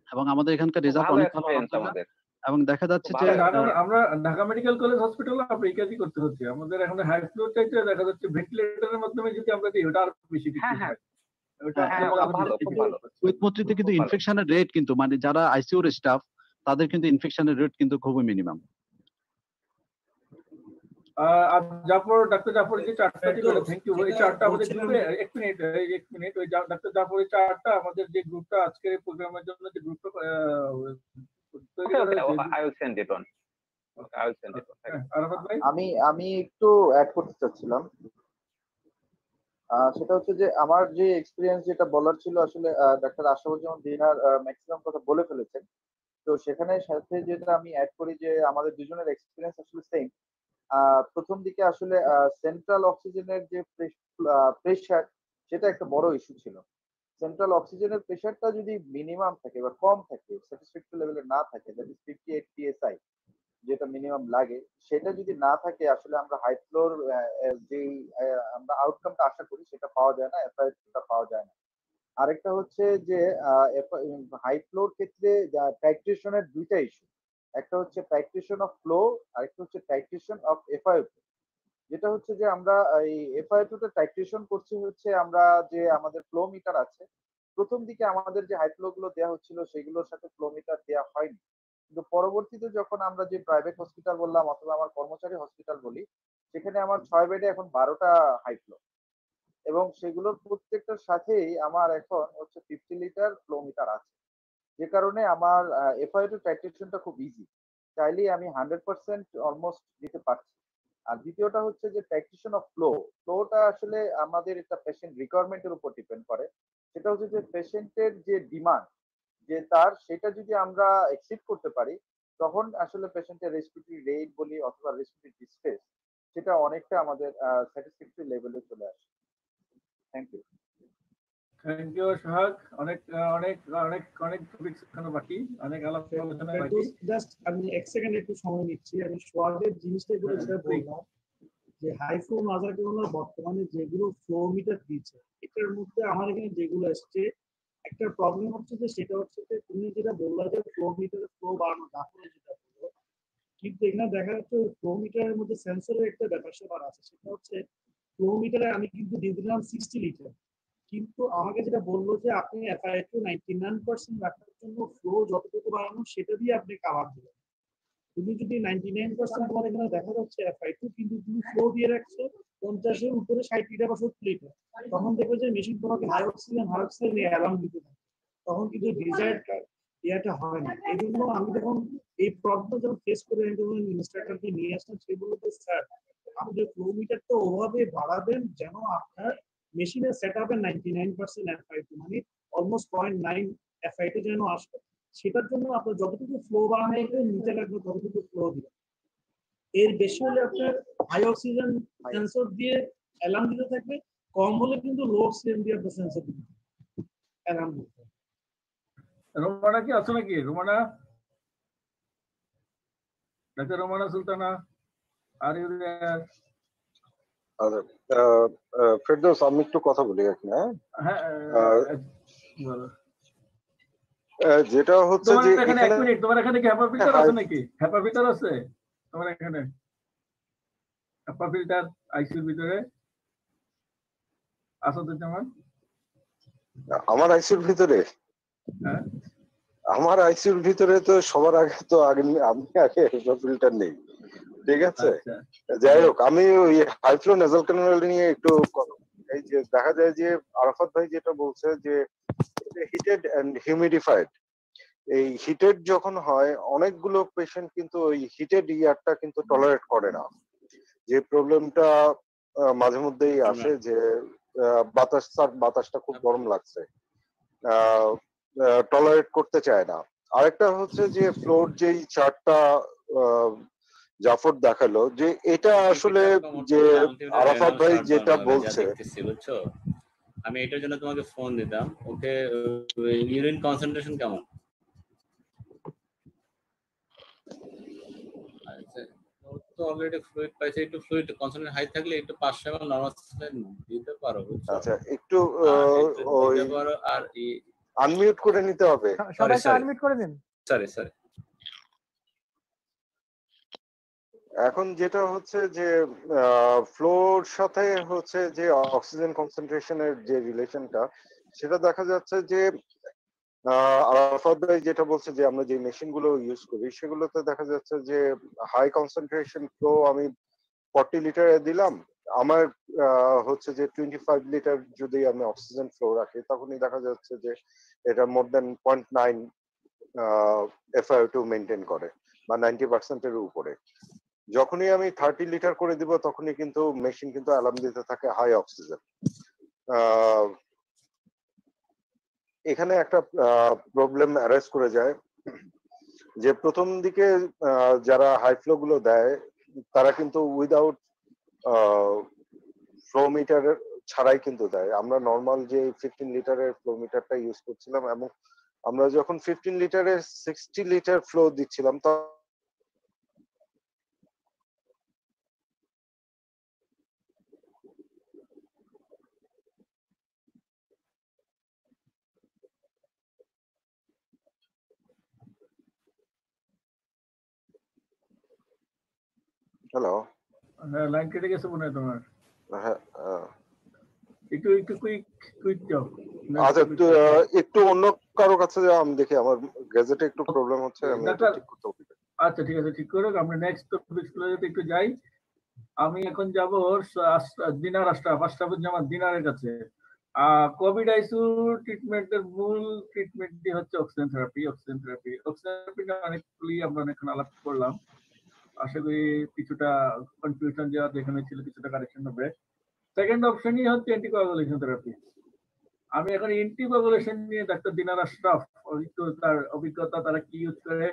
এবং আমাদের এখানকার খুব রেজাল্ট ভালো অনেক ভালো এক্সপেরিয়েন্স আলহামদুলিল্লাহ। আমাদের। এবং দেখা যাচ্ছে খুব যে ভালো আমরা ঢাকা মেডিকেল কলেজ হসপিটালে আমরা এই কাজই করতে হচ্ছে। আমাদের এখন হাই ফ্লোর চাইতে দেখা যাচ্ছে ভেন্টিলেটরের মাধ্যমে যদি আমরা দিই, ওটা আরো বেশি হ্যাঁ ঠিক হ্যাঁ হয়। ওটা কুয়েতমত্রীতে কিন্তু ইনফেকশনের রেট কিন্তু মানে যারা আইসিইউর স্টাফ তাদের কিন্তু ইনফেকশনের রেট কিন্তু খুবই মিনিমাম। ডাক্তার জাফর যে চার্টটা দিলেন, থ্যাংক ইউ। এই চার্টটা আমাদের গ্রুপে এক মিনিট ওই ডাক্তার জাফরের চার্টটা আমাদের যে গ্রুপটা আজকের প্রোগ্রামের জন্য যে গ্রুপটা তৈরি করা হয়েছে। আরাফাত ভাই, আমি একটু অ্যাড করতে চাচ্ছিলাম। সেটা হচ্ছে যে আমার যে এক্সপিরিয়েন্স যেটা বলার ছিল আসলে ডাক্তার আশরাফুজ্জামান দিনার ম্যাক্সিমাম কথা বলে ফেলেছেন। তো সেখানে সাথে যেটা আমি অ্যাড করি যে আমাদের দুজনের এক্সপিরিয়েন্স আসলে সেম। প্রথম দিকে আসলে সেন্ট্রাল অক্সিজেনের যে প্রেশার সেটা একটা বড় ইস্যু ছিল। সেন্ট্রাল অক্সিজেনের প্রেশারটা যদি মিনিমাম থাকে বা কম থাকে, স্যাটিসফ্যাক্টরি লেভেলে না থাকে, দ্যাট ইজ 58 psi যেটা মিনিমাম লাগে, সেটা যদি না থাকে আসলে আমরা হাই ফ্লোর যেই আমরা আউটকামটা আশা করি সেটা পাওয়া যায় না, এফআইটা পাওয়া যায় না। আরেকটা হচ্ছে যে হাই ফ্লোর ক্ষেত্রে টাইট্রেশনের দুইটা ইস্যু, একটা হচ্ছে টাইট্রেশন অফ ফ্লো, আরেকটা হচ্ছে টাইট্রেশন অফ এফআইও। যেটা হচ্ছে যে আমরা এই এফআইওটা টাইট্রেশন করছি হচ্ছে আমরা যে আমাদের ফ্লো মিটার আছে, প্রথম দিকে আমাদের যে হাই ফ্লো গুলো দেওয়া হচ্ছিল সেগুলোর সাথে ফ্লো মিটার দেওয়া হয়নি, কিন্তু পরবর্তীতে যখন আমরা যে প্রাইভেট হসপিটাল বললাম অথবা আমার কর্মচারী হসপিটাল বলি, সেখানে আমার 6 বেডে এখন 12টা হাই ফ্লো, এবং সেগুলোর প্রত্যেকটার সাথেই আমার এখন হচ্ছে 50 লিটার ফ্লো মিটার আছে, যে কারণে আমার এফআইও টাইট্রেশনটা খুব ইজি, চাইলেই আমি 100% অলমোস্ট দিতে পারছি। আর দ্বিতীয়টা হচ্ছে যে টাইট্রেশন অফ ফ্লোটা আসলে আমাদের একটা পেশেন্ট রিকোয়ারমেন্টের উপর ডিপেন্ড করে। সেটা হচ্ছে যে পেশেন্টের যে ডিমান্ড যে তার, সেটা যদি আমরা এক্সিড করতে পারি তখন আসলে পেশেন্টের রেসপিরেটরি রেট বলি অথবা রেসপিরেটরি ডিস্ট্রেস সেটা অনেকটা আমাদের স্যাটিসফ্যাক্টরি লেভেলে চলে আসে। Thank you. Thank you Sohag. অনেক অনেক অনেক অনেক টপিকস এখনো বাকি, অনেক আলোচনা বাকি। জাস্ট আমি এক সেকেন্ড একটু সময় নিচ্ছি। আমি সোহাগের জিনিসটা একটু যেটা বললাম যে হাই ফ্লো নাজার কেবলার বর্তমানে যেগুলো ফ্লো মিটার দিচ্ছে, এটার মধ্যে আমার এখানে যেগুলো আসছে একটা প্রবলেম হচ্ছে যে সেটা হচ্ছে যে তুমি যেটা বললা যে ফ্লো মিটারের ফ্লো বাড়ানো, তারপরে যেটা বললো, কিন্তু এখানে দেখা যাচ্ছে ফ্লো মিটারের মধ্যে সেন্সরের একটা ব্যাপার স্যাপার আছে। সেটা হচ্ছে ফ্লো মিটারে আমি কিন্তু দিয়ে দিলাম 60 লিটার, কিন্তু আমাকে যেটা বললো যে আপনি এফআইএ 99% রাখার জন্য ফ্লো যতটুকু বাড়ানো সেটা দিয়ে আপনি কাভার দিবেন। তুমি যদি 99% তোমার এখানে দেখা যাচ্ছে এফআই2, কিন্তু তুমি ফ্লো দিয়ে রাখছো 50-এর উপরে 60 লিটার বা 70 লিটার, তখন দেখবে যে মেশিন তোমাকে হাই অক্সিজেন নিয়ে অ্যালার্ম দিতে থাকে, তখন কিন্তু ডিজায়ার্ড ইয়াটা হয় না। এই জন্য আমি যখন এই প্রবলেমটা যখন ফেস করে আমি যখন ইনস্ট্রাক্টরকে নিয়ে আসলাম, সে বলল যে স্যার আপনি ফ্লো মিটারটা ওভাবে বাড়াবেন যেন আপনার মেশিনের সেট আপে 99% এফআই2 মানে অলমোস্ট 0.9 এফআই2 যেন আসে। সেটার জন্য আপনার যতটুকু ফ্লো বাড়ানো নিচে লাগবে ততটুকু ফ্লো দিবেন। এর বেশি হলে আপনার হাই অক্সিজেন সেন্সর দিয়ে অ্যালার্ম দিতে থাকবে, কম হলে কিন্তু লো অক্সিজেন দিয়ে আপনার সেন্সর দিতে অ্যালার্ম দিতে। রোমানা কি আছো নাকি? Romana, doctor Romana Sultana, are you there? Ferdous, আমি একটু কথা বলি এখানে। হ্যাঁ, যেটা হচ্ছে যে এখানে এক মিনিট, তোমার এখানে কি হ্যাপার ফিল্টার আছে নাকি? হ্যাপার ফিল্টার আছে তোমার এখানে? হ্যাপার ফিল্টার আইসিইউর ভিতরে আছো তো যেমন? আমার আইসিইউর ভিতরে? হ্যাঁ, আমার আইসিইউর ভিতরে তো সবার আগে তো আমি আগে হ্যাপার ফিল্টার নেই, ঠিক আছে? যাই হোক, আমি ওই হাই ফ্লো নেজাল ক্যানাল নিয়ে একটু এই যে দেখা যায় যে আরাফাত ভাই যেটা বলছে যে হিটেড এন্ড হিউমিডিফাইড, এই হিটেড যখন হয় অনেকগুলো পেশেন্ট কিন্তু ওই হিটেড ইয়ারটা কিন্তু টলারেট করে না। যে প্রবলেমটা মাঝে মধ্যেই আসে যে বাতাসটা খুব গরম লাগছে, টলারেট করতে চায় না। আরেকটা হচ্ছে যে ফ্লোর যেই চার্টটা জাফর দেখালো, যে এটা আসলে যে আরাফাত ভাই যেটা বলছে, বুঝছো, আমি এটার জন্য তোমাকে ফোন দিতাম। ওকে ইউরিন কনসেন্ট্রেশন কেমন? তো অলরেডি ফ্লুইড পাইছে, একটু ফ্লুইড কনসেন্ট্রেশন হাই থাকলে একটু 500 ml নরমাল দিতে পারো, বুঝছো? আচ্ছা, একটু দিতে পারো। আর আনমিউট করে নিতে হবে। সবাইকে আনমিউট করে দিন। সরি। এখন যেটা হচ্ছে যে ফ্লোর সাথে হচ্ছে যে অক্সিজেন কনসেন্ট্রেশনের যে রিলেশনটা, সেটা দেখা যাচ্ছে যে আরাফাত ভাই যেটা বলছে যে আমরা যে মেশিন গুলো ইউজ করি সেগুলোতে দেখা যাচ্ছে যে হাই কনসেন্ট্রেশন ফ্লো আমি 40 লিটারে দিলাম, আমার হচ্ছে যে 25 লিটার যদি আমি অক্সিজেন ফ্লো রাখি তখনই দেখা যাচ্ছে যে এটা মোর দেন 0.9 FiO2 মেনটেন করে বা 90% এর উপরে। যখনই আমি 30 লিটার করে দিব তখনই কিন্তু মেশিন কিন্তু অ্যালার্ম দিতে থাকে হাই অক্সিজেন। এখানে একটা প্রবলেম অ্যারাইজ করে যায় যে প্রথম দিকে যারা হাই ফ্লো গুলো দেয় তারা কিন্তু উইদাউট ফ্লো মিটার ছাড়াই কিন্তু দেয়। আমরা নর্মাল যে 15 লিটারের ফ্লো মিটারটা ইউজ করছিলাম এবং আমরা যখন 15 লিটারের 60 লিটার ফ্লো দিচ্ছিলাম হ্যালো, হ্যাঁ, লাইন কেটে গেছে মনে হয় তোমার। হ্যাঁ একটু একটু কুইক যাও। আচ্ছা, একটু অন্য কারো কাছে আমি দেখি আমার গ্যাজেটে একটু প্রবলেম হচ্ছে, আমি এটা ঠিক করতে হবে। আচ্ছা ঠিক আছে, ঠিক করো। আমরা নেক্সট টপিকগুলো যদি একটু যাই। আমি এখন যাব দিনার আশরাফুজ্জামান দিনারের কাছে। কোভিড আইসিইউ ট্রিটমেন্টের মূল ট্রিটমেন্টটি হচ্ছে অক্সিজেন থেরাপি। অক্সিজেন থেরাপি অনেকগুলি আমরা অনেকক্ষণ আলাপ করলাম। আশা করি কিছুটা কনফিউশন যা যেখানে ছিল কিছুটা কারেকশন হবে। সেকেন্ড অপশনই হচ্ছে অ্যান্টিকোয়াগুলেশন থেরাপি। আমি এখন অ্যান্টিকোয়াগুলেশন নিয়ে ডাক্তার দিনার আশরাফ তার অভিজ্ঞতা, তারা কি ইউজ করে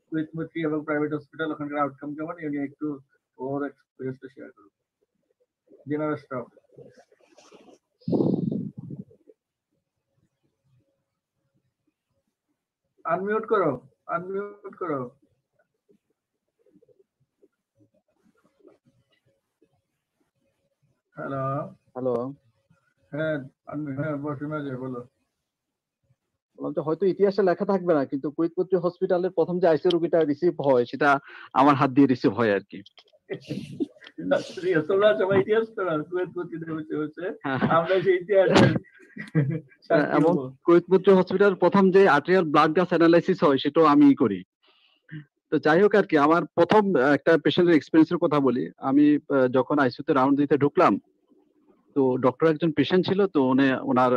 কুইথমুথি এবং প্রাইভেট হসপিটাল, ওখানকার আউটকাম কেমন, এ নিয়ে একটু ওর এক্সপেরিয়েন্সটা শেয়ার করব। দিনার আশরাফ, আনমিউট করো, আনমিউট করো। হ্যালো হ্যালো, হ্যাঁ হ্যাঁ বসুন যে বলো। বললাম যে হয়তো ইতিহাসে লেখা থাকবে না, কিন্তু কুইথমুথি হসপিটালের প্রথম যে আইসিইউ রোগীটা রিসিভ হয় সেটা আমার হাত দিয়ে রিসিভ হয় আর কি। তোমরা সবাই ইতিহাস করা কুয়েতমুতিতে হচ্ছে, আমরা সেই ইতিহাসের এবং কুইথমুথি হসপিটাল প্রথম যে আর্টেরিয়াল ব্লাড গ্যাস অ্যানালাইসিস হয় সেটাও আমি করি। তো যাই হোক আর কি, আমার প্রথম একটা পেশেন্টের এক্সপিরিয়েন্সের কথা বলি। আমি যখন আইসিইউতে রাউন্ড দিতে ঢুকলাম, তো ডক্টর একজন পেশেন্ট ছিল, তো ওনার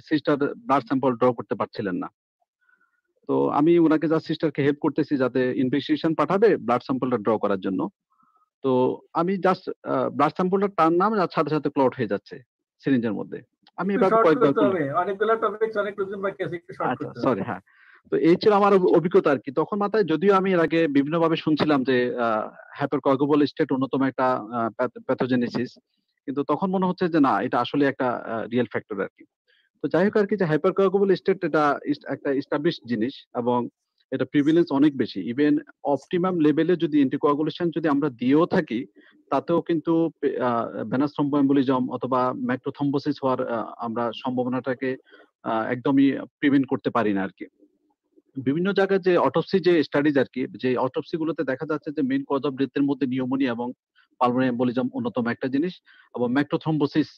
সিস্টার ব্লাড স্যাম্পল ড্র করতে পারছিলেন না। তো আমি ওনাকে জাস্ট সিস্টারকে হেল্প করতেছি যাতে ইনভেস্টিগেশন পাঠাবে ব্লাড স্যাম্পলটা ড্র করার জন্য। তো আমি জাস্ট ব্লাড স্যাম্পলটা টানলাম আর সাথে সাথে ক্লট হয়ে যাচ্ছে সিরিঞ্জের মধ্যে। আমি এভাবে কয়েকবার করলাম। অনেকগুলো টপিক অনেক লোকজন বাকি আছে, একটু শর্ট করতে হবে। সরি, হ্যাঁ। তো এই ছিল আমার অভিজ্ঞতা আর কি। তখন মাথায় যদিও আমি এর আগে বিভিন্নভাবে শুনছিলাম যে হাইপারকোয়াগুবল স্টেট অন্যতম একটা প্যাথোজেনেসিস, কিন্তু তখন মনে হচ্ছে যে না, এটা আসলে একটা রিয়েল ফ্যাক্টর আর কি। তো যাই হোক আর কি, যে হাইপারকোয়াগুবল স্টেট এটা একটা এস্টাবলিশড জিনিস এবং এটা প্রিভিলেন্স অনেক বেশি। ইভেন অপটিমাম লেভেলে যদি অ্যান্টিকোয়াগুলেশন যদি আমরা দিয়েও থাকি, তাতেও কিন্তু ভেনাস থ্রম্বোএম্বোলিজম অথবা ম্যাক্রোথ্রম্বোসিস হওয়ার আমরা সম্ভাবনাটাকে একদমই প্রিভেন্ট করতে পারি না আর কি। বিভিন্ন জায়গায় যে অটোপসি যে স্টাডিজ আর কি, যে অটোপসি গুলোতে দেখা যাচ্ছে যে মেইন কজ অফ ডেথের মধ্যে নিউমোনিয়া এবং পালমোনারি এম্বোলিজম অন্যতম একটা জিনিস, এবং ম্যাক্রোথ্রম্বোসিস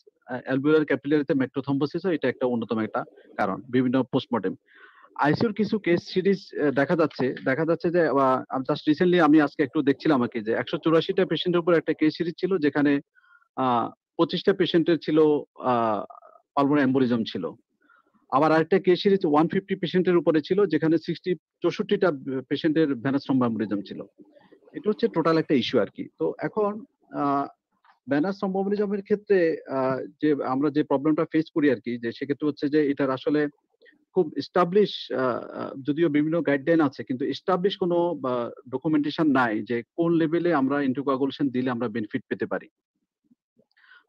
অ্যালভিওলার ক্যাপিলারিতে ম্যাক্রোথ্রম্বোসিস এটা একটা অন্যতম একটা কারণ। বিভিন্ন পোস্টমর্টেম আইসিইউর কিছু কেস সিরিজ দেখা যাচ্ছে যে জাস্ট রিসেন্টলি আমি আজকে একটু দেখছিলাম আর কি, যে 184টা পেশেন্টের উপর একটা কেস সিরিজ ছিল যেখানে 25টা পেশেন্টের ছিল পালমোনারি এম্বোলিজম ছিল। আবার আরেকটা কেস সিরিজ 150 পেশেন্টের উপরে ছিল যেখানে 64টা পেশেন্টের ভেনাস থ্রম্বোএম্বোলিজম ছিল। এটা হচ্ছে টোটাল একটা ইস্যু আর কি। তো এখন ভেনাস থ্রম্বোএম্বোলিজমের ক্ষেত্রে যে আমরা যে প্রবলেমটা ফেস করি আর কি, যে সেক্ষেত্রে হচ্ছে যে এটার আসলে খুব এস্টাবলিশ, যদিও বিভিন্ন গাইডলাইন আছে কিন্তু এস্টাবলিশ কোনো ডকুমেন্টেশন নাই যে কোন লেভেলে আমরা অ্যান্টিকোয়াগুলেশন দিলে আমরা বেনিফিট পেতে পারি।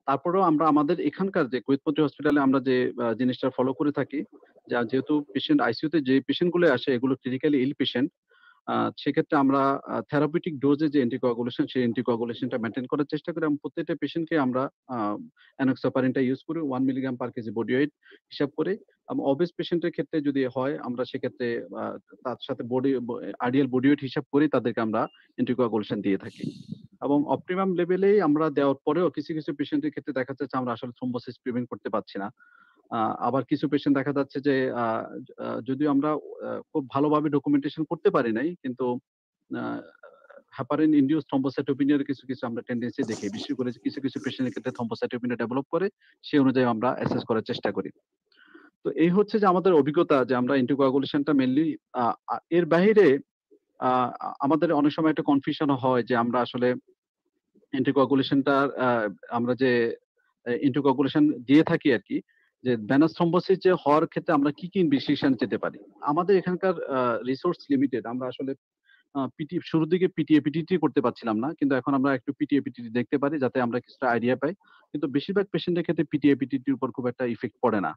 তারপরেও আমরা আমাদের এখানকার যে কুইথমুথি হসপিটালে আমরা যে জিনিসটা ফলো করে থাকি, যেহেতু পেশেন্ট আইসিইউতে যে পেশেন্ট গুলো আসে এগুলো ক্রিটিক্যালি ইল পেশেন্ট, সেক্ষেত্রে আমরা থেরাপিউটিক ডোজে যে অ্যান্টিকোয়াগুলেশন সেই অ্যান্টিকোয়াগুলেশনটা মেনটেন করার চেষ্টা করি। এবং প্রত্যেকটা পেশেন্টকে আমরা অ্যানোক্সাপারিনটা ইউজ করি 1 milligram per KG body weight হিসাব করে। অবেস পেশেন্টের ক্ষেত্রে যদি হয় আমরা সেক্ষেত্রে তার সাথে আইডিয়াল বডি ওয়েট হিসাব করে তাদেরকে আমরা অ্যান্টিকোয়াগুলেশন দিয়ে থাকি। এবং অপটিমাম লেভেলেই আমরা দেওয়ার পরেও কিছু কিছু পেশেন্টের ক্ষেত্রে দেখা যাচ্ছে আমরা আসলে থ্রম্বোসিস প্রিভেন্ট করতে পারছি না। আবার কিছু পেশেন্ট দেখা যাচ্ছে যে যদিও আমরা খুব ভালোভাবে ডকুমেন্টেশন করতে পারি নাই, কিন্তু হেপারিন ইনডিউস থ্রম্বোসাইটোপেনিয়ার কিছু কিছু আমরা টেন্ডেন্সি দেখি, বিশেষ করে কিছু কিছু পেশেন্টের ক্ষেত্রে থ্রম্বোসাইটোপেনিয়া ডেভেলপ করে, সেই অনুযায়ী আমরা অ্যাসেস করার চেষ্টা করি। তো এই হচ্ছে যে আমাদের অভিজ্ঞতা, যে আমরা অ্যান্টিকোয়াগুলেশনটা মেইনলি এর বাইরে আমাদের অনেক সময় একটা কনফিউশন হয় যে আমরা আসলে অ্যান্টিকোয়াগুলেশনটার আমরা যে অ্যান্টিকোয়াগুলেশন দিয়ে থাকি আর কি, যে ভেনাস থ্রম্বোসিস যে হওয়ার ক্ষেত্রে আমরা কি কি ইনভেস্টিগেশন যেতে পারি। আমাদের এখানকার রিসোর্স লিমিটেড, আমরা আসলে শুরুর দিকে পিটিএপিটি করতে পারছিলাম না, কিন্তু এখন আমরা একটু পিটিএপিটি দেখতে পারি যাতে আমরা কিছুটা আইডিয়া পাই। কিন্তু বেশিরভাগ পেশেন্টের ক্ষেত্রে পিটিএপিটির উপর খুব একটা ইফেক্ট পড়ে না,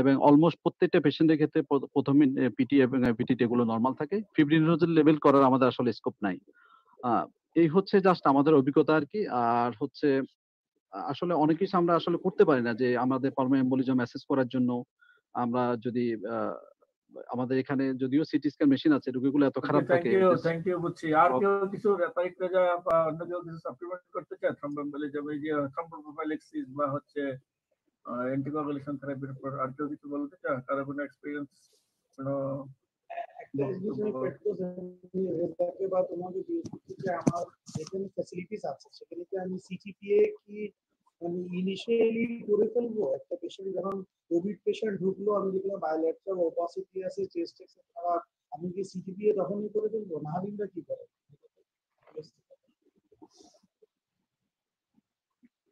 এবং অলমোস্ট প্রত্যেকটা পেশেন্টের ক্ষেত্রে প্রথমে পিটি এবং পিটিটি এগুলো নরমাল থাকে। ফিব্রিনোজেন লেভেল করার আমাদের আসলে স্কোপ নাই। এই হচ্ছে জাস্ট আমাদের অভিজ্ঞতা আর কি। আর হচ্ছে আসলে অনেক কিছু আমরা আসলে করতে পারি না, যে আমাদের পালমোনারি এম্বোলিজম অ্যাসেস করার জন্য আমরা যদি আমাদের এখানে যদিও সিটি স্ক্যান মেশিন আছে, রোগীগুলো এত খারাপ থাকে। থ্যাংক ইউ বুঝছি। আর কেউ কিছু রেফারিক যা বা অন্য কেউ কিছু সাপ্লিমেন্ট করতে চায় থ্রম্বোএম্বোলিজম, এই যে থ্রম্বোপ্রোফাইলেক্সিস বা হচ্ছে অ্যান্টিকোয়াগুলেশন থেরাপির উপর আর কেউ কিছু বলতে চায়? কারো কোনো এক্সপেরিয়েন্স, কোনো একটা জিনিস আমি পেট্রোকে বা তোমাকে জিজ্ঞেস করছি যে আমার যেখানে ফ্যাসিলিটিস আছে সেখানে কি আমি সিটিপিএ কি মানে ইনিশিয়ালি করে ফেলবো? একটা পেশেন্ট যখন কোভিড পেশেন্ট ঢুকলো, আমি দেখলাম বায়োলেট্রাল ওপাসিটি আছে, চেস্ট এক্সরে ছাড়া, আমি কি সিটিপিএ তখনই করে ফেলবো? নাহারিনটা কি করে?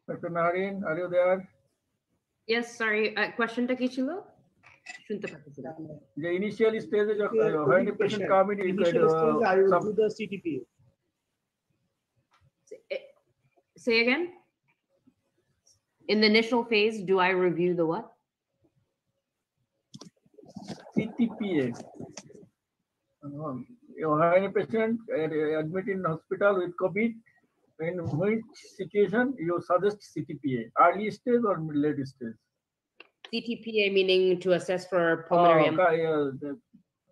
Dr. Nahareen, are you there? Yes, sorry. Question টা কি ছিল? শুনতে পাচ্ছি না। The initial stage যখন when a patient come in, initial stage I will do the CTPA. Say again. In the initial phase, do I review the what? CTPA. When a patient admit in hospital with COVID, in which situation you suggest CTPA? Early stage or late stage? CTPA meaning to assess for pulmonary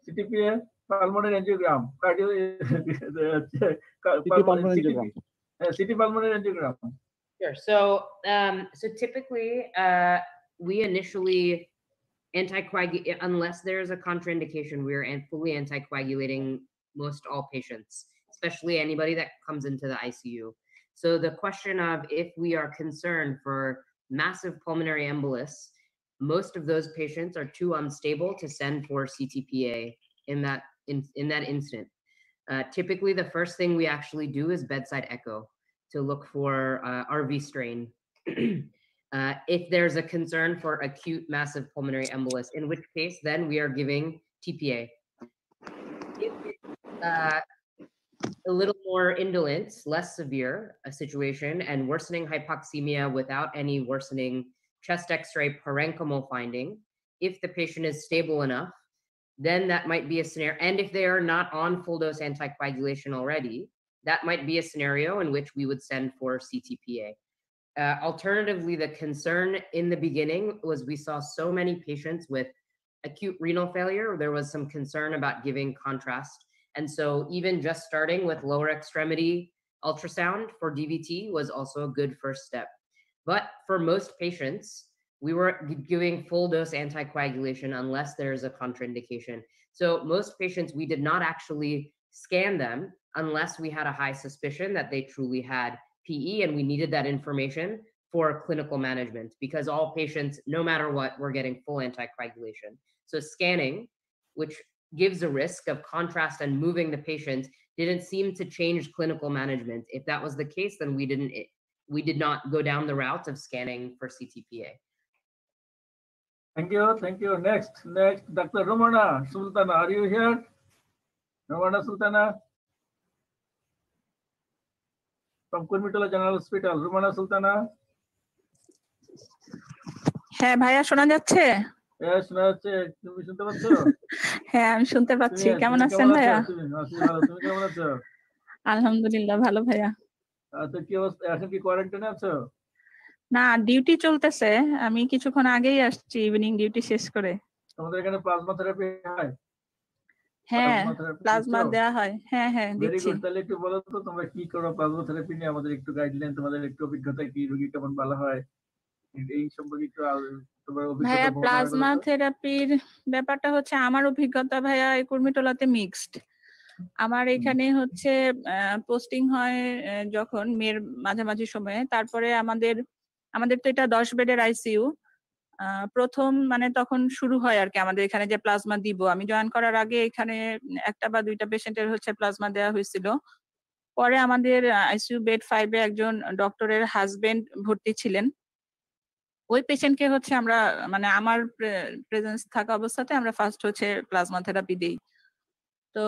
CTPA, pulmonary angiogram, CT pulmonary angiogram. Sure. So typically, we initially anticoagulate unless there's a contraindication. We are fully anticoagulating most all patients, especially anybody that comes into the ICU. So the question of if we are concerned for massive pulmonary embolus, most of those patients are too unstable to send for CTPA in that instant. Typically, the first thing we actually do is bedside echo to look for RV strain. If there's a concern for acute massive pulmonary embolus, in which case then we are giving TPA. If it's a little more indolent, less severe a situation, and worsening hypoxemia without any worsening chest x-ray parenchymal finding, if the patient is stable enough, then that might be a scenario. And if they are not on full dose anticoagulation already, that might be a scenario in which we would send for CTPA. Alternatively, the concern in the beginning was we saw so many patients with acute renal failure. There was some concern about giving contrast. And so even just starting with lower extremity ultrasound for DVT was also a good first step. But for most patients, we were giving full dose anticoagulation unless there's a contraindication. So most patients, we did not actually scan them unless we had a high suspicion that they truly had PE, and we needed that information for clinical management, because all patients, no matter what, were getting full anticoagulation. So scanning, which gives a risk of contrast and moving the patient, didn't seem to change clinical management. If that was the case, then we did not go down the route of scanning for CTPA. Thank you. Next, Dr. Romana Sultana, are you here? Romana Sultana from Kurmitola General Hospital. Romana Sultana. হ্যাঁ ভাইয়া, শোনা যাচ্ছে? হ্যাঁ, শোনা যাচ্ছে। তুমি শুনতে পাচ্ছ? হ্যাঁ, আমি শুনতে পাচ্ছি। কেমন আছেন ভাইয়া? তুমি কেমন আছো? আলহামদুলিল্লাহ ভালো ভাইয়া। তো কি অবস্থা, এখন কি কোয়ারেন্টাইনে আছো? না, ডিউটি চলতেছে। আমি কিছুক্ষণ আগেই আসছি ইভিনিং ডিউটি শেষ করে। তোমাদের এখানে প্লাজমা থেরাপি হয়? হ্যাঁ, প্লাজমা দেয়া হয়। হ্যাঁ, ভেরি দিচ্ছি। গুড। তাহলে একটু বলো তো তোমরা কি করো প্লাজমা থেরাপি নিয়ে, আমাদের একটু গাইডলাইন, তোমাদের একটু অভিজ্ঞতা কি, রোগী কেমন ভালো হয়, এই সম্পর্কে একটু তোমার ভাইয়া অভিজ্ঞতা বর্ণনা প্লাজমা করো তো। থেরাপির ব্যাপারটা হচ্ছে আমার অভিজ্ঞতা ভাইয়া এই কুর্মিটোলাতে মিক্সড। আমার এখানে হচ্ছে পোস্টিং হয় যখন মের মাঝামাঝি সময়ে, তারপরে আমাদের তো এটা 10 বেডের আইসিইউ। প্রথম মানে তখন শুরু হয় আর কি আমাদের এখানে যে প্লাজমা দিব। আমি জয়েন করার আগে এখানে একটা বা দুইটা পেশেন্টের হচ্ছে প্লাজমা দেওয়া হয়েছিল। পরে আমাদের আইসিইউ বেড 5 এ একজন ডক্টরের হাজবেন্ড ভর্তি ছিলেন। ওই পেশেন্টকে হচ্ছে আমরা মানে আমার প্রেজেন্স থাকা অবস্থাতে আমরা ফার্স্ট হচ্ছে প্লাজমা থেরাপি দেই। তো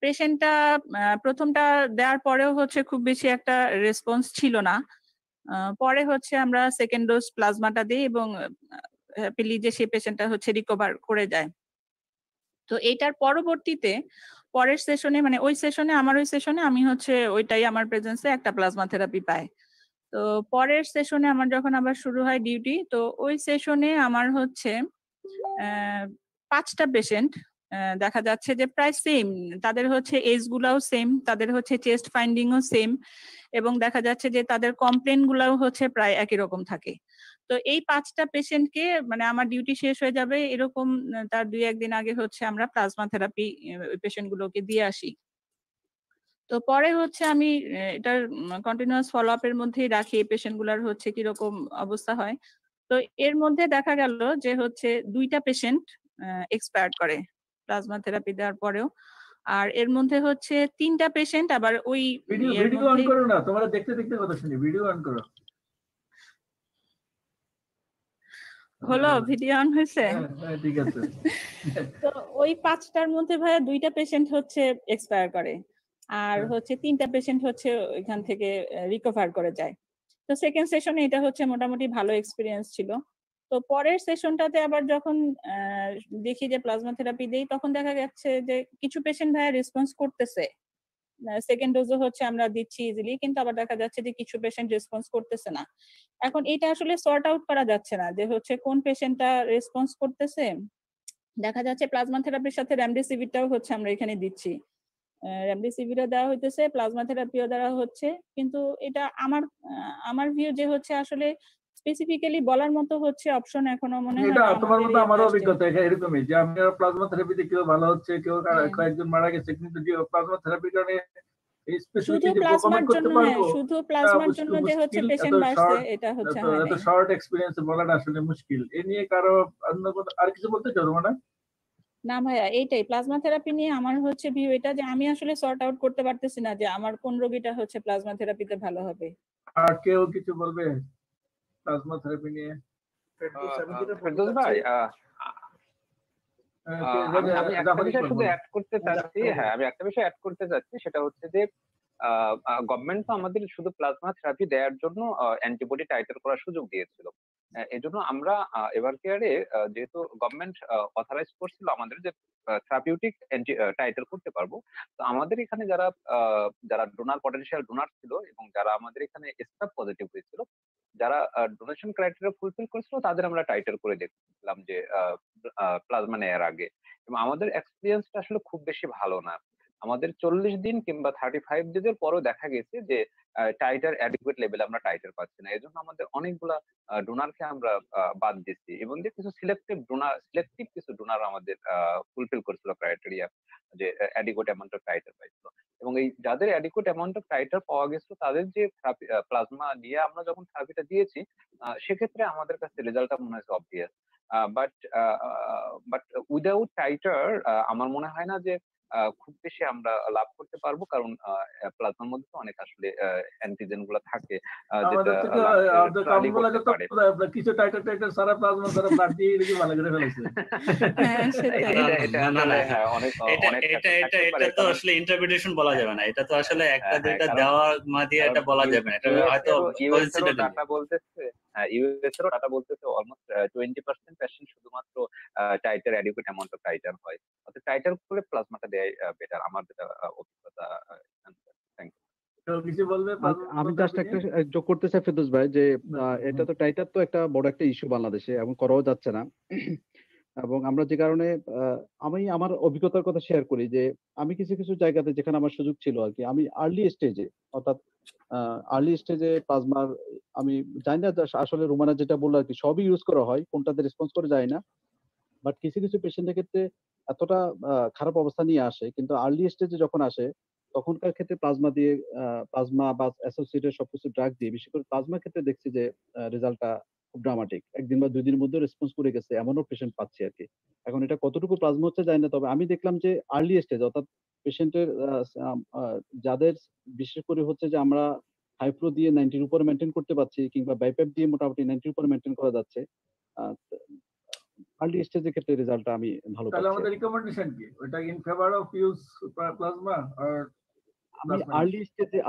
পেশেন্টটা প্রথমটা দেওয়ার পরেও হচ্ছে খুব বেশি একটা রেসপন্স ছিল না। পরে হচ্ছে আমরা সেকেন্ড ডোজ প্লাজমাটা দিই এবং হ্যাপিলি যে সেই পেশেন্টটা হচ্ছে রিকভার করে যায়। তো এইটার পরবর্তীতে পরের সেশনে মানে ওই সেশনে আমি হচ্ছে ওইটাই আমার প্রেজেন্সে একটা প্লাজমা থেরাপি পাই। তো পরের সেশনে আমার যখন আবার শুরু হয় ডিউটি, তো ওই সেশনে আমার হচ্ছে 5টা পেশেন্ট দেখা যাচ্ছে যে প্রায় সেম, তাদের হচ্ছে এজ গুলাও সেম, তাদের হচ্ছে চেস্ট ফাইন্ডিংও সেম, এবং দেখা যাচ্ছে যে তাদের কমপ্লেন গুলাও হচ্ছে প্রায় একই রকম থাকে। তো এই 5টা পেশেন্টকে মানে আমার ডিউটি শেষ হয়ে যাবে এরকম তার 2-1 দিন আগে হচ্ছে আমরা প্লাজমা থেরাপি ওই পেশেন্ট গুলোকে দিয়ে আসি। তো পরে হচ্ছে আমি এটার কন্টিনিউয়াস ফলো আপের মধ্যেই রাখি এই পেশেন্ট গুলার হচ্ছে কিরকম অবস্থা হয়। তো এর মধ্যে দেখা গেল যে হচ্ছে 2টা পেশেন্ট এক্সপায়ার্ড করে প্লাজমা থেরাপি দেওয়ার পরেও। আর এর মধ্যে হচ্ছে 3টা পেশেন্ট আবার ওই ভিডিও অন করো না, তোমরা দেখতে দেখতে কথা শুনি, ভিডিও অন করো। হলো, ভিডিও অন হয়েছে? হ্যাঁ ঠিক আছে। তো ওই 5টার মধ্যে ভাইয়া 2টা পেশেন্ট হচ্ছে এক্সপায়ার করে, আর হচ্ছে 3টা পেশেন্ট হচ্ছে এখান থেকে রিকভার করে যায়। তো সেকেন্ড সেশনে এটা হচ্ছে মোটামুটি ভালো এক্সপিরিয়েন্স ছিল। তো পরের সেশনটাতে আবার যখন দেখি যে প্লাজমা থেরাপি দেই, তখন দেখা যাচ্ছে যে কিছু পেশেন্ট ভাইয়া রেসপন্স করতেছে, সেকেন্ড ডোজও হচ্ছে আমরা দিচ্ছি ইজিলি, কিন্তু আবার দেখা যাচ্ছে যে কিছু পেশেন্ট রেসপন্স করতেছে না। এখন এটা আসলে সর্ট আউট করা যাচ্ছে না যে হচ্ছে কোন পেশেন্টটা রেসপন্স করতেছে। দেখা যাচ্ছে প্লাজমা থেরাপির সাথে রেমডেসিভিরটাও হচ্ছে আমরা এখানে দিচ্ছি, রেমডেসিভিরও দেওয়া হইতেছে, প্লাজমা থেরাপিও দেওয়া হচ্ছে। কিন্তু এটা আমার ভিউ যে হচ্ছে আসলে স্পেসিফিক্যালি বলার মতো হচ্ছে অপশন এখনো মনে হয় এটা না তোমার মতো আমাদের আমারও ইয়েতে আসছে। অভিজ্ঞতা এরকমই যে আমি প্লাজমা থেরাপিতে কেউ ভালো হচ্ছে, কেউ হ্যাঁ। কয়েকজন মারা গেছে, কিন্তু যে প্লাজমা থেরাপির কারণে শুধু স্পেসিফিকলি প্লাজমার কমেন্ট করতে জন্য, হ্যাঁ, পারবো শুধু প্লাজমার জন্য যে হচ্ছে মুশকিল। পেশেন্ট বাড়ছে এটা হচ্ছে হয় এত নাই। শর্ট এক্সপিরিয়েন্স বলাটা আসলে মুশকিল। এ নিয়ে কারো অন্য কোনো আর কিছু বলতে চাও না? না ভাইয়া, এইটাই প্লাজমা থেরাপি নিয়ে আমার হচ্ছে ভিউ এটা যে আমি আসলে সর্ট আউট করতে পারতেছি না যে আমার কোন রোগীটা হচ্ছে প্লাজমা থেরাপিতে ভালো হবে। আর কেউ কিছু বলবে প্লাজমা থেরাপি নিয়ে? ফেরদৌস ভাই, আমি একটা বিষয় শুধু অ্যাড করতে চাচ্ছি। হ্যাঁ, আমি একটা বিষয় অ্যাড করতে চাচ্ছি, সেটা হচ্ছে যে গভর্নমেন্ট তো আমাদের শুধু প্লাজমা থেরাপি দেওয়ার জন্য অ্যান্টিবডি টাইটার করার সুযোগ দিয়েছিল। এজন্য আমরা এভার কেয়ারে যেহেতু গভর্নমেন্ট অথরাইজ করছিল আমাদের যে থেরাপিউটিক টাইটার করতে পারবো, তো আমাদের এখানে যারা ডোনার পটেনশিয়াল ডোনার ছিল এবং যারা আমাদের এখানে স্টাফ পজিটিভ হয়েছিল, যারা ডোনেশন ক্রাইটেরিয়া ফুলফিল করেছিল, তাদের আমরা টাইটার করে দেখছিলাম যে প্লাজমা নেওয়ার আগে। এবং আমাদের এক্সপিরিয়েন্সটা আসলে খুব বেশি ভালো না। আমাদের 40 দিন কিংবা 35 দিনের পরও দেখা গেছে যে টাইটার অ্যাডিকুয়েট লেভেলে আমরা টাইটার পাচ্ছি না। এজন্য আমাদের অনেকগুলা ডোনারকে আমরা বাদ দিচ্ছি, এবং যে কিছু সিলেক্টিভ কিছু ডোনার আমাদের ফুলফিল করেছিল ক্রাইটেরিয়া, যে অ্যাডিকুয়েট অ্যামাউন্ট অফ টাইটার পাইছিল। এবং এই যাদের অ্যাডিকুয়েট অ্যামাউন্ট অফ টাইটার পাওয়া গেছিল, তাদের যে প্লাজমা নিয়ে আমরা যখন থেরাপিটা দিয়েছি, সেক্ষেত্রে আমাদের কাছে রেজাল্টটা মনে হয়েছে অবভিয়াস। বাট উইদাউট টাইটার আমার মনে হয় না যে খুব বেশি আমরা লাভ করতে পারবো, কারণ প্লাজমার মধ্যে তো অনেক আসলে অ্যান্টিজেন গুলো থাকে, যেটা কিছু টাইটার সারা প্লাজমা সারা ব্লাড দিয়ে এদিকে ভালো করে ফেলেছে। এটা তো আসলে ইন্টারপ্রিটেশন বলা যাবে না, এটা তো আসলে একটা দুইটা দেওয়া দিয়ে এটা বলা যাবে না, এটা হয়তো ডাটা বলতেছে, ইউএসএরও ডাটা বলতেছে অলমোস্ট 20% পেশেন্ট শুধুমাত্র titre adequate amount of titre হয়। অর্থাৎ টাইটার করে প্লাজমাটা দেয় বেটার, আমার যেটা অভিজ্ঞতা। আমি জাস্ট একটা যোগ করতে চাই ফেরদৌস ভাই, যে এটা তো টাইটার তো একটা বড় একটা ইস্যু বাংলাদেশে, এবং করাও যাচ্ছে না। এবং আমরা যে কারণে আমি আমার অভিজ্ঞতার কথা শেয়ার করি যে আমি কিছু কিছু জায়গাতে যেখানে আমার সুযোগ ছিল আর কি, আমি আর্লি স্টেজে অর্থাৎ আর্লি স্টেজে প্লাজমার আমি জানি না আসলে রুমানা যেটা বললো আর কি, সবই ইউজ করা হয়, কোনটাতে রেসপন্স করে যায় না, বাট কিছু কিছু পেশেন্টের ক্ষেত্রে এতটা খারাপ অবস্থা নিয়ে আসে, কিন্তু আর্লি স্টেজে যখন আসে তখনকার ক্ষেত্রে প্লাজমা দিয়ে প্লাজমা বা অ্যাসোসিয়েটেড সবকিছু ড্রাগ দিয়ে, বিশেষ করে প্লাজমার ক্ষেত্রে দেখছি যে রেজাল্টটা খুব ড্রামাটিক, একদিন বা 2 দিনের মধ্যে রেসপন্স করে গেছে এমনও পেশেন্ট পাচ্ছি আর কি। এখন এটা কতটুকু প্লাজমা হচ্ছে জানি না, তবে আমি দেখলাম যে আর্লি স্টেজ অর্থাৎ পেশেন্টের যাদের বিশেষ করে হচ্ছে যে আমরা হাইপ্রো দিয়ে 90 এর উপরে মেনটেন করতে পারছি, কিংবা বাইপ্যাপ দিয়ে মোটামুটি 90 এর উপরে মেনটেন করা যাচ্ছে, আর্লি স্টেজের ক্ষেত্রে রেজাল্টটা আমি ভালো তাহলে পাচ্ছি। আমাদের রিকমেন্ডেশন কি, ওটা in favour of use plasma আর আমি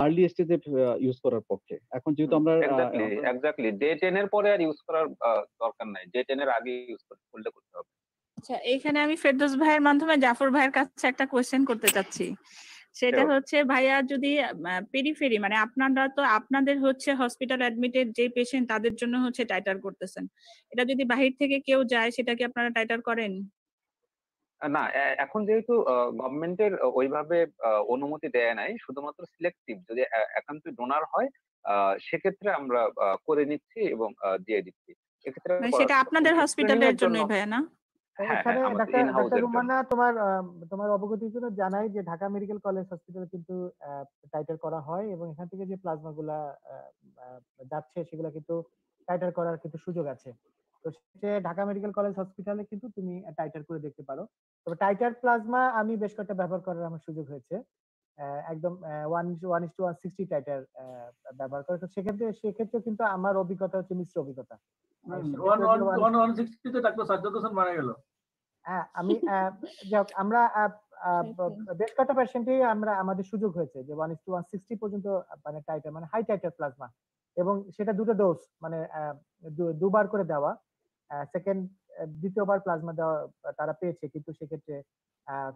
আর্লি স্টেজে ইউজ করার পক্ষে। এখন যেহেতু আমরা এক্স্যাক্টলি ডে 10 এর পরে আর ইউজ করার দরকার নাই, ডে 10 এর আগে ইউজ করতে হবে। আচ্ছা, এখানে আমি ফেরদৌস ভাইয়ের মাধ্যমে জাফর ভাইয়ের কাছে একটা কোয়েশ্চেন করতে চাচ্ছি। সেটা হচ্ছে ভাইয়া, যদি পেরিফেরি মানে আপনারা তো আপনাদের হচ্ছে হসপিটাল অ্যাডমিটেড যে পেশেন্ট তাদের জন্য হচ্ছে টাইটার করতেছেন, এটা যদি বাহির থেকে কেউ যায় সেটা কি আপনারা টাইটার করেন? না, এখন যেহেতু গভর্নমেন্টের ওইভাবে অনুমতি দেয় নাই, শুধুমাত্র সিলেক্টিভ যদি একান্ত ডোনার হয় সেক্ষেত্রে আমরা করে নিচ্ছি এবং দিয়ে দিচ্ছি। এক্ষেত্রে সেটা আপনাদের হসপিটালের জন্যই ভাইয়া না? এখানে ডাক্তার রুমানা তোমার অবগতির জন্য জানাই যে ঢাকা মেডিকেল কলেজ হসপিটালে কিন্তু টাইটার করা হয়, এবং এখান থেকে যে প্লাজমা গুলা যাচ্ছে সেগুলা কিন্তু টাইটার করার কিন্তু সুযোগ আছে। তো সে ঢাকা মেডিকেল কলেজ হসপিটালে কিন্তু তুমি টাইটার করে দেখতে পারো। তবে টাইটার প্লাজমা আমি বেশ কয়েকটা ব্যবহার করার আমার সুযোগ হয়েছে, একদম 1:160 টাইটার ব্যবহার করে। তো সেক্ষেত্রে কিন্তু আমার অভিজ্ঞতা হচ্ছে মিশ্র অভিজ্ঞতা। 1:160 তে ডাক্তার সাজ্জাদ হোসেন মারা গেল। হ্যাঁ, আমি আমরা বেশ কয়েকটা পেশেন্টই আমাদের সুযোগ হয়েছে যে 1:160 পর্যন্ত মানে টাইটার, মানে হাই টাইটার প্লাজমা, এবং সেটা দুটো ডোজ মানে দুবার করে দেওয়া। দ্বিতীয়বার প্লাজমা দেওয়া তারা পেয়েছে, কিন্তু সেক্ষেত্রে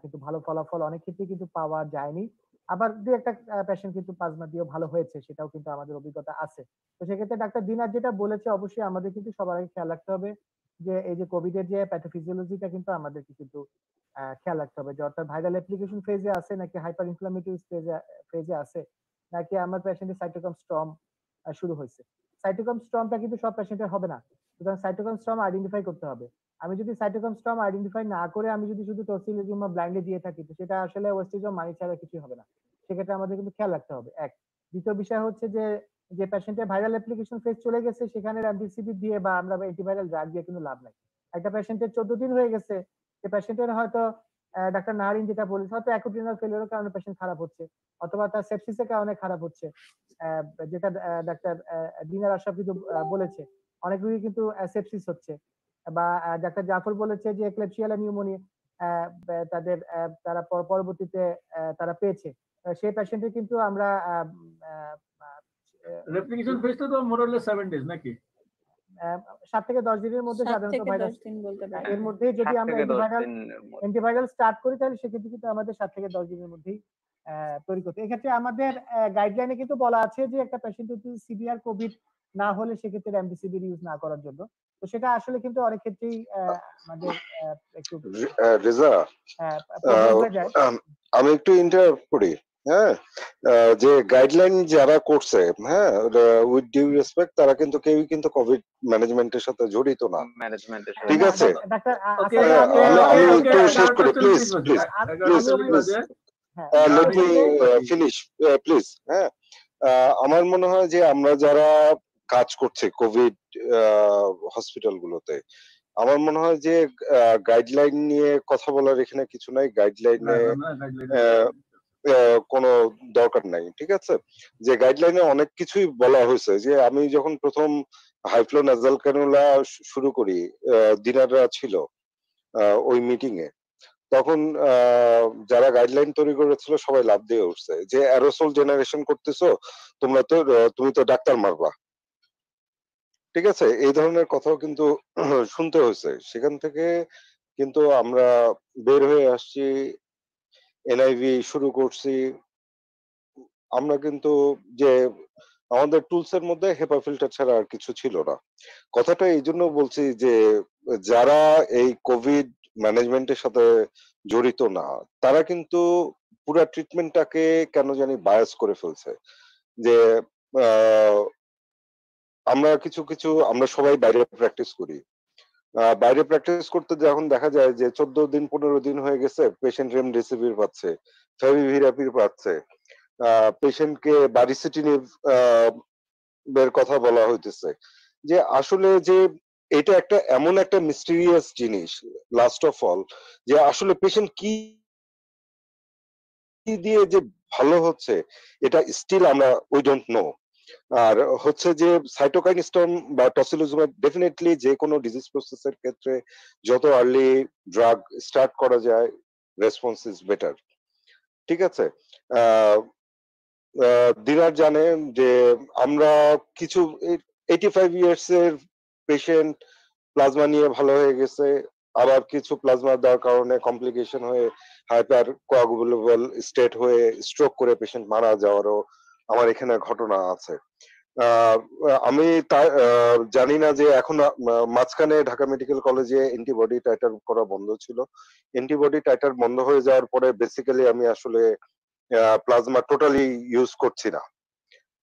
কিন্তু ভালো ফলাফল অনেক ক্ষেত্রে কিন্তু পাওয়া যায়নি। আবার দু একটা পেশেন্ট কিন্তু প্লাজমা দিয়েও ভালো হয়েছে, সেটাও কিন্তু আমাদের অভিজ্ঞতা আছে। তো সেক্ষেত্রে ডাক্তার দিনার যেটা বলেছে, অবশ্যই আমাদের কিন্তু সবার আগে খেয়াল রাখতে হবে যে এই যে কোভিড এর যে প্যাথোফিজিওলজিটা কিন্তু আমাদেরকে কিন্তু খেয়াল রাখতে হবে, যে অর্থাৎ ভাইরাল অ্যাপ্লিকেশন ফেজে আছে নাকি হাইপার ইনফ্লামেটরি ফেজে আছে, নাকি আমার পেশেন্টের সাইটোকাইন স্টর্ম শুরু হয়েছে। সাইটোকাইন স্টর্মটা কিন্তু সব পেশেন্টের হবে না, সুতরাং সাইটোকাইন স্টর্ম আইডেন্টিফাই করতে হবে। আমি যদি সাইটোকাইন স্টর্ম আইডেন্টিফাই না করে আমি যদি শুধু টসিলিজুমাব ব্লাইন্ডে দিয়ে থাকি, তো সেটা আসলে ওয়েস্টেজ অফ মানি ছাড়া কিছুই হবে না। সেক্ষেত্রে আমাদের কিন্তু খেয়াল রাখতে হবে। এক, দ্বিতীয় বিষয় হচ্ছে যে পেশেন্টের ভাইরাল অ্যাপ্লিকেশন ফেজ চলে গেছে, সেখানে রেমডেসিভির দিয়ে বা আমরা অ্যান্টিভাইরাল ড্রাগ দিয়ে কিন্তু লাভ নাই। একটা পেশেন্টের 14 দিন হয়ে গেছে, সে পেশেন্টের হয়তো ডাক্তার নাহারিন যেটা বলেছে, হয়তো অ্যাকুট রিনাল ফেলিওরের কারণে পেশেন্ট খারাপ হচ্ছে, অথবা তার সেপসিসের কারণে খারাপ হচ্ছে, যেটা ডাক্তার দিনার আশরাফ কিন্তু বলেছে অনেক রোগী কিন্তু সেপসিস হচ্ছে, বা ডাক্তার জাফর বলেছে যে ক্লেপসিয়ালা নিউমোনিয়া তারা পরবর্তীতে তারা পেয়েছে। সেই পেশেন্টের কিন্তু আমরা রেপ্লিকেশন ফেজটা তো মোর অর লেস 7 ডেজ নাকি? 7 থেকে 10 দিনের মধ্যে সাধারণত ভাইরাস, এর মধ্যে যদি আমরা অ্যান্টিভাইরাল স্টার্ট করি তাহলে সেক্ষেত্রে কিন্তু আমাদের 7 থেকে 10 দিনের মধ্যেই তৈরি করতে। এক্ষেত্রে আমাদের গাইডলাইনে কিন্তু বলা আছে যে একটা পেশেন্ট যদি সিভিয়ার কোভিড না হলে সেক্ষেত্রে রেমডেসিভির ইউজ না করার জন্য। তো সেটা আসলে কিন্তু অনেক ক্ষেত্রেই আমাদের একটু রেজা, আমি একটু ইন্টারাপ্ট করি। হ্যাঁ, যে গাইডলাইন যারা করছে, হ্যাঁ, উইথ ডিউ রেসপেক্ট, তারা কিন্তু কেউই কিন্তু কোভিড ম্যানেজমেন্টের সাথে জড়িত না, ঠিক আছে? আমি একটু শেষ করি, please please please please let me finish please. হ্যাঁ, আমার মনে হয় যে আমরা যারা কাজ করছে কোভিড হসপিটাল গুলোতে, আমার মনে হয় যে গাইডলাইন নিয়ে কথা বলার এখানে কিছু নাই, গাইডলাইনে কোনো দরকার নাই, ঠিক আছে? যে গাইডলাইনে অনেক কিছুই বলা হয়েছে। যে আমি যখন প্রথম হাইফ্লো নাজাল ক্যানুলা শুরু করি, দিনাররা ছিল ওই মিটিং এ, তখন যারা গাইডলাইন তৈরি করেছিল সবাই লাভ দিয়ে উঠছে যে অ্যারোসল জেনারেশন করতেছো তুমি তো ডাক্তার মারবা, ঠিক আছে? এই ধরনের কথাও কিন্তু শুনতে হয়েছে। সেখান থেকে কিন্তু আমরা বের হয়ে আসছি, এনআইভি শুরু করছি। আমরা কিন্তু যে আমাদের টুলস এর মধ্যে হেপা ফিল্টার ছাড়া আর কিছু ছিল না। কথাটা এই জন্য বলছি যে যারা এই কোভিড ম্যানেজমেন্টের সাথে জড়িত না, তারা কিন্তু পুরা ট্রিটমেন্টটাকে কেন জানি বায়াস করে ফেলছে। যে আমরা সবাই বাইরে প্র্যাকটিস করি। বাইরে প্র্যাকটিস করতে যখন দেখা যায় যে 14 দিন 15 দিন হয়ে গেছে, পেশেন্ট রেমডেসিভির পাচ্ছে, ফেভিপিরাভির পাচ্ছে, পেশেন্টকে বারিসিটিনিভ এর কথা বলা হইতেছে। যে আসলে যে এটা একটা এমন একটা মিস্টিরিয়াস জিনিস, লাস্ট অফ অল, যে আসলে পেশেন্ট কি দিয়ে যে ভালো হচ্ছে এটা স্টিল আমরা উই ডোন্ট নো। আর হচ্ছে যে সাইটোকাইন স্টর্ম বা টসিলিজুমেব ডেফিনেটলি যে কোনো ডিজিজ প্রসেসের ক্ষেত্রে যত আর্লি ড্রাগ স্টার্ট করা যায়, রেসপন্স ইজ বেটার। ঠিক আছে। দিনার জানে যে আমরা কিছু 85 ইয়ার্স এর পেশেন্ট প্লাজমা নিয়ে ভালো হয়ে গেছে, আবার কিছু প্লাজমা দেওয়ার কারণে কমপ্লিকেশন হয়ে হাইপার কোয়াগুলেবল স্টেট হয়ে স্ট্রোক করে পেশেন্ট মারা যাওয়ারও আমার এখানে ঘটনা আছে। আমি জানি না যে এখন মাঝখানে ঢাকা মেডিকেল কলেজে অ্যান্টিবডি টাইটার করা বন্ধ ছিল। অ্যান্টিবডি টাইটার বন্ধ হয়ে যাওয়ার পরে বেসিক্যালি আমি আসলে প্লাজমা টোটালি ইউজ করছি না।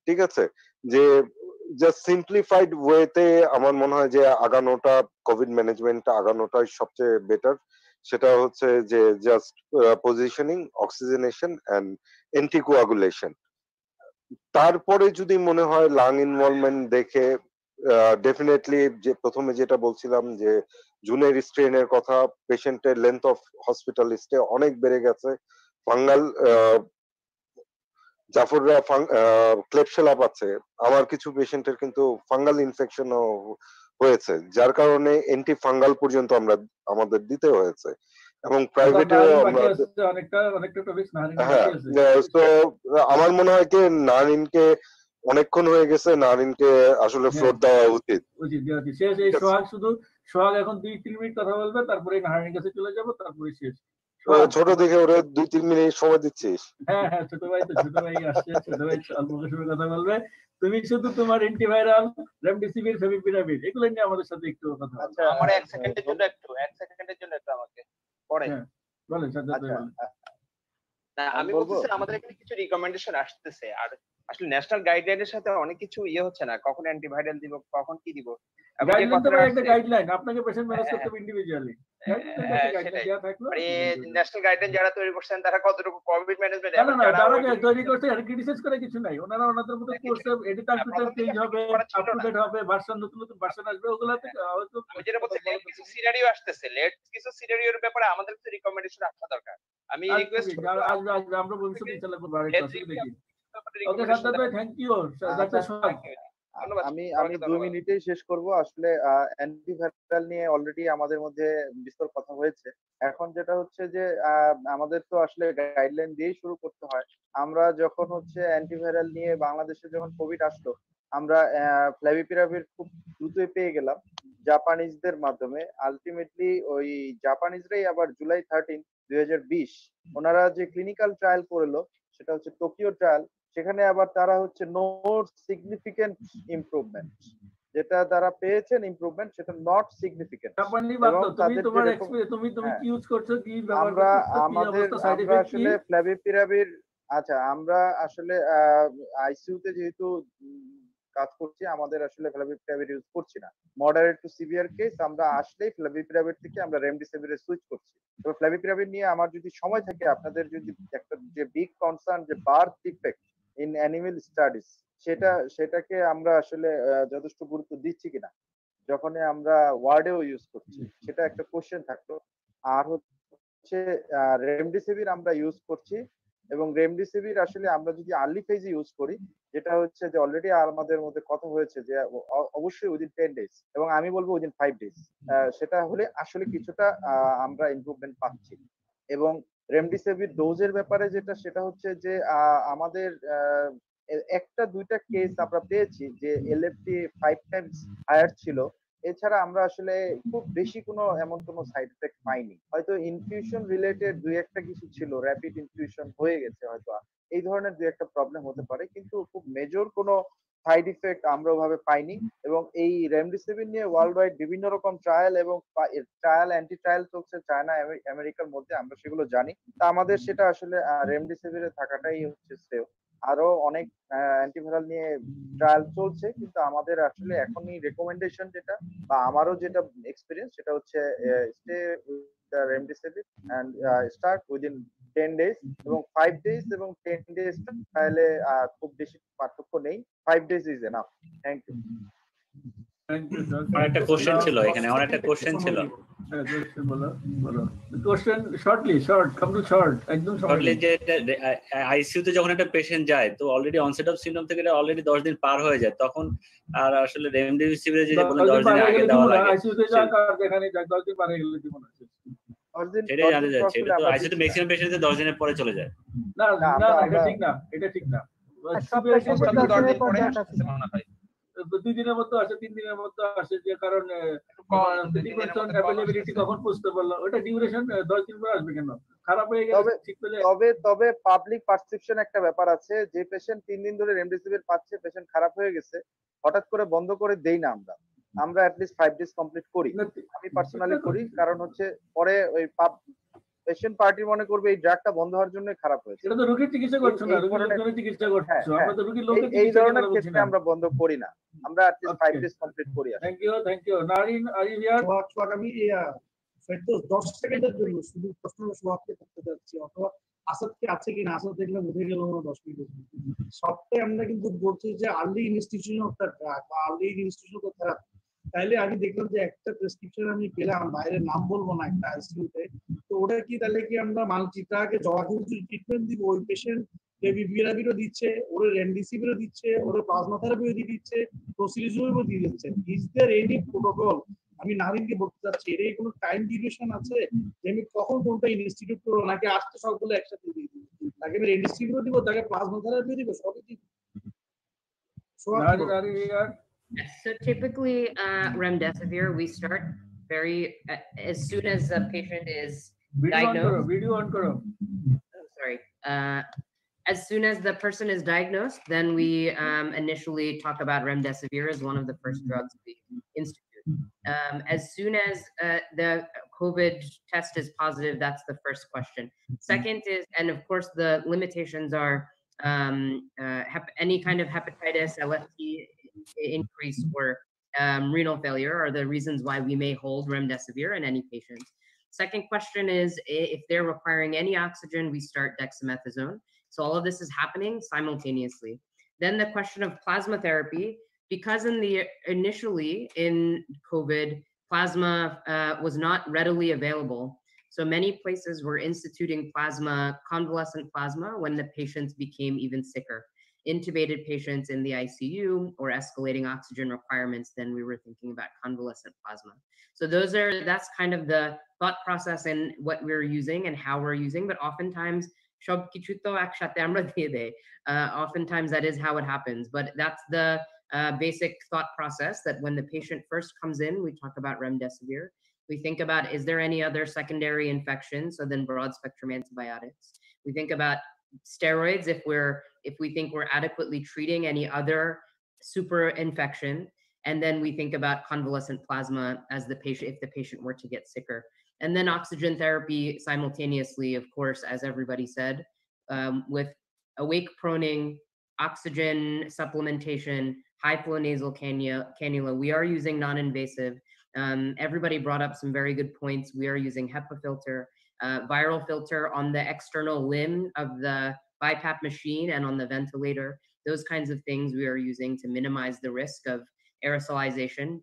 ঠিক আছে। যে জাস্ট সিম্পলিফাইড ওয়েতে আমার মনে হয় যে আগানোটা, কোভিড ম্যানেজমেন্টটা আগানোটাই সবচেয়ে বেটার। সেটা হচ্ছে যে just positioning, oxygenation and anticoagulation. তারপরে যদি মনে হয় লাং ইনভলভমেন্ট দেখে ডেফিনেটলি যে প্রথমে যেটা বলছিলাম যে জুনের স্ট্রেনের কথা, পেশেন্টের লেন্থ অফ হসপিটাল স্টে অনেক বেড়ে গেছে। ফাঙ্গাল জাফররা ক্লেপশেলা পাচ্ছে, আমার কিছু পেশেন্টের কিন্তু ফাঙ্গাল ইনফেকশনও হয়েছে, যার কারণে অ্যান্টি ফাঙ্গাল পর্যন্ত আমাদের দিতে হয়েছে। এবং প্রাইভেটেও আমরা হ্যাঁ, তো আমার মনে হয় কি নারিনকে অনেকক্ষণ হয়ে গেছে, নারিনকে আসলে ফ্লোর দেওয়া উচিত। শেষ। এই সোহাগ শুধু সোহাগ এখন 2-3 মিনিট কথা বলবে, তারপরে নাহারের কাছে চলে যাব, তারপরে শেষ। ছোট দেখে ওরে 2-3 মিনিট সময় দিচ্ছিস। হ্যাঁ হ্যাঁ, ছোট ভাই তো, ছোট ভাই আসছে, ছোট ভাই অল্প সময় কথা বলবে। তুমি শুধু তোমার অ্যান্টিভাইরাল, রেমডেসিভির, ফেভিপিরাভির এগুলো নিয়ে আমাদের সাথে একটু কথা বলো। আচ্ছা, আমার 1 সেকেন্ডের জন্য একটু আমাকে পড়ে বলেন সাজ্জাদ ভাই, বলেন। না, আমি বলতেছি আমাদের এখানে কিছু রিকমেন্ডেশন আসতেছে, আর আসলে ন্যাশনাল গাইডলাইনের সাথে অনেক কিছু হচ্ছে না, কখন অ্যান্টিভাইরাল দিব, কখন কি দিব। গাইডলাইন তো একটা গাইডলাইন, আপনাকে পেশেন্ট ম্যানেজ করতে হবে ইন্ডিভিজুয়ালি। ন্যাশনাল গাইডলাইন যারা তৈরি করছেন তারা কতটুকু কোভিড ম্যানেজমেন্ট, না না, যারা তৈরি করছে আর ক্রিটিসাইজ করে কিছু নাই, ওনারা ওনাদের মতো করছে, এডিটর টুইটার চেঞ্জ হবে, আপ টু ডেট হবে, ভার্সন নতুন ভার্সন আসবে, ওগুলাতে হয়তো আমি যেটা বলছি কিছু সিনারিও আসতেছে, কিছু সিনারিওর ব্যাপারে আমাদের কিছু রিকমেন্ডেশন আসা দরকার। আমি রিকোয়েস্ট আসবে আমরা ভবিষ্যতে ইনশাআল্লাহ করব। আরেকটা অসুবিধা কি? ওকে সাজ্জাদ ভাই, থ্যাংক ইউ। ডাক্তার সোহাগ, আমি 2 মিনিটেই শেষ করব। আসলে অ্যান্টিভাইরাল নিয়ে অলরেডি আমাদের মধ্যে বিস্তর কথা হয়েছে। এখন যেটা হচ্ছে যে আমাদের তো আসলে গাইডলাইন দিয়েই শুরু করতে হয়। আমরা যখন হচ্ছে অ্যান্টিভাইরাল নিয়ে বাংলাদেশে যখন কোভিড আসলো, আমরা ফ্ল্যাভিপিরাভির খুব দ্রুতই পেয়ে গেলাম জাপানিজদের মাধ্যমে। আলটিমেটলি ওই জাপানিজরাই আবার জুলাই 13, 2020 ওনারা যে ক্লিনিক্যাল ট্রায়াল করলো, সেটা হচ্ছে টোকিও ট্রায়াল। সেখানে আবার তারা হচ্ছে নো সিগনিফিকেন্ট ইমপ্রুভমেন্ট, যেটা তারা পেয়েছেন ইমপ্রুভমেন্ট, সেটা নট সিগনিফিকেন্ট। তুমি কি ইউজ করছো, কি ব্যবহার করছো, কি অবস্থা, সাইড আমরা ইফেক্ট কি? আসলে ফ্ল্যাভিপিরাভির, আচ্ছা আমরা আসলে আইসিইউতে যেহেতু কাজ করছি, আমাদের আসলে ফ্ল্যাভিপিরাভির ইউজ করছি না। মডারেট টু সিভিয়ার কেস আমরা আসলেই ফ্ল্যাভিপিরাভির থেকে আমরা রেমডেসিভিরে সুইচ করছি। তবে ফ্ল্যাভিপিরাভির নিয়ে আমার যদি সময় থাকে, আপনাদের যদি একটা যে বিগ কনসার্ন যে birth defect in animal studies, সেটাকে আমরা আসলে যথেষ্ট গুরুত্ব দিচ্ছি কিনা যখন আমরা ওয়ার্ডেও ইউজ করছি, সেটা একটা কোশ্চেন থাকলো। আর হচ্ছে রেমডেসিভির আমরা ইউজ করছি, এবং রেমডেসিভির আসলে আমরা যদি আর্লি ফেজে ইউজ করি, যেটা হচ্ছে যে অলরেডি আমাদের মধ্যে কথা হয়েছে যে অবশ্যই উইদিন 10 ডেজ, এবং আমি বলবো উইদিন 5 ডেজ, সেটা হলে আসলে কিছুটা আমরা ইমপ্রুভমেন্ট পাচ্ছি। এবং রেমডেসিভির ডোজের ব্যাপারে যেটা, সেটা হচ্ছে যে আমাদের একটা দুইটা কেস আমরা পেয়েছি যে এলএফটি 5 টাইমস হায়ার ছিল। এছাড়া আমরা আসলে খুব বেশি এমন কোনো সাইড এফেক্ট পাইনি। হয়তো ইনফিউশন রিলেটেড দুই একটা কিছু ছিল, র্যাপিড ইনফিউশন হয়ে গেছে হয়তো, এই ধরনের দুই একটা প্রবলেম হতে পারে, কিন্তু খুব মেজর কোনো সাইড ইফেক্ট আমরা ওভাবে পাইনি এবং এই রেমডেসিভির নিয়ে ওয়ার্ল্ড ওয়াইড বিভিন্ন রকম ট্রায়াল এবং ট্রায়াল অ্যান্টি ট্রায়াল চলছে চায়না আমেরিকার মধ্যে, আমরা সেগুলো জানি। তা আমাদের সেটা আসলে রেমডেসিভিরে থাকাটাই হচ্ছে শ্রেয়। আরো অনেক অ্যান্টিভাইরাল নিয়ে ট্রায়াল চলছে, কিন্তু আমাদের আসলে এখনই রেকমেন্ডেশন যেটা বা আমারও যেটা এক্সপিরিয়েন্স সেটা হচ্ছে stay with the remdesivir and start within 10 days এবং 5 days এবং 10 days ট্রায়ালে খুব বেশি পার্থক্য নেই। 5 days is enough. Thank you. Thank you sir. আমার একটা কোশ্চেন ছিল এখানে, আমার একটা কোশ্চেন ছিল। Question shortly, short, come to short, একদম শর্টলি। যে আইসিইউ তে যখন একটা পেশেন্ট যায় তো অলরেডি অনসেট অফ সিম্পটম থেকে অলরেডি 10 দিন পার হয়ে যায়, তখন আর আসলে রেমডেসিভির যে বলে 10 দিন আগে দেওয়া লাগে, আইসিইউ তে যাক আর যেখানে যাক 10 দিন পার হয়ে গেলে দিব না। সেটাই জানতে চাচ্ছি। এটা তো আইসিইউ তে ম্যাক্সিমাম পেশেন্ট 10 দিনের পরে চলে যায়। না না না, এটা ঠিক না, এটা ঠিক না। সব পেশেন্ট 10 দিনের পরে আসে। 2 দিনের মতো আসে, 3 দিনের মতো আসে, যে কারণ অ্যাভেলেবিলিটি কখন বুঝতে পারলো, ওটা ডিউরেশন 10 দিন পরে আসবে কেন? খারাপ হয়ে গেলে ঠিক পেলে তবে পাবলিক পারসেপশন একটা ব্যাপার আছে, যে পেশেন্ট 3 দিন ধরে রেমডেসিভির পাচ্ছে, পেশেন্ট খারাপ হয়ে গেছে, হঠাৎ করে বন্ধ করে দেই না আমরা অ্যাটলিস্ট 5 days কমপ্লিট করি। আমি পার্সোনালি করি, কারণ হচ্ছে পরে ওই পেশেন্ট পার্টি মনে করবে এই ড্রাগটা বন্ধ হওয়ার জন্য খারাপ হয়েছে। এটা তো রোগীর চিকিৎসা করছো না, রোগীর চিকিৎসা করছো। আমরা তো রোগীর লোকের এই ধরনের ক্ষেত্রে আমরা বন্ধ করি না, আমরা অ্যাটলিস্ট 5 days কমপ্লিট করি। Thank you. Narin, are you here? আমি ফেরদৌস 10 সেকেন্ডের জন্য শুধু প্রশ্নটা সমাপ্ত করতে যাচ্ছি, অথবা আসাদ কি আছে কিনা, আসাদ দেখলাম উঠে গেল 10 মিনিট। সবটাই আমরা কিন্তু বলছি যে early institution of the drug বা আর্লি ইনস্টিটিউশন অফ থেরাপি। তাইলে আমি দেখলাম যে একটা প্রেসক্রিপশন আমি পেলাম, বাইরের নাম বলবো না, একটা আইসিইউতে, তো ওটা কি তাহলে কি আমরা মাল্টিড্রাগে জবাবদিহি ট্রিটমেন্ট দিব? ওই পেশেন্ট রেভিভিরাভিরও দিচ্ছে, ওর রেমডেসিভিরও দিচ্ছে, ওর প্লাজমা থেরাপিও দিয়ে দিচ্ছে, প্রসিডিউরও দিয়ে দিচ্ছে। Is there any protocol? আমি নারিনকে বলতে চাচ্ছি, এর কোনো টাইম ডিউরেশন আছে যে আমি কখন কোনটা ইনস্টিটিউট করবো, নাকি আসতে সবগুলো একসাথে দিয়ে দিব? তাকে আমি রেমডেসিভিরও দিব, তাকে প্লাজমা থেরাপিও দিব, সবই দিব। So typically, remdesivir we start very as soon as the patient is diagnosed. Video on karo. Sorry. As soon as the person is diagnosed, then we initially talk about remdesivir as one of the first drugs we institute. As soon as the COVID test is positive, that's the first question. Second is, and of course the limitations are any kind of hepatitis, LFT increase, or renal failure are the reasons why we may hold remdesivir in any patient. Second question is, if they're requiring any oxygen, we start dexamethasone. So all of this is happening simultaneously. Then the question of plasma therapy, because initially in COVID, plasma was not readily available. So many places were instituting convalescent plasma when the patients became even sicker. Intubated patients in the ICU or escalating oxygen requirements, then we were thinking about convalescent plasma. So that's kind of the thought process and what we're using and how we're using, but oftentimes oftentimes that is how it happens, but that's the basic thought process, that when the patient first comes in, we talk about remdesivir. We think about, is there any other secondary infection? So then broad spectrum antibiotics. We think about steroids if we think we're adequately treating any other super infection. And then we think about convalescent plasma as if the patient were to get sicker. And then oxygen therapy simultaneously, of course, as everybody said, with awake proning, oxygen supplementation, high flow nasal cannula. We are using non-invasive. Everybody brought up some very good points. We are using HEPA filter, viral filter on the external limb of the BiPAP machine and on the ventilator. Those kinds of things we are using to minimize the risk of aerosolization.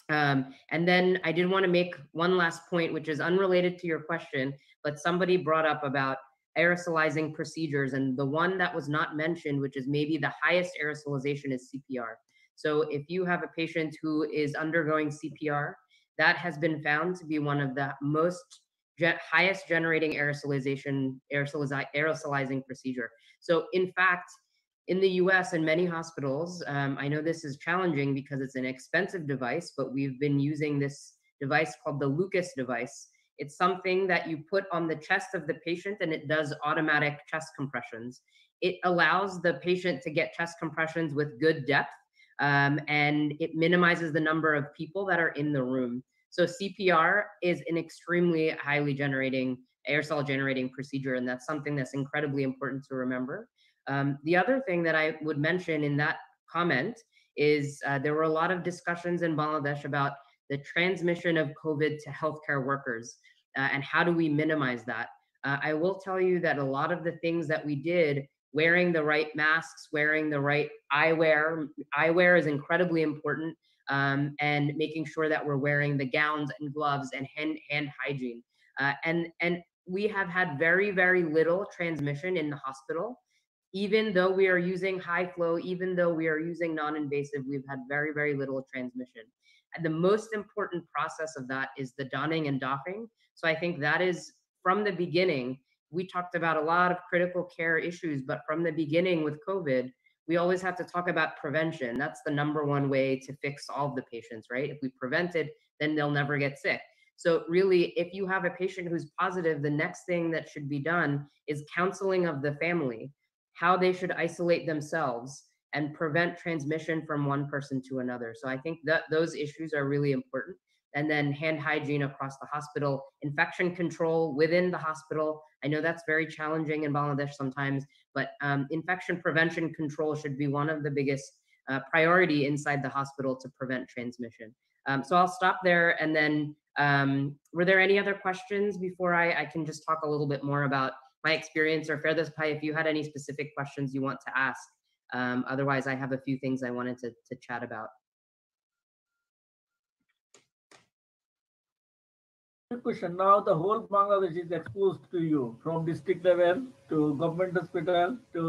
And then I did want to make one last point, which is unrelated to your question, but somebody brought up about aerosolizing procedures, and the one that was not mentioned, which is maybe the highest aerosolization, is CPR. So if you have a patient who is undergoing CPR, that has been found to be one of the highest generating aerosolizing procedure. So in fact, in the US and many hospitals, I know this is challenging because it's an expensive device, but we've been using this device called the Lucas device. It's something that you put on the chest of the patient and it does automatic chest compressions. it allows the patient to get chest compressions with good depth, and it minimizes the number of people that are in the room. So CPR is an extremely highly aerosol generating procedure, and that's something that's incredibly important to remember. The other thing that I would mention in that comment is there were a lot of discussions in Bangladesh about the transmission of COVID to healthcare workers, and how do we minimize that? I will tell you that a lot of the things that we did, wearing the right masks, wearing the right eyewear is incredibly important, and making sure that we're wearing the gowns and gloves and hand hygiene. And we have had very, very little transmission in the hospital. Even though we are using high flow, even though we are using non-invasive, we've had very, very little transmission. And the most important process of that is the donning and doffing. So I think that is, from the beginning, we talked about a lot of critical care issues, but from the beginning with COVID, we always have to talk about prevention. That's the #1 way to fix all of the patients, right? If we prevent it, then they'll never get sick. So really, if you have a patient who's positive, the next thing that should be done is counseling of the family, how they should isolate themselves and prevent transmission from one person to another. So I think that those issues are really important. And then hand hygiene across the hospital, infection control within the hospital. I know that's very challenging in Bangladesh sometimes, but infection prevention control should be one of the biggest priority inside the hospital to prevent transmission. So I'll stop there. And then were there any other questions before I can just talk a little bit more about my experience, or Ferdows Bhai, if you had any specific questions you want to ask? Otherwise, I have a few things I wanted to chat about. Good question. Now the whole Bangladesh is exposed to you, from district level to government hospital to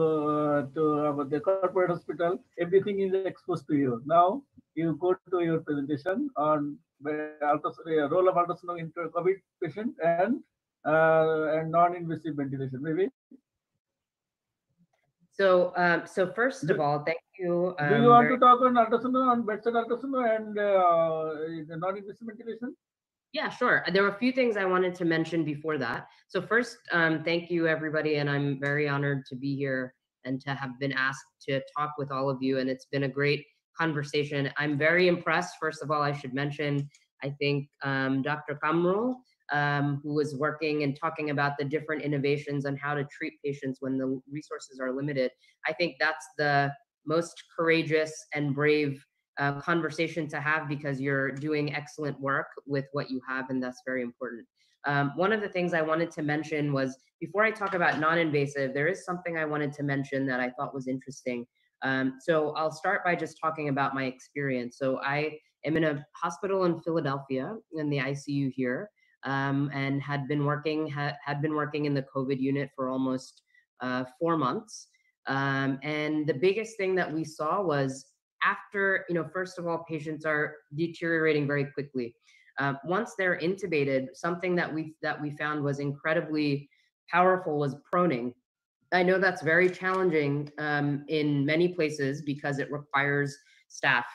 the corporate hospital. Everything is exposed to you. Now you go to your presentation on role of ultrasound into a COVID patient and non-invasive ventilation. Maybe. So, so first of all, thank you. Do you want to talk on ultrasound, on bedside ultrasound and the non-invasive ventilation? Yeah, sure. There were a few things I wanted to mention before that. So first, thank you, everybody, and I'm very honored to be here and to have been asked to talk with all of you, and it's been a great conversation. I'm very impressed. First of all, I should mention, I think Dr. Kamrul, who was working and talking about the different innovations on how to treat patients when the resources are limited. I think that's the most courageous and brave conversation to have, because you're doing excellent work with what you have, and that's very important. One of the things I wanted to mention was, before I talk about non-invasive, there is something I wanted to mention that I thought was interesting. So I'll start by just talking about my experience. So I am in a hospital in Philadelphia in the ICU here, and had been working in the COVID unit for almost 4 months. And the biggest thing that we saw was, after, first of all, patients are deteriorating very quickly. Once they're intubated, something that we found was incredibly powerful was proning. I know that's very challenging in many places because it requires staff,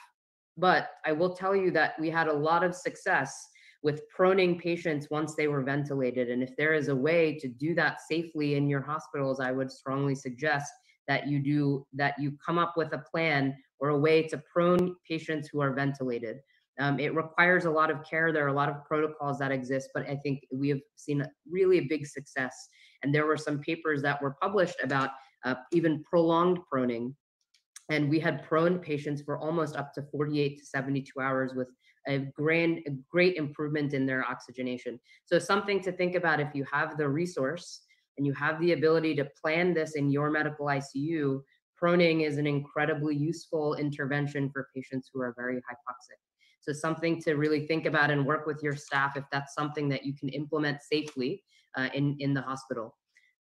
but I will tell you that we had a lot of success with proning patients once they were ventilated. And if there is a way to do that safely in your hospitals, I would strongly suggest that you come up with a plan or a way to prone patients who are ventilated. It requires a lot of care. There are a lot of protocols that exist, but I think we have seen really a big success. And there were some papers that were published about even prolonged proning. And we had prone patients for almost up to 48 to 72 hours with a great improvement in their oxygenation. So something to think about, if you have the resource and you have the ability to plan this in your medical ICU, proning is an incredibly useful intervention for patients who are very hypoxic. So something to really think about and work with your staff if that's something that you can implement safely in the hospital.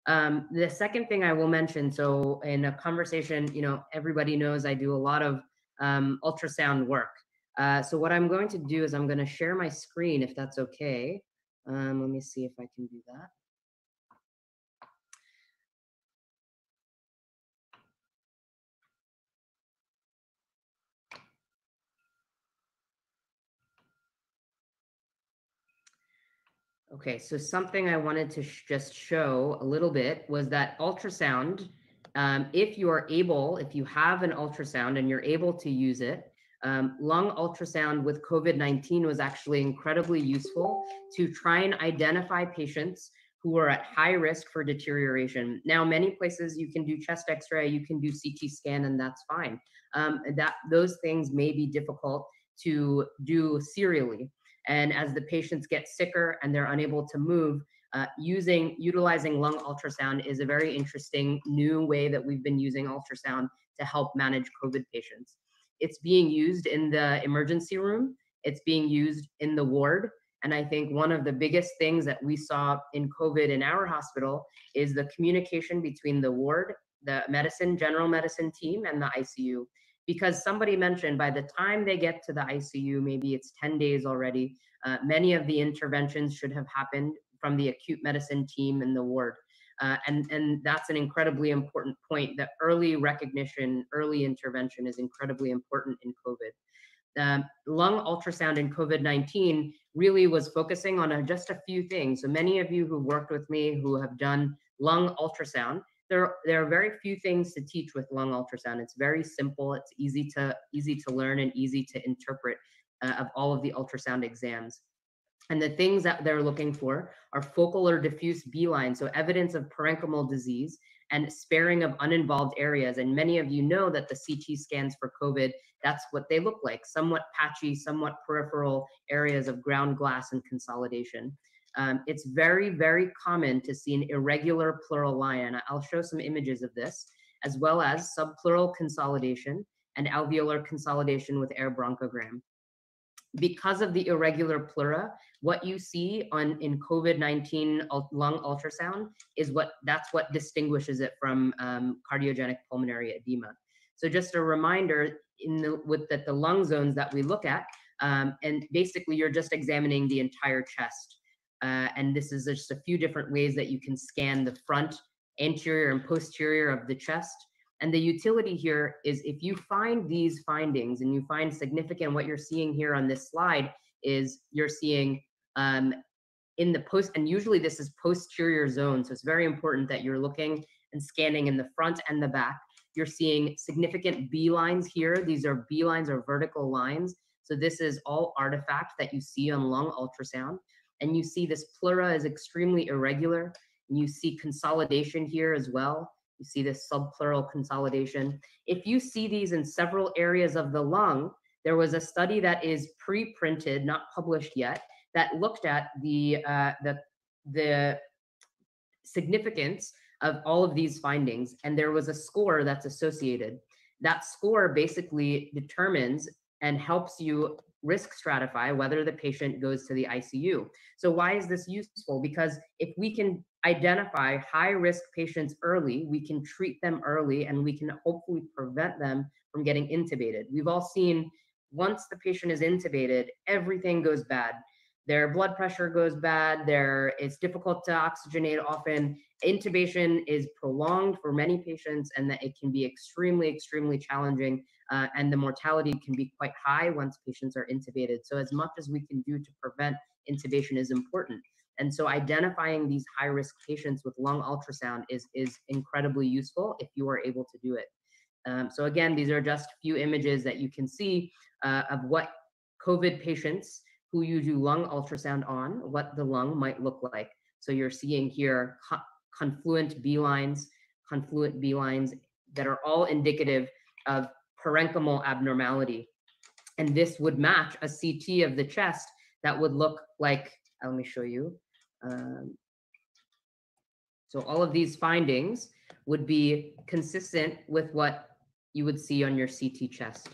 The second thing I will mention, so in a conversation, everybody knows I do a lot of ultrasound work. So what I'm going to do is I'm going to share my screen, if that's okay. Let me see if I can do that. Okay, so something I wanted to just show a little bit was that ultrasound if you have an ultrasound and you're able to use it, lung ultrasound with COVID-19 was actually incredibly useful to try and identify patients who are at high risk for deterioration. Now, many places you can do chest X-ray, you can do CT scan, and that's fine. Those things may be difficult to do serially. And as the patients get sicker and they're unable to move, utilizing lung ultrasound is a very interesting new way that we've been using ultrasound to help manage COVID patients. It's being used in the emergency room. It's being used in the ward. And I think one of the biggest things that we saw in COVID in our hospital is the communication between the ward, the general medicine team, and the ICU. Because somebody mentioned by the time they get to the ICU, maybe it's 10 days already, many of the interventions should have happened from the acute medicine team in the ward. And that's an incredibly important point, that early recognition, early intervention is incredibly important in COVID. Lung ultrasound in COVID-19 really was focusing on just a few things. So many of you who worked with me who have done lung ultrasound, there are very few things to teach with lung ultrasound. It's very simple, it's easy to learn and easy to interpret of all of the ultrasound exams. And the things that they're looking for are focal or diffuse B lines, so evidence of parenchymal disease and sparing of uninvolved areas. And many of you know that the CT scans for COVID, that's what they look like, somewhat patchy, somewhat peripheral areas of ground glass and consolidation. It's very, very common to see an irregular pleural line. I'll show some images of this, as well as subpleural consolidation and alveolar consolidation with air bronchogram. Because of the irregular pleura, what you see in COVID-19 lung ultrasound is that's what distinguishes it from cardiogenic pulmonary edema. So just a reminder, that the lung zones that we look at, and basically you're just examining the entire chest. And this is just a few different ways that you can scan the front, anterior, and posterior of the chest. And the utility here is if you find these findings and you find significant, what you're seeing here on this slide is you're seeing in the and usually this is posterior zone. So it's very important that you're looking and scanning in the front and the back. You're seeing significant B lines here. These are B lines or vertical lines. So this is all artifact that you see on lung ultrasound. And you see this pleura is extremely irregular. And you see consolidation here as well. You see this subpleural consolidation. If you see these in several areas of the lung, there was a study that is pre-printed, not published yet, that looked at the significance of all of these findings, and there was a score that's associated. That score basically determines and helps you risk stratify whether the patient goes to the ICU. So why is this useful? Because if we can identify high-risk patients early, we can treat them early, and we can hopefully prevent them from getting intubated. We've all seen, once the patient is intubated, everything goes bad. Their blood pressure goes bad, it's difficult to oxygenate often. Intubation is prolonged for many patients, and that it can be extremely, extremely challenging, and the mortality can be quite high once patients are intubated. So as much as we can do to prevent intubation is important. And so identifying these high-risk patients with lung ultrasound is incredibly useful if you are able to do it. So again, these are just a few images that you can see of what COVID patients who you do lung ultrasound on, what the lung might look like. So you're seeing here confluent B lines that are all indicative of parenchymal abnormality. And this would match a CT of the chest that would look like, let me show you. So all of these findings would be consistent with what you would see on your CT chest.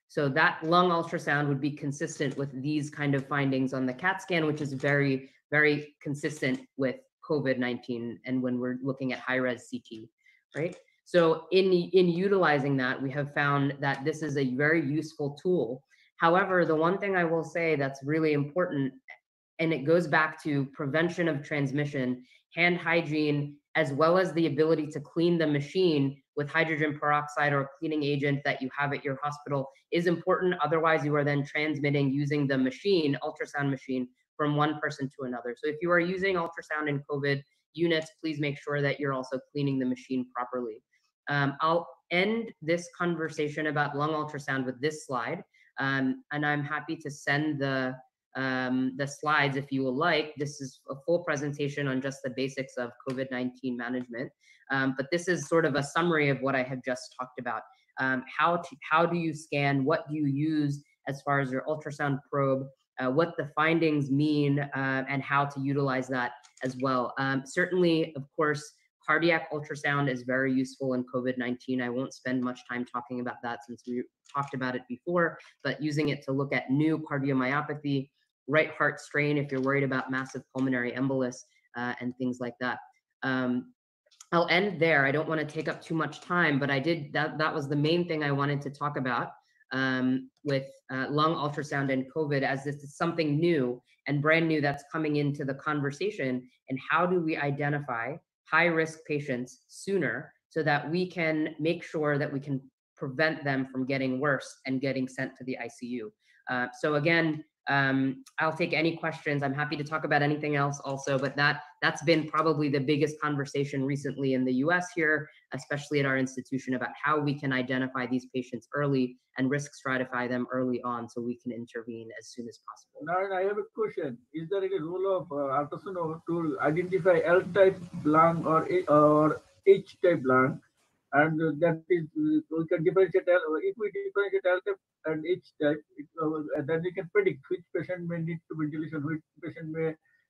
So that lung ultrasound would be consistent with these kind of findings on the CAT scan, which is very, very consistent with COVID-19 and when we're looking at high-res CT, right? So in utilizing that, we have found that this is a very useful tool. However, the one thing I will say that's really important, and it goes back to prevention of transmission, hand hygiene, as well as the ability to clean the machine with hydrogen peroxide or cleaning agent that you have at your hospital is important. Otherwise, you are then transmitting using the machine, ultrasound machine, from one person to another. So if you are using ultrasound in COVID units, please make sure that you're also cleaning the machine properly. I'll end this conversation about lung ultrasound with this slide, and I'm happy to send the slides if you will like. This is a full presentation on just the basics of COVID-19 management, but this is sort of a summary of what I have just talked about. How do you scan? What do you use as far as your ultrasound probe? What the findings mean, and how to utilize that as well. Certainly, of course, cardiac ultrasound is very useful in COVID-19. I won't spend much time talking about that since we talked about it before, but using it to look at new cardiomyopathy, right heart strain if you're worried about massive pulmonary embolus, and things like that. I'll end there. I don't want to take up too much time, but that was the main thing I wanted to talk about with lung ultrasound and COVID, as this is something new and brand new that's coming into the conversation. And how do we identify high-risk patients sooner so that we can make sure that we can prevent them from getting worse and getting sent to the ICU. So again, I'll take any questions. I'm happy to talk about anything else also, but that's been probably the biggest conversation recently in the US here, especially at our institution, about how we can identify these patients early and risk stratify them early on so we can intervene as soon as possible. Now, I have a question. Is there any rule of ultrasound to identify L-type lung or H-type lung? And that is, we can differentiate, if we differentiate L-type and H-type, then we can predict which patient may need to ventilation, which patient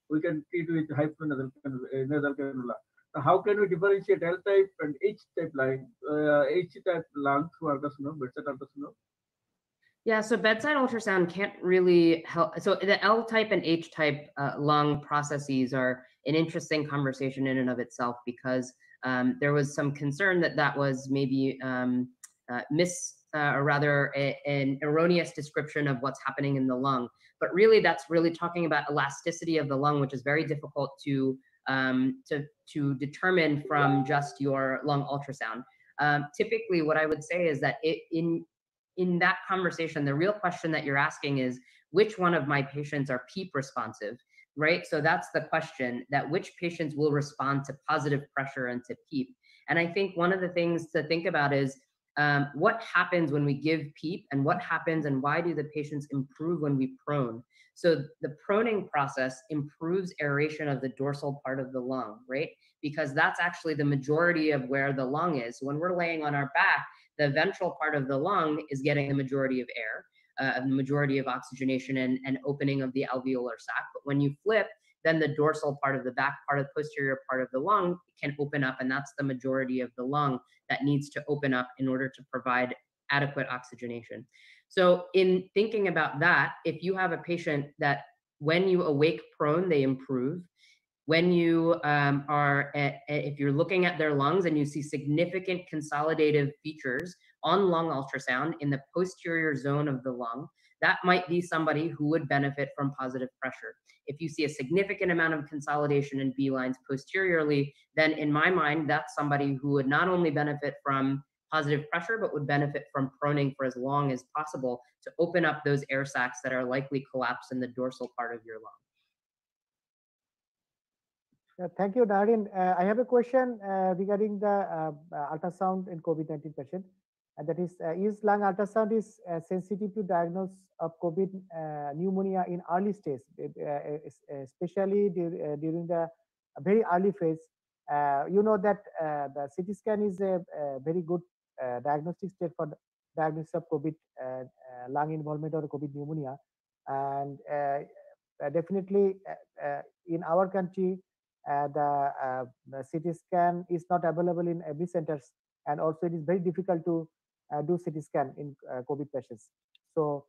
we can treat with nasal cannula. How can we differentiate L-type and H-type H-type lungs for ultrasound, bedside ultrasound? Yeah, so bedside ultrasound can't really help. So the L-type and H-type lung processes are an interesting conversation in and of itself, because there was some concern that was maybe or rather an erroneous description of what's happening in the lung. But really, that's really talking about elasticity of the lung, which is very difficult to determine from just your lung ultrasound. Typically, what I would say is that in that conversation, the real question that you're asking is, which one of my patients are PEEP responsive, right? So that's the question, that which patients will respond to positive pressure and to PEEP. And I think one of the things to think about is what happens when we give PEEP, and what happens and why do the patients improve when we prone? So the proning process improves aeration of the dorsal part of the lung, right? Because that's actually the majority of where the lung is. When we're laying on our back, the ventral part of the lung is getting the majority of air, the majority of oxygenation and opening of the alveolar sac. But when you flip, then the dorsal part of the back part of the posterior part of the lung can open up, and that's the majority of the lung that needs to open up in order to provide adequate oxygenation. So in thinking about that, if you have a patient that when you awake prone, they improve. When you if you're looking at their lungs and you see significant consolidative features on lung ultrasound in the posterior zone of the lung, that might be somebody who would benefit from positive pressure. If you see a significant amount of consolidation in B lines posteriorly, then in my mind, that's somebody who would not only benefit from positive pressure, but would benefit from proning for as long as possible to open up those air sacs that are likely collapsed in the dorsal part of your lung. Thank you, Narin. I have a question regarding the ultrasound in COVID-19 patient. And that is lung ultrasound is sensitive to diagnose of COVID pneumonia in early stage, especially during the very early phase. You know that the CT scan is a very good diagnostic state for the diagnosis of COVID lung involvement or COVID pneumonia. And definitely in our country, the CT scan is not available in every centers, and also it is very difficult to do CT scan in COVID patients. So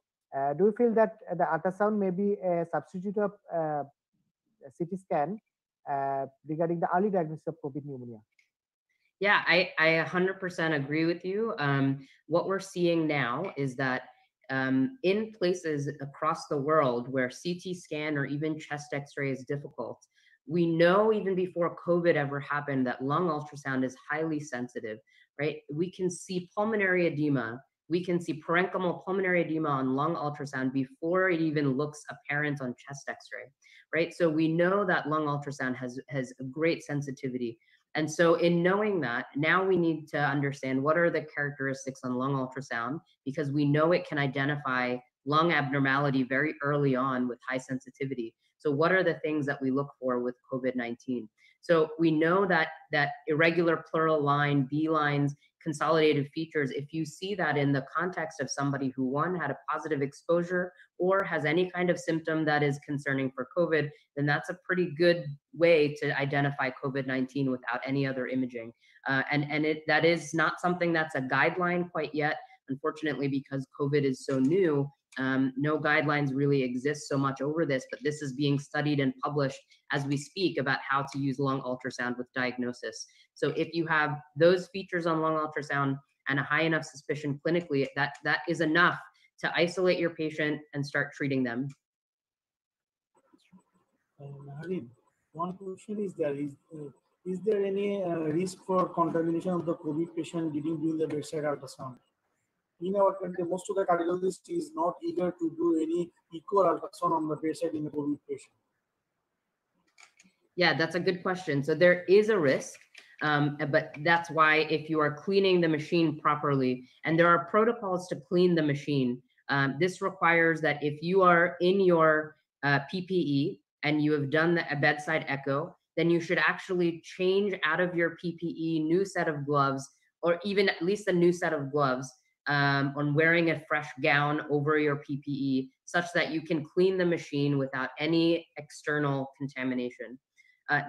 do you feel that the ultrasound may be a substitute of CT scan regarding the early diagnosis of COVID pneumonia? Yeah, I 100% agree with you. What we're seeing now is that in places across the world where CT scan or even chest X-ray is difficult, we know even before COVID ever happened that lung ultrasound is highly sensitive, right? We can see pulmonary edema, we can see parenchymal pulmonary edema on lung ultrasound before it even looks apparent on chest X-ray, right? So we know that lung ultrasound has a great sensitivity. And so in knowing that, now we need to understand what are the characteristics on lung ultrasound, because we know it can identify lung abnormality very early on with high sensitivity. So what are the things that we look for with COVID-19? So we know that irregular pleural line, B lines, consolidated features, if you see that in the context of somebody who, one, had a positive exposure or has any kind of symptom that is concerning for COVID, then that's a pretty good way to identify COVID-19 without any other imaging. That is not something that's a guideline quite yet, unfortunately, because COVID is so new. No guidelines really exist so much over this, but this is being studied and published as we speak about how to use lung ultrasound with diagnosis. So if you have those features on lung ultrasound and a high enough suspicion clinically, that is enough to isolate your patient and start treating them. Harid, one question is there any risk for contamination of the COVID patient during the bedside ultrasound? In our country, most of the cardiologist is not eager to do any echo ultrasound on the bedside in a COVID patient. Yeah, that's a good question. So there is a risk, but that's why if you are cleaning the machine properly, and there are protocols to clean the machine, this requires that if you are in your PPE and you have done a bedside echo, then you should actually change out of your PPE, new set of gloves, or even at least a new set of gloves, on wearing a fresh gown over your PPE, such that you can clean the machine without any external contamination.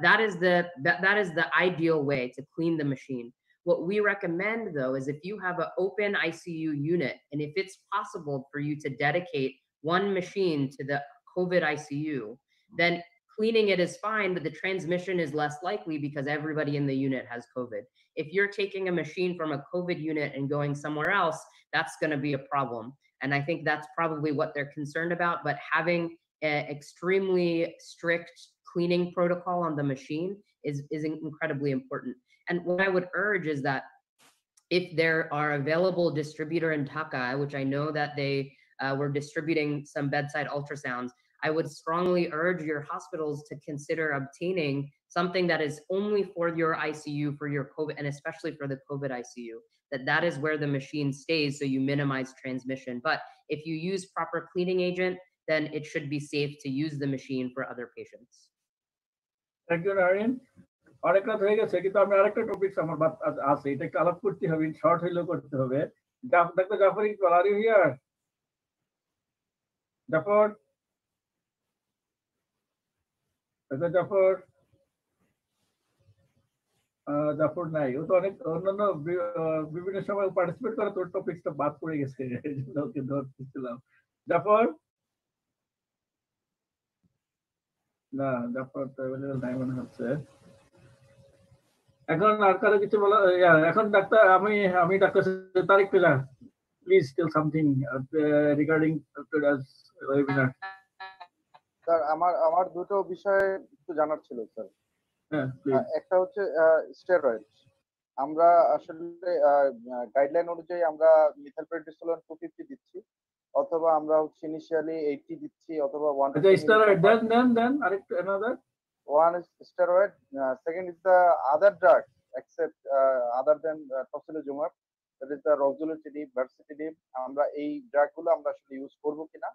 That is the ideal way to clean the machine. What we recommend, though, is if you have an open ICU unit, and if it's possible for you to dedicate one machine to the COVID ICU, then cleaning it is fine, but the transmission is less likely because everybody in the unit has COVID. If you're taking a machine from a COVID unit and going somewhere else, that's going to be a problem. And I think that's probably what they're concerned about. But having an extremely strict cleaning protocol on the machine is incredibly important. And what I would urge is that if there are available distributor in Dhaka, which I know that they were distributing some bedside ultrasounds, I would strongly urge your hospitals to consider obtaining something that is only for your ICU, for your COVID, and especially for the COVID ICU, that is where the machine stays, so you minimize transmission. But if you use proper cleaning agent, then it should be safe to use the machine for other patients. Thank you, Naren. অনেক রাত হয়ে গেছে, কিন্তু আমি আরেকটা টপিকস আমার আছে, এটা একটু আলাপ করতে হবে, শর্ট হইলেও করতে হবে। Doctor Zafar, are you here? Zafar, Zafar নাই, ও তো অনেক অন্যান্য বিভিন্ন সময় পার্টিসিপেট করে, তোর টপিকসটা বাদ পড়ে গেছে, এই জন্য ওকে ধরতেছিলাম। জাফর, না, জাফর তো অ্যাভেলেবল নাই মনে হচ্ছে। এখন আর কারো কিছু বলা, এখন ডাক্তার আমি ডাক্তার তারিক পেলা, please tell something regarding today's webinar. Sir, আমার দুটো বিষয় একটু জানার ছিল স্যার। একটা হচ্ছে স্টেরয়েড। আমরা আসলে গাইডলাইন অনুযায়ী আমরা মিথাইলপ্রেডনিসোলোন 250 দিচ্ছি, অথবা আমরা হচ্ছে ইনিশিয়ালি 80 দিচ্ছি, অথবা 1. আচ্ছা, স্টেরয়েড দেন আরেকটু another one is steroid, second is the other drug except other than tocilizumab, that is the roxolutidine, bercitinib. আমরা এই ড্রাগগুলো আমরা আসলে ইউজ করব কিনা,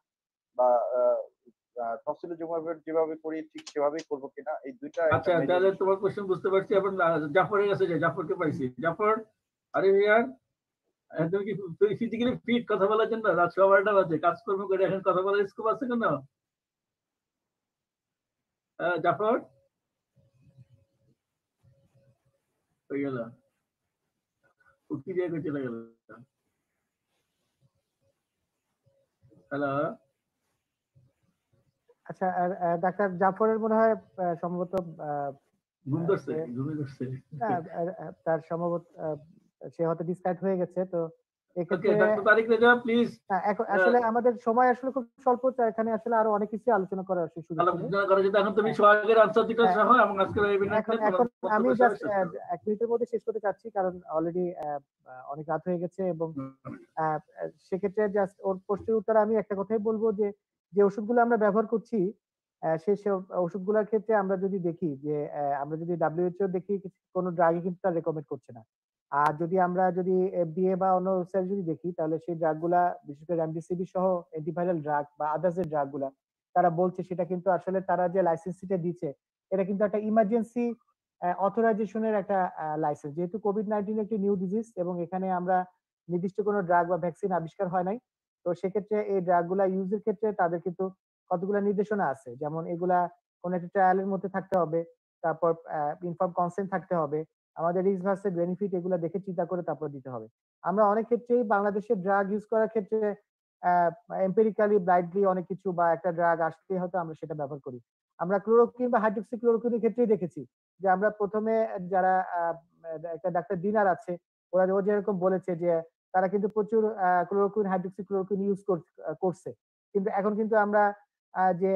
বা tocilizumab যেভাবে করি ঠিক সেভাবেই করব কিনা, এই দুইটা। আচ্ছা, তাহলে তোমার কোশ্চেন বুঝতে পারছি। এখন জাফরের কাছে যাই, জাফরকে পাইছি। জাফর, আরে হিয়ার, তুমি কি ফিজিক্যালি ফিট কথা বলার জন্য? রাত 12টা বাজে, কাজকর্ম করে এখন কথা বলার স্কোপ আছে কেন? জাফর হয়ে গেল, উঠি দিয়ে চলে গেল। হ্যালো, আচ্ছা, ডাক্তার জাফরের মনে হয় সম্ভবত ঘুম ধরছে, ঘুমে ধরছে, তার সম্ভবত সে হয়তো ডিসকানেক্ট হয়ে গেছে। তো ওকে, ডাক্তার তারিক রেজা প্লিজ। এখন আসলে আমাদের সময় আসলে খুব স্বল্প, এখানে আসলে আরো অনেক কিছু আলোচনা করার সুযোগ ছিল। আলোচনা করা যেত, এখন তুমি সোহাগের আনসার দিতে সহ এবং আজকের ওয়েবিনারে এখন আমি জাস্ট 1 মিনিটের মধ্যে শেষ করতে চাচ্ছি, কারণ অলরেডি অনেক রাত হয়ে গেছে। এবং সেক্ষেত্রে জাস্ট ওর প্রশ্নের উত্তরে আমি একটা কথাই বলবো, যে ওষুধগুলো আমরা ব্যবহার করছি সেই ওষুধগুলোর ক্ষেত্রে আমরা যদি দেখি যে আমরা যদি WHO দেখি কোনো ড্রাগই কিন্তু তার রেকমেন্ড করছে না। আর যদি FDA বা অন্য ওয়েবসাইট যদি দেখি তাহলে সেই ড্রাগগুলা বিশেষ করে রেমডেসিভির সহ অ্যান্টিভাইরাল ড্রাগ বা আদার্স এর ড্রাগগুলা তারা বলছে সেটা কিন্তু আসলে তারা যে লাইসেন্সিটা দিচ্ছে এটা কিন্তু একটা ইমার্জেন্সি অথরাইজেশনের একটা লাইসেন্স। যেহেতু কোভিড-19 একটি নিউ ডিজিজ এবং এখানে আমরা নির্দিষ্ট কোনো ড্রাগ বা ভ্যাকসিন আবিষ্কার হয় নাই। তো সেক্ষেত্রে এই ড্রাগগুলা ইউজের ক্ষেত্রে তাদের কিন্তু কতগুলা নির্দেশনা আছে। যেমন এগুলা কোনো একটা ট্রায়ালের মধ্যে থাকতে হবে। তারপর ইনফর্ম কনসেন্ট থাকতে হবে। আমাদের রিস্ক ভার্সেস বেনিফিট এগুলা দেখে চিন্তা করে তারপর দিতে হবে। আমরা অনেক ক্ষেত্রেই বাংলাদেশে ড্রাগ ইউজ করার ক্ষেত্রে এম্পিরিক্যালি ব্লাইন্ডলি অনেক কিছু বা একটা ড্রাগ আসলেই হয়তো আমরা সেটা ব্যবহার করি। আমরা ক্লোরোকুইন বা হাইড্রোক্সিক্লোরোকুইনের ক্ষেত্রেই দেখেছি যে আমরা প্রথমে যারা একটা ডাক্তার ডিনার আছে ও যেরকম বলেছে যে তারা কিন্তু প্রচুর ক্লোরোকুইন হাইড্রোক্সিক্লোরোকুইন ইউজ করছে। কিন্তু এখন কিন্তু আমরা যে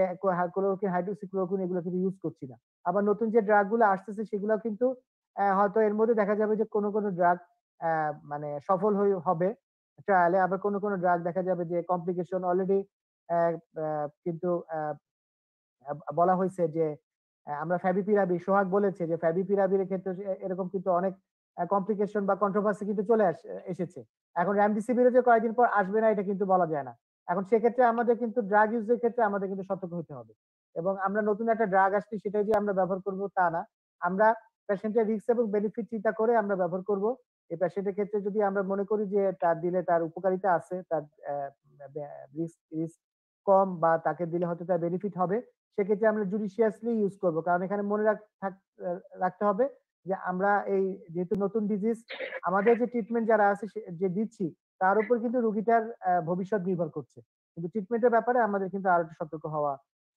ক্লোরোকুইন হাইড্রোক্সিক্লোরোকুইন এগুলো কিন্তু ইউজ করছি না। আবার নতুন যে ড্রাগ গুলো আসতেছে সেগুলো কিন্তু হয়তো এর মধ্যে দেখা যাবে যে কোনো ড্রাগ মানে সফল হবে ট্রায়ালে, আবার কোনো ড্রাগ দেখা যাবে যে কমপ্লিকেশন অলরেডি কিন্তু বলা হয়েছে যে আমরা ফ্যাভিপিরাবির সোহাগ বলেছে যে ফ্যাভিপিরাবির ক্ষেত্রে এরকম কিন্তু অনেক কমপ্লিকেশন বা কন্ট্রোভার্সি কিন্তু চলে এসেছে। এখন রেমডেসিভিরও যে কয়েকদিন পর আসবে না এটা কিন্তু বলা যায় না। এখন সেক্ষেত্রে আমাদের কিন্তু ড্রাগ ইউজের ক্ষেত্রে আমাদের কিন্তু সতর্ক হতে হবে এবং আমরা নতুন একটা ড্রাগ আসছে সেটাই যে আমরা ব্যবহার করব তা না। আমরা পেশেন্টের রিস্ক এবং বেনিফিট চিন্তা করে আমরা ব্যবহার করব। এই পেশেন্টের ক্ষেত্রে যদি আমরা মনে করি যে তার দিলে তার উপকারিতা আছে, তার রিস্ক কম বা তাকে দিলে হয়তো তার বেনিফিট হবে, সেক্ষেত্রে আমরা জুডিশিয়াসলি ইউজ করব। কারণ এখানে মনে রাখতে হবে যে আমরা এই যেহেতু নতুন ডিজিজ আমাদের যে ট্রিটমেন্ট যারা আছে যে দিচ্ছি তার উপর কিন্তু রোগীটার ভবিষ্যৎ নির্ভর করছে। কিন্তু ট্রিটমেন্টের ব্যাপারে আমাদের কিন্তু আরো একটু সতর্ক হওয়া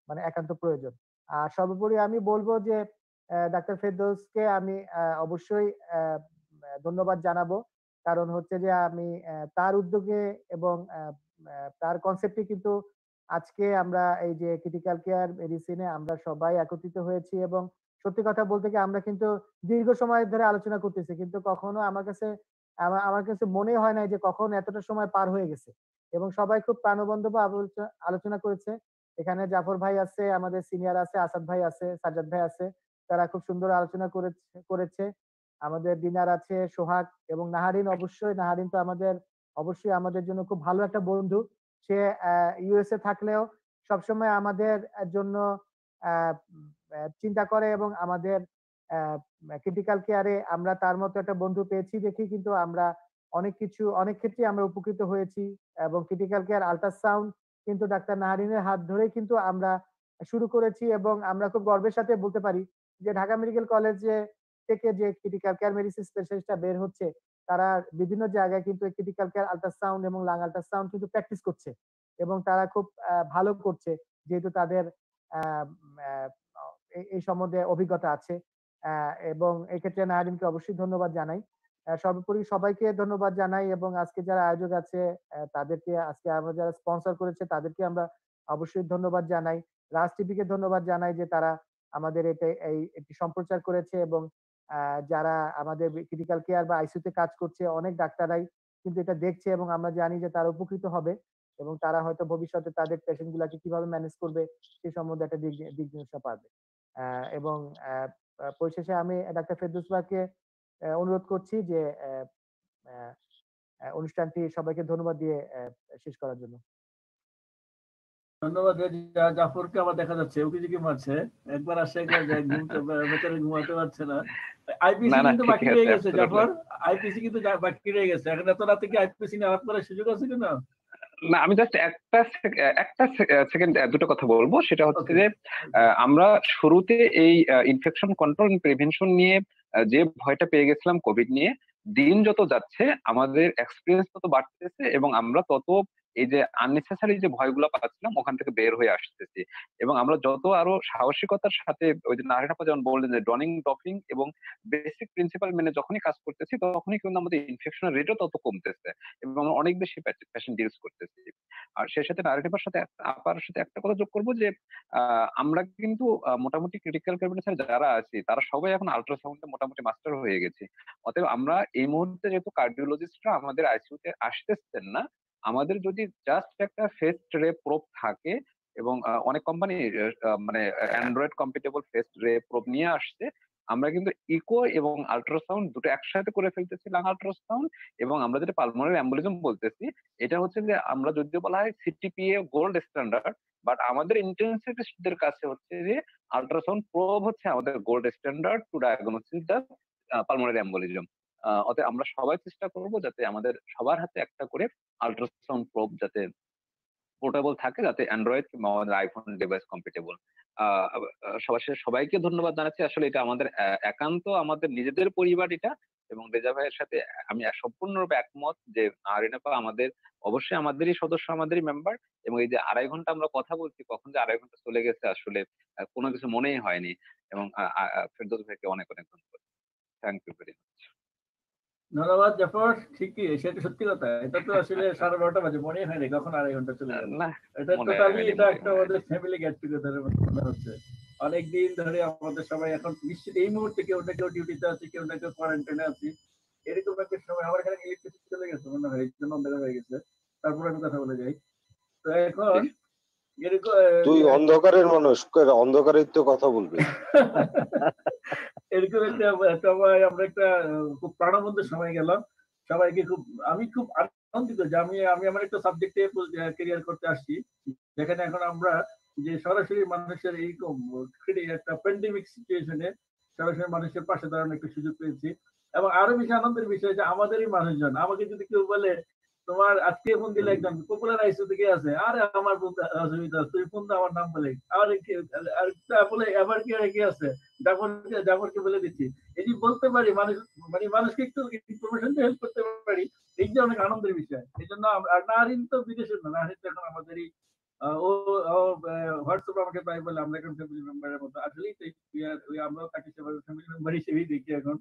মানে একান্ত প্রয়োজন। আর সর্বোপরি আমি বলবো যে ডাক্তার ফেরদৌসকে আমি অবশ্যই ধন্যবাদ জানাবো। কারণ হচ্ছে যে আমি তার উদ্যোগে এবং তার কনসেপ্টে কিন্তু আজকে আমরা এই যে ক্রিটিক্যাল কেয়ার মেডিসিনে আমরা সবাই একত্রিত হয়েছি এবং সত্যি কথা বলতে কি আমরা কিন্তু দীর্ঘ সময় ধরে আলোচনা করতেছি কিন্তু কখনো আমার কাছে মনে হয় না যে কখন এতটা সময় পার হয়ে গেছে এবং সবাই খুব প্রাণবন্তভাবে আলোচনা করেছে। এখানে জাফর ভাই আছে, আমাদের সিনিয়র আছে, আসাদ ভাই আছে, সাজ্জাদ ভাই আছে, তারা খুব সুন্দর আলোচনা করেছে। আমাদের ডিনার আছে, সোহাগ এবং নাহারিন। নাহারিন তো অবশ্যই আমাদের জন্য খুব ভালো একটা বন্ধু। সে ইউএসএ থাকলেও সবসময় আমাদের জন্য চিন্তা করে এবং আমাদের ক্রিটিক্যাল কেয়ারে আমরা তার মতো একটা বন্ধু পেয়েছি দেখি কিন্তু আমরা অনেক ক্ষেত্রে আমরা উপকৃত হয়েছি এবং ক্রিটিক্যাল কেয়ার আল্ট্রাসাউন্ড কিন্তু ডাক্তার নাহারিনের হাত ধরেই কিন্তু আমরা শুরু করেছি এবং আমরা খুব গর্বের সাথে বলতে পারি যে ঢাকা মেডিকেল কলেজে থেকে যে ক্রিটিক্যাল কেয়ার মেডিসিন স্পেশালিস্টরা বের হচ্ছে তারা বিভিন্ন জায়গায় কিন্তু ক্রিটিক্যাল কেয়ার আল্ট্রাসাউন্ড এবং লাং আল্ট্রাসাউন্ড কিন্তু প্র্যাকটিস করছে এবং তারা খুব ভালো করছে যেহেতু তাদের এই সম্বন্ধে অভিজ্ঞতা আছে এবং এক্ষেত্রে নাহারিনকে অবশ্যই ধন্যবাদ জানাই। সর্বোপরি সবাইকে ধন্যবাদ জানাই এবং আজকে যারা আয়োজক আছে তাদেরকে, আজকে আমরা যারা স্পন্সর করেছে তাদেরকে আমরা অবশ্যই ধন্যবাদ জানাই। রাজ টিভিকে ধন্যবাদ জানাই যে তারা আমাদের একটি সম্প্রচার করেছে এবং যারা আমাদের ক্রিটিক্যাল কেয়ার বা আইসিইউতে কাজ করছে অনেক ডাক্তাররাই কিন্তু এটা দেখছে এবং আমরা জানি যে তারা উপকৃত হবে এবং তারা হয়তো ভবিষ্যতে তাদের পেশেন্ট গুলাকে কিভাবে ম্যানেজ করবে সেই সম্বন্ধে একটা দিক নির্দেশনা পাবে। এবং পরিশেষে আমি ডাক্তার ফেরদৌস ভাইকে অনুরোধ করছি যে অনুষ্ঠানটি সবাইকে ধন্যবাদ দিয়ে শেষ করার জন্য। ধন্যবাদ। জাফরকে আবার দেখা যাচ্ছে উকি মারছে, একবার আসে একবার যায়, বেচারা ঘুমাতে পারছে না। আইপিসি কিন্তু বাকি রয়ে গেছে জাফর, আইপিসি কিন্তু বাকি রয়ে গেছে। এখন এত রাতে কি আইপিসি নিয়ে আলাপ করার সুযোগ আছে কিনা? না, আমি জাস্ট একটা সেকেন্ড দুটো কথা বলবো। সেটা হচ্ছে যে আমরা শুরুতে এই ইনফেকশন কন্ট্রোল প্রিভেনশন নিয়ে যে ভয়টা পেয়ে গেছিলাম কোভিড নিয়ে, দিন যত যাচ্ছে আমাদের এক্সপিরিয়েন্স তত বাড়তেছে এবং আমরা তত এই যে আননেসেসারি যে ভয়গুলো পাচ্ছিলাম ওখান থেকে বের হয়ে আসতেছি এবং আমরা যত আরো সাহসিকতার সাথে ওই যে নারায়ণ আপা যেমন বললেন যে ডনিং ডফিং এবং বেসিক প্রিন্সিপাল মেনে যখনই কাজ করতেছি তখনই কিন্তু আমাদের ইনফেকশনের রেটও তত কমতেছে এবং আমরা অনেক বেশি পেশেন্ট ডিলস করতেছি। আর সেই সাথে নারায়ণ আপার সাথে একটা কথা যোগ করবো যে আমরা কিন্তু মোটামুটি ক্রিটিক্যাল কেয়ার যারা আছি তারা সবাই এখন আল্ট্রাসাউন্ডে মোটামুটি মাস্টার হয়ে গেছি। অতএব আমরা এই মুহূর্তে যেহেতু কার্ডিওলজিস্টরা আমাদের আইসিইউতে আসতেছেন না, আমাদের যদি জাস্ট একটা ফেস্ট রে প্রোব থাকে এবং অনেক কোম্পানি মানে অ্যান্ড্রয়েড কম্পিটেবল ফেস রে প্রোব নিয়ে আসছে। আমরা কিন্তু ইকো এবং আল্ট্রাসাউন্ড দুটো একসাথে করে ফেলতেছি, লাং আল্ট্রাসাউন্ড, এবং আমরা যেটা পালমোনারি এম্বোলিজম বলতেছি, এটা হচ্ছে যে আমরা যদিও বলা হয় সিটিপিএ গোল্ড স্ট্যান্ডার্ড, বাট আমাদের ইন্টেন্সিভিস্টদের কাছে হচ্ছে যে আল্ট্রাসাউন্ড প্রোব হচ্ছে আমাদের gold standard to diagnosis the pulmonary embolism. অতএব আমরা সবাই চেষ্টা করব যাতে আমাদের সবার হাতে একটা করে আল্ট্রাসাউন্ড প্রোব যাতে পোর্টেবল থাকে, যাতে অ্যান্ড্রয়েড কিংবা আমাদের আইফোন ডিভাইস কম্পিটেবল। সবাইকে ধন্যবাদ জানাচ্ছি। আসলে এটা আমাদের একান্ত আমাদের নিজেদের পরিবার এটা, এবং রেজা ভাইয়ের সাথে আমি সম্পূর্ণরূপে একমত যে আরিনাপা আমাদের অবশ্যই আমাদেরই সদস্য, আমাদেরই মেম্বার, এবং এই যে 2.5 ঘন্টা আমরা কথা বলছি, কখন যে 2.5 ঘন্টা চলে গেছে আসলে কোনো কিছু মনেই হয়নি। এবং ফেরদৌস ভাইকে অনেক অনেক ধন্যবাদ। Thank you very much. ধন্যবাদ জাফর, ঠিকই, সেটা সত্যি কথা। এটা তো আসলে 12:30 বাজে, মনেই হয়নি কখন 2.5 ঘন্টা চলে গেল। এটা টোটালি এটা একটা আমাদের ফ্যামিলি গেট টুগেদারের মতো হচ্ছে। অনেকদিন ধরে আমাদের সবাই এখন নিশ্চিত এই মুহূর্তে কেউ না কেউ ডিউটিতে আছে, কেউ না কেউ কোয়ারেন্টাইনে আছে। এরকম একটা সময় আমার এখানে ইলেকট্রিসিটি চলে গেছে মনে হয়, এই জন্য অন্ধকার হয়ে গেছে। তারপর আমি কথা বলে যাই। তো এখন তুই অন্ধকারের মানুষ, অন্ধকারের তো কথা বলবি। এরকম একটা সময় আমরা একটা খুব প্রাণবন্ত সময় গেলাম। সবাইকে আমি খুব আনন্দিত যে আমি আমার একটা সাবজেক্টে ক্যারিয়ার করতে আসছি, যেখানে এখন আমরা যে সরাসরি মানুষের এইরকম একটা প্যান্ডেমিক সিচুয়েশনে সরাসরি মানুষের পাশে দাঁড়ানোর একটা সুযোগ পেয়েছি। এবং আরো বেশি আনন্দের বিষয় যে আমাদেরই মানুষজন, আমাকে যদি কেউ বলে তোমার আজকে ফোন দিলে একজন পপুলার আইসো থেকে আছে, আরে আমার অসুবিধা, তুই ফোন দাও আমার নাম বলে, আর বলে আবার কি আছে, জাফরকে বলে দিচ্ছি। এই যে বলতে পারি মানুষ, মানে মানুষকে একটু ইনফরমেশন হেল্প করতে পারি, এই যে অনেক আনন্দের বিষয়। এই জন্য নারিন তো বিদেশের না, নারিন তো এখন আমাদেরই ও হোয়াটসঅ্যাপ আমাকে প্রায় বলে আমরা এখন ফ্যামিলি মেম্বারের মতো। আসলেই আমরাও তাকে সেভাবে ফ্যামিলি মেম্বার হিসেবেই দেখি এখন।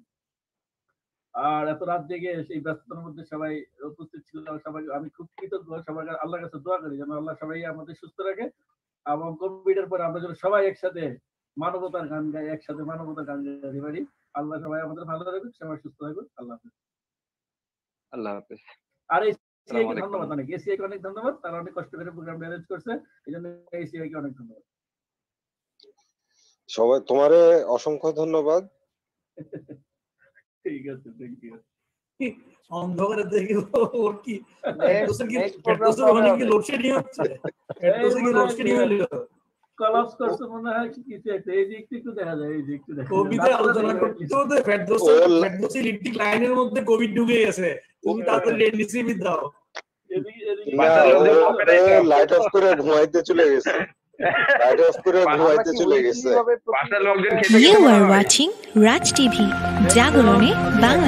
আর এত রাত জেগে সেই ব্যস্ততার মধ্যে সবাই উপস্থিত ছিল, সবাই আমি খুব কৃতজ্ঞ। সবাই আল্লাহর কাছে দোয়া করি যেন আল্লাহ সবাই আমাদের সুস্থ রাখে, এবং কোভিডের পরে আমরা যেন সবাই একসাথে মানবতার গান গাই, একসাথে মানবতার গান গাইতে পারি। আল্লাহ সবাই আমাদের ভালো রাখুক, সবাই সুস্থ থাকুক। আল্লাহ হাফেজ। আল্লাহ হাফেজ। আর এসিআইকে ধন্যবাদ অনেক, এসিআইকে অনেক ধন্যবাদ, তারা অনেক কষ্ট করে প্রোগ্রাম ম্যানেজ করছে, এই জন্য এসিআইকে অনেক ধন্যবাদ। সবাই তোমারে অসংখ্য ধন্যবাদ। ঠিক আছে, থ্যাংক ইউ। অন্ধকারে দেখি ওর কি লোডশেডিং হচ্ছে, কলাপস করছে মনে হয় কিছু একটা। এই যে একটু দেখা যায়, এই যে একটু দেখা কবিতা আলোচনা করতে করতে ফেরদৌসি লিপটিক লাইনের মধ্যে কোভিড ঢুকে গেছে, তুমি তাড়াতাড়ি রেডিসিভি দাও। লাইট অফ করে ঘুমাইতে চলে গেছে, লাইট অফ করে ঘুমাইতে চলে গেছে। You are watching Raj TV, জাগরণে বাংলা।